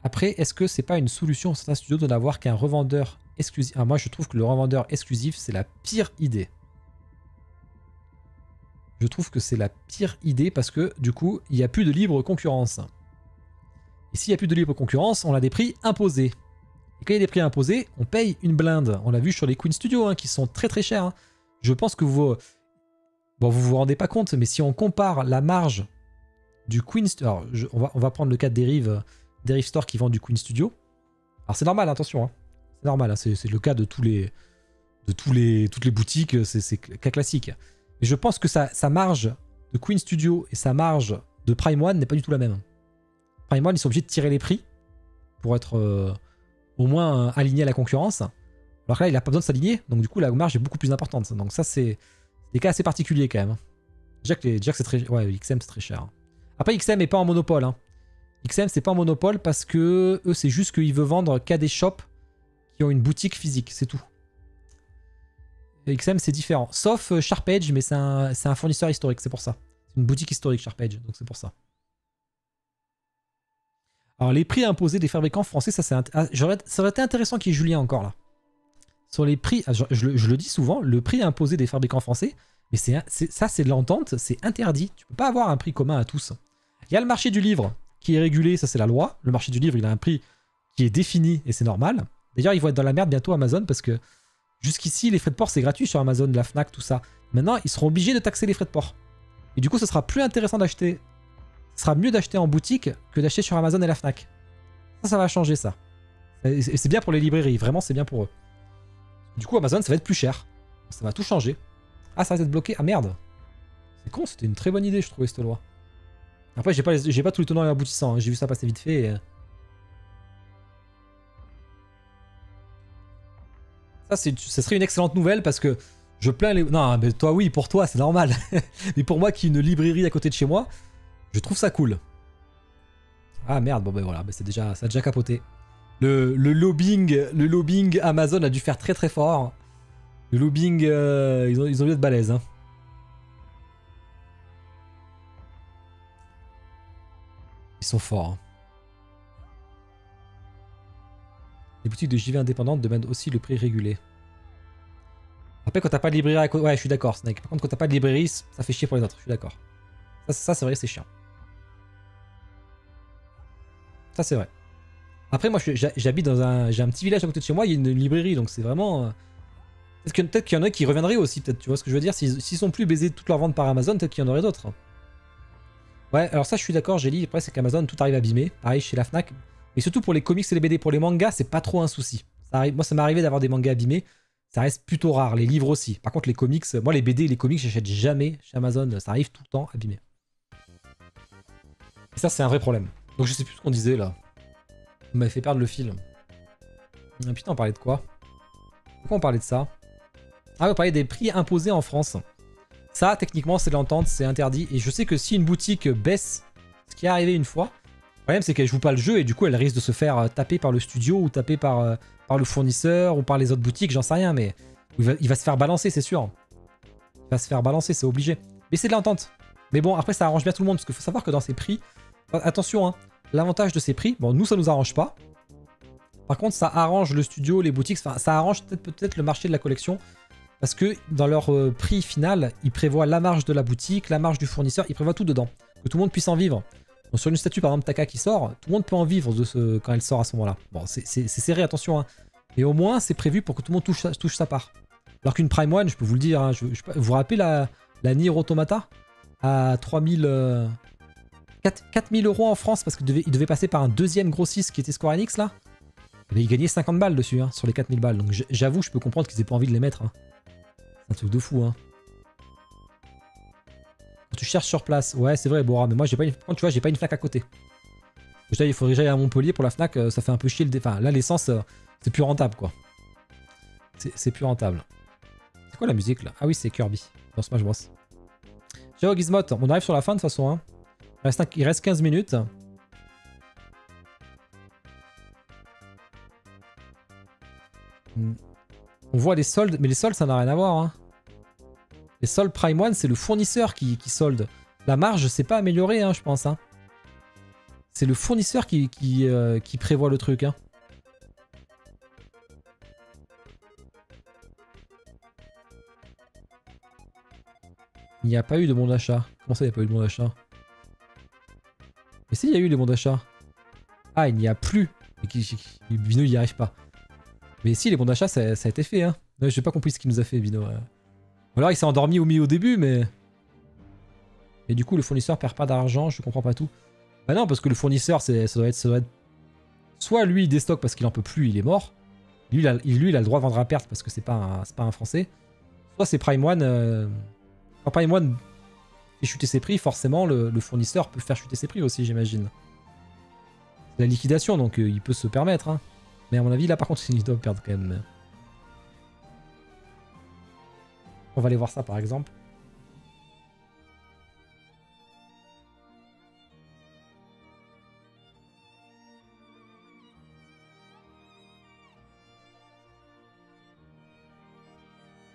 Après, est-ce que c'est pas une solution pour certains studios de n'avoir qu'un revendeur exclusif? Ah, moi, je trouve que le revendeur exclusif, c'est la pire idée. Je trouve que c'est la pire idée parce que, du coup, il n'y a plus de libre concurrence. Et s'il n'y a plus de libre concurrence, on a des prix imposés. Et quand il y a des prix imposés, on paye une blinde. On l'a vu sur les Queen Studios, hein, qui sont très très chers. Hein. Je pense que vous... Bon, vous vous rendez pas compte, mais si on compare la marge du Queen Studio... Alors, on va prendre le cas de Derive Store qui vend du Queen Studio. Alors c'est normal, attention. Hein. C'est normal, hein, c'est le cas de toutes les boutiques, c'est cas classique. Mais je pense que sa marge de Queen Studio et sa marge de Prime One n'est pas du tout la même. Prime One, ils sont obligés de tirer les prix pour être au moins aligné à la concurrence. Alors que là, il n'a pas besoin de s'aligner, donc du coup, la marge est beaucoup plus importante. Donc ça, c'est des cas assez particuliers quand même. Déjà que c'est très... Ouais, XM, c'est très cher. Après, XM n'est pas en monopole. Hein. XM, c'est pas en monopole parce que eux, c'est juste qu'ils veulent vendre qu'à des shops qui ont une boutique physique, c'est tout. Et XM, c'est différent. Sauf Sharpedge, mais c'est un fournisseur historique, c'est pour ça. C'est une boutique historique, Sharpedge, donc c'est pour ça. Alors, les prix imposés des fabricants français, ça, ça aurait été intéressant qu'il y ait Julien encore là. Sur les prix, je le dis souvent, le prix imposé des fabricants français, mais ça, c'est de l'entente, c'est interdit. Tu peux pas avoir un prix commun à tous. Il y a le marché du livre qui est régulé, ça c'est la loi. Le marché du livre, il a un prix qui est défini et c'est normal. D'ailleurs, ils vont être dans la merde bientôt Amazon parce que jusqu'ici, les frais de port, c'est gratuit sur Amazon, la Fnac, tout ça. Maintenant, ils seront obligés de taxer les frais de port. Et du coup, ce sera plus intéressant d'acheter. Ce sera mieux d'acheter en boutique que d'acheter sur Amazon et la Fnac. Ça va changer ça. Et c'est bien pour les librairies, vraiment, c'est bien pour eux. Du coup, Amazon, ça va être plus cher. Ça va tout changer. Ah, ça va être bloqué. Ah merde. C'est con, c'était une très bonne idée, je trouvais, cette loi. Après, j'ai pas tous les tenants et aboutissants. Hein. J'ai vu ça passer vite fait. Et... Ça serait une excellente nouvelle parce que je plains les... Non, mais toi, oui, pour toi, c'est normal. Mais pour moi, qui ai une librairie à côté de chez moi, je trouve ça cool. Ah merde, bon ben voilà, ben ça a déjà capoté. Le lobbying Amazon a dû faire très très fort. Le lobbying, ils ont dû être balèzes. Hein. Ils sont forts. Hein. Les boutiques de JV indépendantes demandent aussi le prix régulé. Après, quand t'as pas de librairie à côté... Ouais, je suis d'accord, Snake. Par contre, quand t'as pas de librairie, ça fait chier pour les autres. Je suis d'accord. Ça c'est vrai, c'est chiant. Ça, c'est vrai. Après, moi, j'habite dans un... J'ai un petit village à côté de chez moi, il y a une librairie, donc c'est vraiment... Peut-être qu'il y en a qui reviendraient aussi, peut-être, tu vois ce que je veux dire. S'ils sont plus baisés de toute leur vente par Amazon, peut-être qu'il y en aurait d'autres. Ouais, alors ça, je suis d'accord, j'ai dit. Après, c'est qu'Amazon, tout arrive abîmé. Pareil chez la Fnac. Mais surtout pour les comics et les BD. Pour les mangas, c'est pas trop un souci. Ça arrive... Moi, ça m'est arrivé d'avoir des mangas abîmés. Ça reste plutôt rare. Les livres aussi. Par contre, les comics... Moi, les BD et les comics, j'achète jamais chez Amazon. Ça arrive tout le temps abîmé. Et ça, c'est un vrai problème. Donc, je sais plus ce qu'on disait, là. Vous m'avez fait perdre le fil. Ah, putain, on parlait de quoi? Pourquoi on parlait de ça? Ah, on parlait des prix imposés en France. Ça, techniquement, c'est de l'entente, c'est interdit. Et je sais que si une boutique baisse, ce qui est arrivé une fois, le problème, c'est qu'elle joue pas le jeu et du coup, elle risque de se faire taper par le studio ou taper par le fournisseur ou par les autres boutiques, j'en sais rien, mais il va se faire balancer, c'est sûr. Il va se faire balancer, c'est obligé. Mais c'est de l'entente. Mais bon, après, ça arrange bien tout le monde parce qu'il faut savoir que dans ces prix, attention, hein. L'avantage de ces prix, bon, nous, ça nous arrange pas. Par contre, ça arrange le studio, les boutiques, enfin, ça arrange peut-être le marché de la collection. Parce que dans leur prix final, ils prévoient la marge de la boutique, la marge du fournisseur, ils prévoient tout dedans. Que tout le monde puisse en vivre. Donc, sur une statue, par exemple, Taka qui sort, tout le monde peut en vivre quand elle sort à ce moment-là. Bon, c'est serré, attention. Hein. Mais au moins, c'est prévu pour que tout le monde touche sa part. Alors qu'une Prime One, je peux vous le dire, hein, vous vous rappelez la Nier Automata à 4000... 4000 € en France parce qu'il devait passer par un deuxième grossiste qui était Square Enix là. Mais il gagnait 50 balles dessus hein, sur les 4000 balles. Donc j'avoue, je peux comprendre qu'ils aient pas envie de les mettre. Hein. C'est un truc de fou. Hein. Quand tu cherches sur place, ouais, c'est vrai, Bora, mais moi, j'ai pas une Fnac à côté. Déjà, il faudrait que j'aille à Montpellier pour la Fnac, ça fait un peu chier le... Enfin, là, l'essence, c'est plus rentable, quoi. C'est plus rentable. C'est quoi la musique, là? Ah oui, c'est Kirby, dans Smash Bros. Ciao, Gizmot, on arrive sur la fin, de toute façon, hein. Il reste 15 minutes. On voit les soldes, mais les soldes, ça n'a rien à voir, hein. Les soldes Prime One, c'est le fournisseur qui solde. La marge, c'est pas amélioré, hein, je pense. Hein. C'est le fournisseur qui prévoit le truc. Hein. Il n'y a pas eu de bon d'achat. Comment ça, il n'y a pas eu de bon d'achat? Mais si, il y a eu des bons d'achat. Ah, il n'y a plus. Bino, il n'y arrive pas. Mais si, les bons d'achat, ça a été fait. Hein. Ouais, j'ai pas compris ce qu'il nous a fait, Bino. Ou alors, il s'est endormi au milieu au début, mais... Et du coup, le fournisseur perd pas d'argent, je comprends pas tout. Bah non, parce que le fournisseur, ça doit être... Soit lui, il déstocke parce qu'il en peut plus, il est mort. Lui, il a le droit de vendre à perte parce que c'est pas un Français. Soit c'est Prime One... Quand Prime One fait chuter ses prix, forcément, le fournisseur peut faire chuter ses prix aussi, j'imagine. C'est la liquidation, donc il peut se permettre. Hein. Mais à mon avis, là, par contre, il doit perdre quand même. On va aller voir ça, par exemple.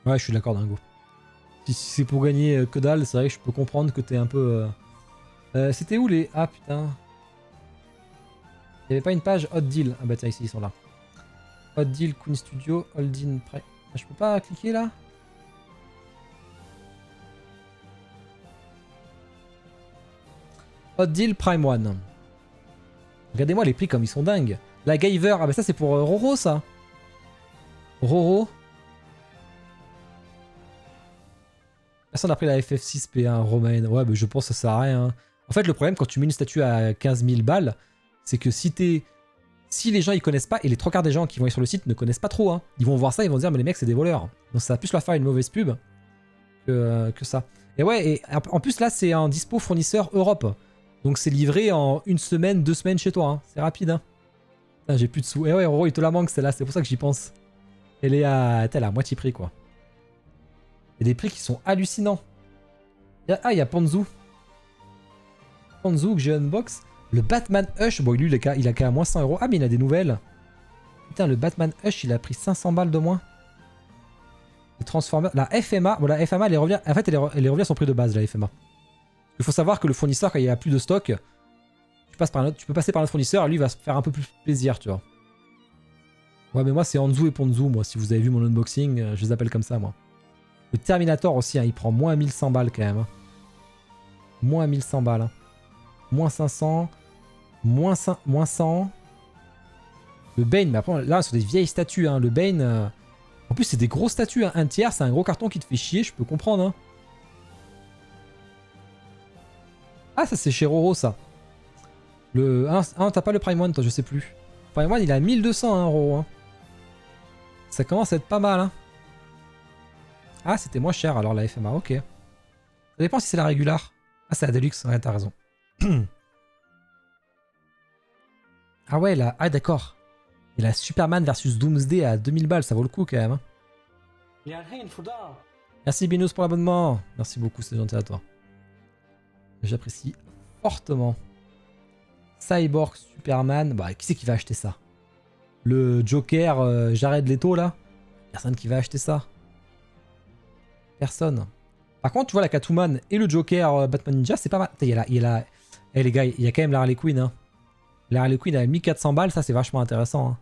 Ouais, je suis d'accord, Dingo. Si c'est pour gagner que dalle, c'est vrai que je peux comprendre que t'es un peu... C'était où les... Ah, putain. Il n'y avait pas une page Hot Deal. Ah bah tiens, ici, ils sont là. Hot Deal, Queen Studio, Holding... Ah, je peux pas cliquer, là? Hot Deal Prime One. Regardez-moi les prix comme ils sont dingues. La Giver, ah bah ça c'est pour Roro ça. Roro. Personne n'a pris la FF6P1 romaine. Ouais, bah je pense que ça sert à rien. En fait, le problème quand tu mets une statue à 15 000 balles, c'est que si les gens ils connaissent pas, et les 3/4 des gens qui vont aller sur le site ne connaissent pas trop, hein, ils vont voir ça, ils vont dire mais les mecs c'est des voleurs. Donc ça va plus leur faire une mauvaise pub que ça. Et ouais, et en plus là c'est un dispo fournisseur Europe. Donc c'est livré en 1 semaine, 2 semaines chez toi. Hein. C'est rapide. Hein. J'ai plus de sous. Et ouais, Roro, il te la manque celle-là. C'est pour ça que j'y pense. Elle est à moitié prix, quoi. Il y a des prix qui sont hallucinants. Ah, il y a Panzu. Panzu que j'ai unbox. Le Batman Hush. Bon, lui, il a qu'à moins 100 €. Ah, mais il a des nouvelles. Putain, le Batman Hush, il a pris 500 balles de moins. Le Transformer. La FMA. Bon, la FMA, elle revient. En fait, elle revient à son prix de base, la FMA. Il faut savoir que le fournisseur, quand il n'y a plus de stock, tu peux passer par un autre fournisseur et lui va se faire un peu plus plaisir, tu vois. Ouais, mais moi, c'est Anzu et Ponzu, moi. Si vous avez vu mon unboxing, je les appelle comme ça, moi. Le Terminator aussi, hein, il prend moins 1100 balles quand même. Hein. Moins 1100 balles. Hein. Moins 500. Moins 100. Le Bane, mais après, là, sur des vieilles statues. Hein. Le Bane. En plus, c'est des grosses statues. Hein. Un tiers, c'est un gros carton qui te fait chier, je peux comprendre. Hein. Ah, ça c'est chez Roro ça. Ah, t'as pas le Prime One toi, je sais plus. Prime One il a 1200 hein, Roro. Hein. Ça commence à être pas mal. Hein. Ah, c'était moins cher alors la FMA, ok. Ça dépend si c'est la régular. Ah, c'est la Deluxe, ouais, t'as raison. Ah ouais, là, ah d'accord. Et la Superman versus Doomsday à 2000 balles, ça vaut le coup quand même. Hein. Merci Binous pour l'abonnement. Merci beaucoup, c'est gentil à toi. J'apprécie fortement. Cyborg, Superman. Bah, qui c'est qui va acheter ça? Le Joker, Jared Leto, là? Personne qui va acheter ça. Personne. Par contre, tu vois, la Catwoman et le Joker Batman Ninja, c'est pas mal. Il y a la... Eh les gars, il y a quand même la Harley Quinn. Hein. La Harley Quinn à 1400 balles, ça c'est vachement intéressant. Hein.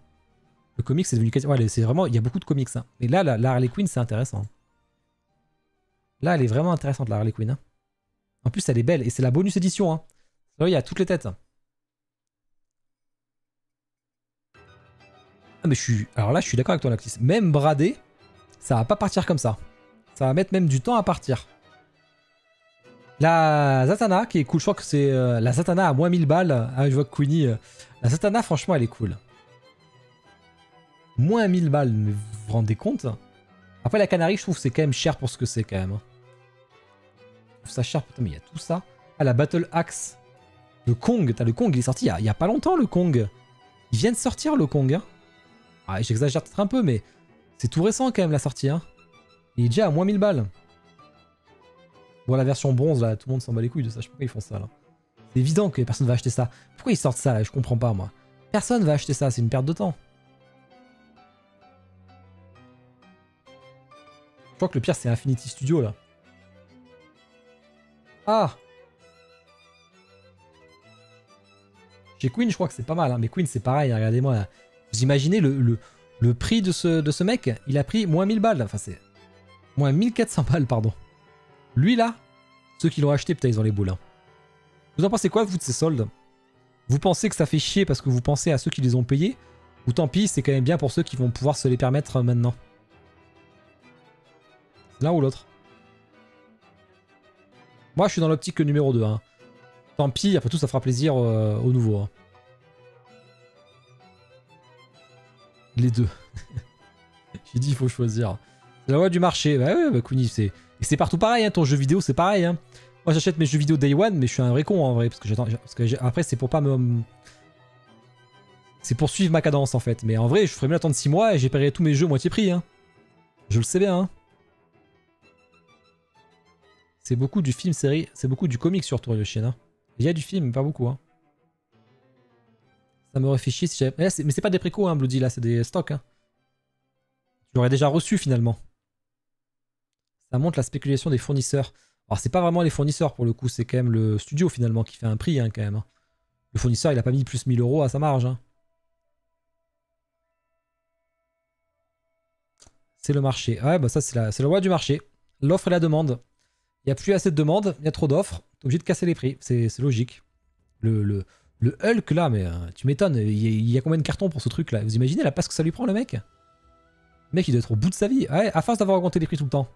Le comics, c'est devenu... Ouais, c'est vraiment... Il y a beaucoup de comics. Hein. Mais là, la Harley Quinn, c'est intéressant. Là, elle est vraiment intéressante, la Harley Quinn. Hein. En plus, elle est belle. Et c'est la bonus édition. Hein. Là, il y a toutes les têtes. Ah, mais alors là, je suis d'accord avec toi, Noctis. Même bradé, ça va pas partir comme ça. Ça va mettre même du temps à partir. La Zatanna, qui est cool. Je crois que c'est la Zatanna à moins 1000 balles. Ah, je vois que Queenie... La Zatanna, franchement, elle est cool. Moins 1000 balles, mais vous vous rendez compte? Après, la Canary, je trouve que c'est quand même cher pour ce que c'est, quand même. Je trouve ça cher. Putain, mais il y a tout ça. Ah, la Battle Axe. Le Kong. T'as le Kong, il est sorti il y a pas longtemps, le Kong. Il vient de sortir, le Kong. Hein. Ah, j'exagère peut-être un peu, mais c'est tout récent, quand même, la sortie. Hein. Il est déjà à moins 1000 balles. Bon, la version bronze, là, tout le monde s'en bat les couilles de ça. Je sais pas pourquoi ils font ça, là. C'est évident que personne va acheter ça. Pourquoi ils sortent ça, là? Je comprends pas, moi. Personne va acheter ça, c'est une perte de temps. Je crois que le pire, c'est Infinity Studio, là. Ah! Chez Queen, je crois que c'est pas mal, hein. Mais Queen, c'est pareil, hein, regardez-moi. Vous imaginez le prix de ce mec? Il a pris moins 1000 balles. Enfin, c'est moins 1400 balles, pardon. Lui, là, ceux qui l'ont acheté, putain, ils ont les boules. Hein. Vous en pensez quoi, vous, de ces soldes? Vous pensez que ça fait chier parce que vous pensez à ceux qui les ont payés? Ou tant pis, c'est quand même bien pour ceux qui vont pouvoir se les permettre maintenant? L'un ou l'autre. Moi, je suis dans l'optique numéro 2. Hein. Tant pis, après tout, ça fera plaisir aux nouveaux. Hein. Les deux. J'ai dit, il faut choisir. C'est la loi du marché. Bah ouais, bah Kuni, c'est... Et c'est partout pareil, hein. Ton jeu vidéo, c'est pareil. Hein. Moi, j'achète mes jeux vidéo Day One, mais je suis un vrai con, en vrai. Parce que j'attends... Après, c'est pour pas me... C'est pour suivre ma cadence, en fait. Mais en vrai, je ferais mieux attendre 6 mois et j'ai payé tous mes jeux moitié prix. Hein. Je le sais bien, hein. C'est beaucoup du film série, c'est beaucoup du comic surtout le chien. Hein. Il y a du film, mais pas beaucoup. Hein. Ça m'aurait fait chier si j'avais... Mais c'est pas des précos, hein, Bloody, là, c'est des stocks. Hein. Tu l'aurais déjà reçu finalement. Ça montre la spéculation des fournisseurs. Alors c'est pas vraiment les fournisseurs pour le coup, c'est quand même le studio finalement qui fait un prix hein, quand même. Hein. Le fournisseur il a pas mis plus 1000 € à sa marge. Hein. C'est le marché. Ouais bah ça c'est la loi du marché. L'offre et la demande. Il n'y a plus assez de demandes, il y a trop d'offres. T'es obligé de casser les prix, c'est logique. Le Hulk là, mais tu m'étonnes, il y a combien de cartons pour ce truc là? Vous imaginez la place que ça lui prend le mec? Le mec il doit être au bout de sa vie. Ouais, à force d'avoir augmenté les prix tout le temps.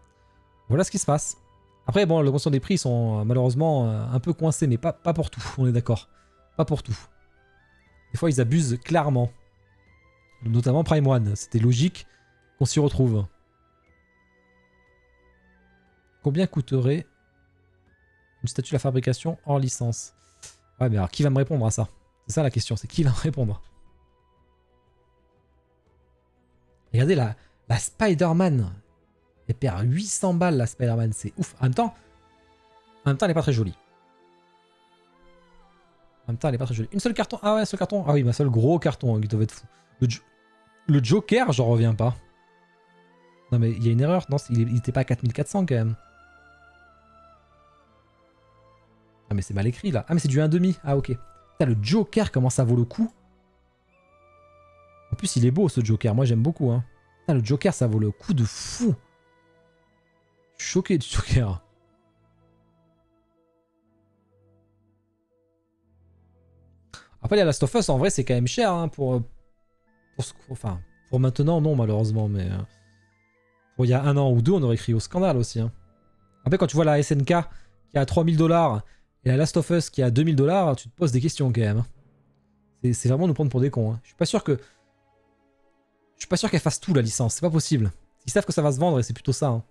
Voilà ce qui se passe. Après bon, l'augmentation des prix ils sont malheureusement un peu coincés, mais pas pour tout, on est d'accord. Pas pour tout. Des fois ils abusent clairement. Notamment Prime One, c'était logique qu'on s'y retrouve. Combien coûterait une statue de la fabrication hors licence? Ouais, mais alors qui va me répondre à ça? C'est ça la question, c'est qui va me répondre? Regardez la Spider-Man. Elle perd 800 balles la Spider-Man, c'est ouf. En même temps, elle est pas très jolie. En même temps, elle est pas très jolie. Une seule carton? Ah ouais, un seul carton? Ah oui, ma seule gros carton, hein, qui doit être fou. Le Joker, j'en reviens pas. Non mais il y a une erreur, non, il était pas à 4400 quand même. Ah mais c'est mal écrit là. Ah mais c'est du 1,5. Ah ok. Putain, le Joker, comment ça vaut le coup? En plus il est beau ce Joker, moi j'aime beaucoup. Hein. Putain, le Joker ça vaut le coup de fou. Je suis choqué du Joker. Après la Last of Us en vrai c'est quand même cher hein, pour maintenant non malheureusement mais pour il y a 1 an ou 2 on aurait crié au scandale aussi. Hein. Après quand tu vois la SNK qui a 3000 $ et la Last of Us qui a 2000 $, tu te poses des questions quand même. C'est vraiment nous prendre pour des cons. Hein. Je suis pas sûr qu'elle fasse tout la licence, c'est pas possible. Ils savent que ça va se vendre et c'est plutôt ça. Hein.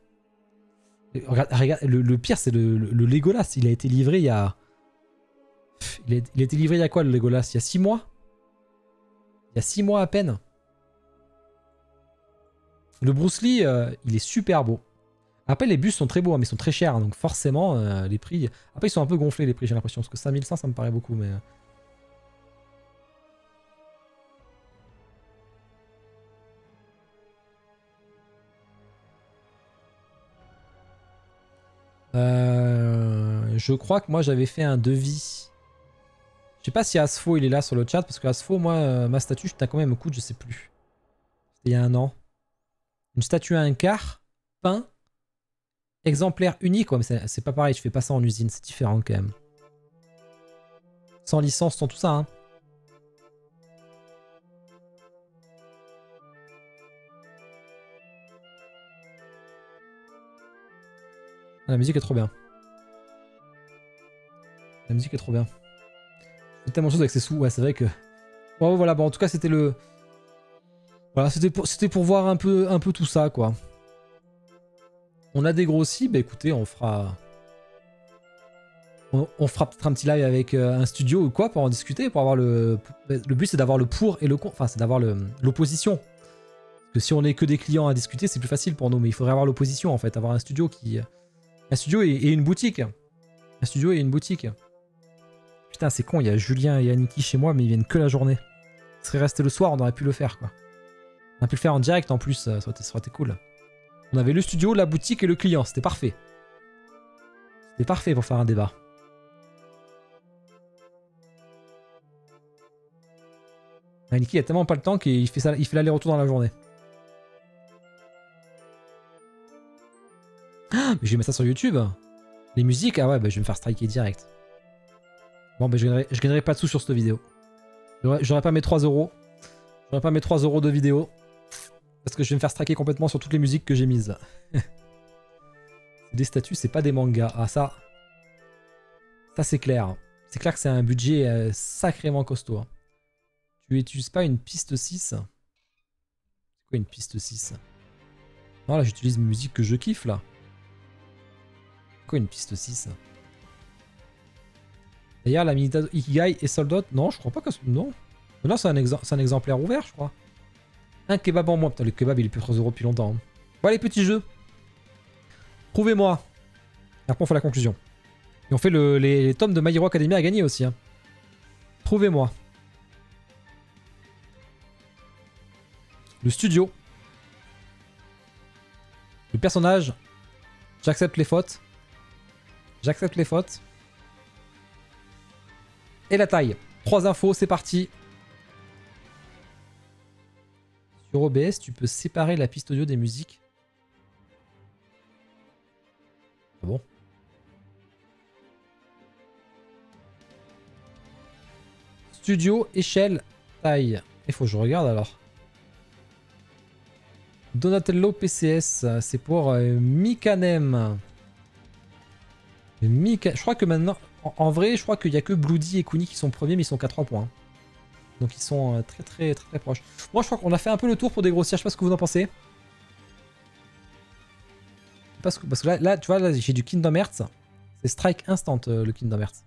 Regarde, le pire c'est le Legolas, il a été livré il y a... Il a été livré il y a quoi le Legolas? Il y a 6 mois? Il y a 6 mois à peine. Le Bruce Lee, il est super beau. Après, les bus sont très beaux, hein, mais ils sont très chers. Hein, donc forcément, les prix... Après, ils sont un peu gonflés, les prix, j'ai l'impression. Parce que 5100, ça me paraît beaucoup, mais... Je crois que moi, j'avais fait un devis. Je sais pas si Asfo, il est là sur le chat. Parce que Asfo, moi, ma statue, putain, combien elle me coûte, je sais plus. C'était il y a 1 an. Une statue à 1/4, peint. Exemplaire unique, ouais, mais c'est pas pareil, je fais pas ça en usine, c'est différent quand même. Sans licence, sans tout ça, hein. Ah, la musique est trop bien. La musique est trop bien. Il y a tellement de choses avec ses sous, ouais, c'est vrai que... Bon, voilà, bon, en tout cas, c'était le... Voilà, c'était pour voir un peu tout ça, quoi. On a dégrossi, bah écoutez, on fera peut-être un petit live avec un studio ou quoi pour en discuter, pour avoir le but c'est d'avoir le pour et le contre, enfin c'est d'avoir l'opposition. Parce que si on n'est que des clients à discuter, c'est plus facile pour nous, mais il faudrait avoir l'opposition en fait, avoir un studio qui... Un studio et une boutique. Un studio et une boutique. Putain, c'est con, il y a Julien et Aniki chez moi, mais ils viennent que la journée. Ils seraient restés le soir, on aurait pu le faire quoi. On a pu le faire en direct en plus, ça aurait été cool. On avait le studio, la boutique et le client, c'était parfait. C'était parfait pour faire un débat. Niki il a tellement pas le temps qu'il fait ça, il fait l'aller-retour dans la journée. Ah, mais je vais mettre ça sur YouTube. Les musiques, ah ouais, bah je vais me faire striker direct. Bon, bah je gagnerai pas de sous sur cette vidéo. J'aurais pas mes 3 euros. J'aurais pas mes 3 euros de vidéo. Parce que je vais me faire striker complètement sur toutes les musiques que j'ai mises. Des statues, c'est pas des mangas. Ah, ça c'est clair. C'est clair que c'est un budget sacrément costaud. Tu utilises pas une piste 6? C'est quoi une piste 6? Non, là j'utilise mes musiques que je kiffe là. Quoi une piste 6? D'ailleurs, la Minita Ikigai est sold out? Non, je crois pas que... Non. Non, c'est un exemplaire ouvert, je crois. Un kebab en moins. Putain, le kebab, il est plus 3 euros depuis longtemps. Hein. Bon, les petits jeux. Prouvez-moi. Après, on fait la conclusion. Et on fait les tomes de My Hero Academia à gagner aussi. Hein. Prouvez-moi. Le studio. Le personnage. J'accepte les fautes. J'accepte les fautes. Et la taille. 3 infos, c'est parti. Sur OBS, tu peux séparer la piste audio des musiques. Ah bon? Studio, échelle, taille. Il faut que je regarde alors. Donatello PCS, c'est pour Mikanem. Je crois que maintenant... En vrai, je crois qu'il n'y a que Bloody et Kuni qui sont premiers, mais ils sont qu'à 3 points. Donc ils sont très proches. Moi, je crois qu'on a fait un peu le tour pour dégrossir. Je sais pas ce que vous en pensez. Parce que là, tu vois, là, j'ai du Kingdom Hearts. C'est strike instant, le Kingdom Hearts.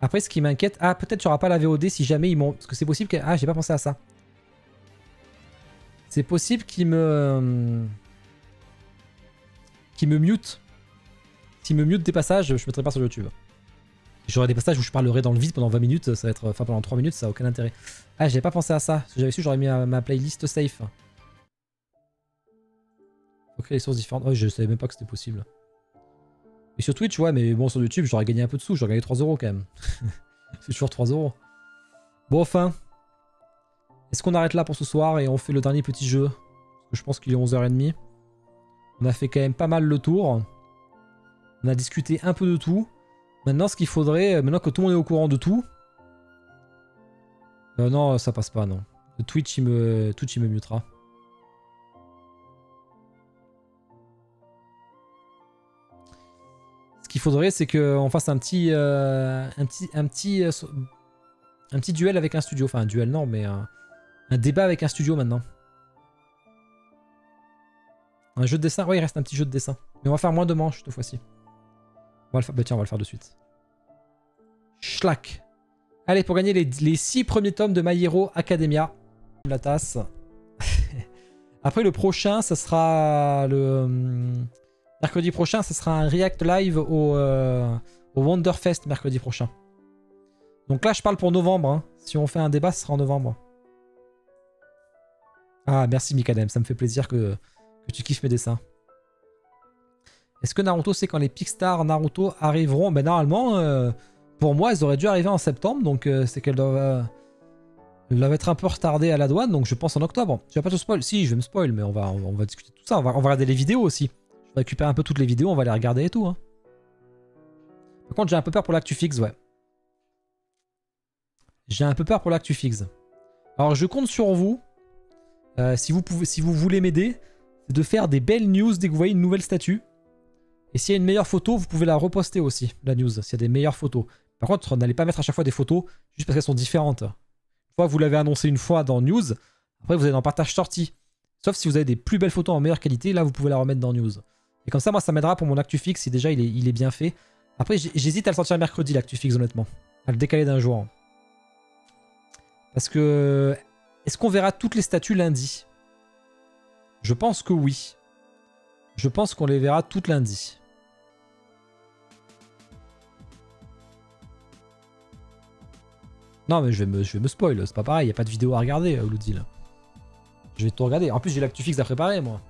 Après, ce qui m'inquiète... Ah, peut-être tu n'auras pas la VOD si jamais ils m'ont... Parce que c'est possible que... Ah, j'ai pas pensé à ça. C'est possible qu'ils me... Qu'ils me mute. S'ils me mute des passages, je mettrai pas sur YouTube. J'aurai des passages où je parlerai dans le vide pendant 20 minutes, ça va être... Enfin, pendant 3 minutes, ça n'a aucun intérêt. Ah, j'avais pas pensé à ça. Si j'avais su, j'aurais mis ma playlist safe. Faut créer les sources différentes. Ouais, je savais même pas que c'était possible. Et sur Twitch, ouais, mais bon, sur YouTube, j'aurais gagné un peu de sous. J'aurais gagné 3 euros quand même. C'est toujours 3 euros. Bon, enfin. Est-ce qu'on arrête là pour ce soir et on fait le dernier petit jeu? Parce que je pense qu'il est 11h30. On a fait quand même pas mal le tour. On a discuté un peu de tout. Maintenant, ce qu'il faudrait, maintenant que tout le monde est au courant de tout... non, ça passe pas, non. Twitch, il me mutera. Ce qu'il faudrait, c'est qu'on fasse un petit duel avec un studio. Enfin, un duel, non, mais un débat avec un studio maintenant. Un jeu de dessin. Ouais, il reste un petit jeu de dessin. Mais on va faire moins de manches cette fois-ci. On va le faire. Bah tiens, on va le faire de suite. Schlack. Allez, pour gagner les 6 premiers tomes de My Hero Academia. La tasse. Après, le prochain, ça sera le... mercredi prochain, ça sera un React Live au Wonderfest mercredi prochain. Donc là, je parle pour novembre. Hein. Si on fait un débat, ce sera en novembre. Ah, merci Mikadem. Ça me fait plaisir que tu kiffes mes dessins. Est-ce que Naruto sait quand les Pixstar Naruto arriveront? Ben normalement, pour moi, elles auraient dû arriver en septembre. Donc c'est qu'elles doivent être un peu retardées à la douane. Donc je pense en octobre. Tu vas pas te spoil? Si, je vais me spoil, mais on va discuter de tout ça. On va regarder les vidéos aussi. Je vais récupérer un peu toutes les vidéos. On va les regarder et tout. Hein. Par contre, j'ai un peu peur pour l'actu fixe, ouais. J'ai un peu peur pour l'actu fixe. Alors je compte sur vous. Si vous voulez m'aider, de faire des belles news dès que vous voyez une nouvelle statue. Et s'il y a une meilleure photo, vous pouvez la reposter aussi, la news, s'il y a des meilleures photos. Par contre, n'allez pas mettre à chaque fois des photos juste parce qu'elles sont différentes. Une fois, vous l'avez annoncé une fois dans news, après vous allez dans partage sortie. Sauf si vous avez des plus belles photos en meilleure qualité, là vous pouvez la remettre dans news. Et comme ça, moi ça m'aidera pour mon actu fixe si déjà il est bien fait. Après, j'hésite à le sortir mercredi, l'actu fixe, honnêtement. À le décaler d'un jour. Parce que... Est-ce qu'on verra toutes les statues lundi? Je pense que oui. Je pense qu'on les verra toutes lundi. Non mais je vais me spoil, c'est pas pareil, il n'y a pas de vidéo à regarder, Loudi là. Je vais tout regarder. En plus j'ai l'actu fixe à préparer moi.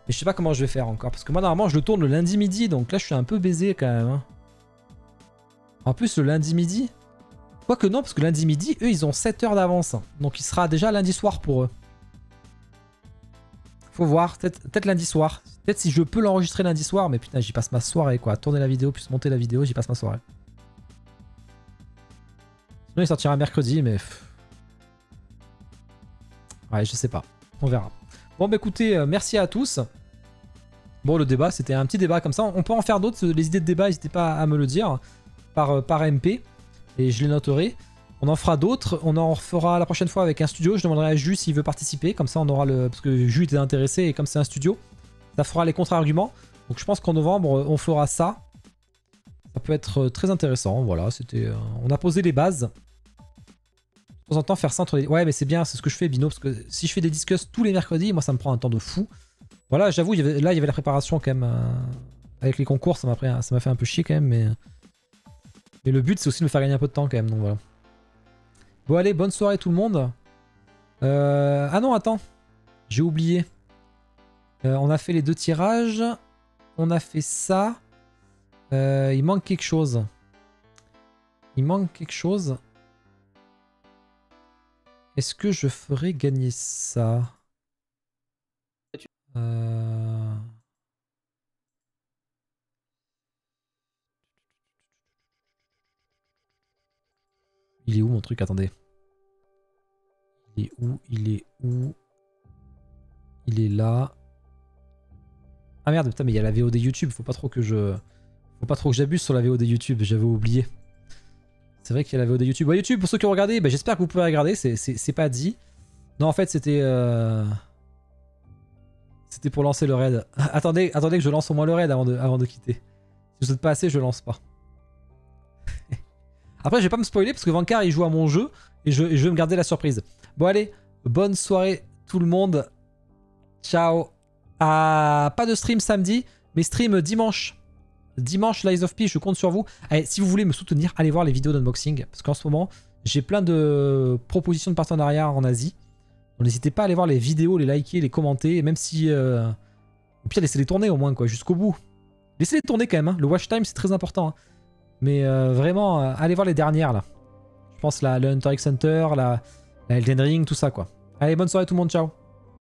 Mais je sais pas comment je vais faire encore. Parce que moi normalement je le tourne le lundi midi, donc là je suis un peu baisé quand même. Hein. En plus le lundi midi, Quoique non, parce que lundi midi, eux, ils ont 7 heures d'avance. Donc il sera déjà lundi soir pour eux. Faut voir, peut-être lundi soir. Peut-être si je peux l'enregistrer lundi soir, mais putain, j'y passe ma soirée quoi. Tourner la vidéo, puis monter la vidéo, j'y passe ma soirée. Sinon, il sortira mercredi, mais... Ouais, je sais pas. On verra. Bon, bah écoutez, merci à tous. Bon, le débat, c'était un petit débat comme ça. On peut en faire d'autres. Les idées de débat, n'hésitez pas à me le dire par MP. Et je les noterai. On en fera d'autres. On en fera la prochaine fois avec un studio. Je demanderai à Jus s'il veut participer. Comme ça, on aura le... Parce que Jus était intéressé et comme c'est un studio, ça fera les contre-arguments. Donc je pense qu'en novembre, on fera ça. Ça peut être très intéressant. Voilà, c'était... on a posé les bases. De temps en temps, faire ça entre les... Ouais, mais c'est bien, c'est ce que je fais, Bino. Parce que si je fais des discussions tous les mercredis, moi, ça me prend un temps de fou. Voilà, j'avoue, là, il y avait la préparation quand même. Avec les concours, ça m'a fait un peu chier quand même. Mais le but, c'est aussi de me faire gagner un peu de temps quand même. Donc voilà. Bon, allez, bonne soirée tout le monde. Ah non, attends. J'ai oublié. On a fait les 2 tirages. On a fait ça. Il manque quelque chose. Est-ce que je ferais gagner ça? Il est où mon truc? Attendez. Il est où? Il est là. Ah merde, putain, mais il y a la VOD YouTube. Faut pas trop que j'abuse sur la VOD YouTube. J'avais oublié. C'est vrai qu'il y a la VOD YouTube. Ouais, YouTube, pour ceux qui ont regardé, bah, j'espère que vous pouvez regarder. C'est pas dit. Non, en fait, c'était... C'était pour lancer le raid. Attendez que je lance au moins le raid avant de quitter. Si vous êtes pas assez, je lance pas. Après, je vais pas me spoiler parce que Vankar il joue à mon jeu et je vais me garder la surprise. Bon, allez, bonne soirée tout le monde. Ciao. Pas de stream samedi, mais stream dimanche. Dimanche, Lies of P, je compte sur vous. Allez, si vous voulez me soutenir, allez voir les vidéos d'unboxing. Parce qu'en ce moment, j'ai plein de propositions de partenariat en Asie. Donc n'hésitez pas à aller voir les vidéos, les liker, les commenter. Même si... Au pire, laissez-les tourner au moins, quoi, jusqu'au bout. Laissez-les tourner quand même. Hein. Le watch time, c'est très important. Hein. Mais vraiment, allez voir les dernières, là. Je pense le Hunter x Hunter, la Elden Ring, tout ça, quoi. Allez, bonne soirée tout le monde, ciao.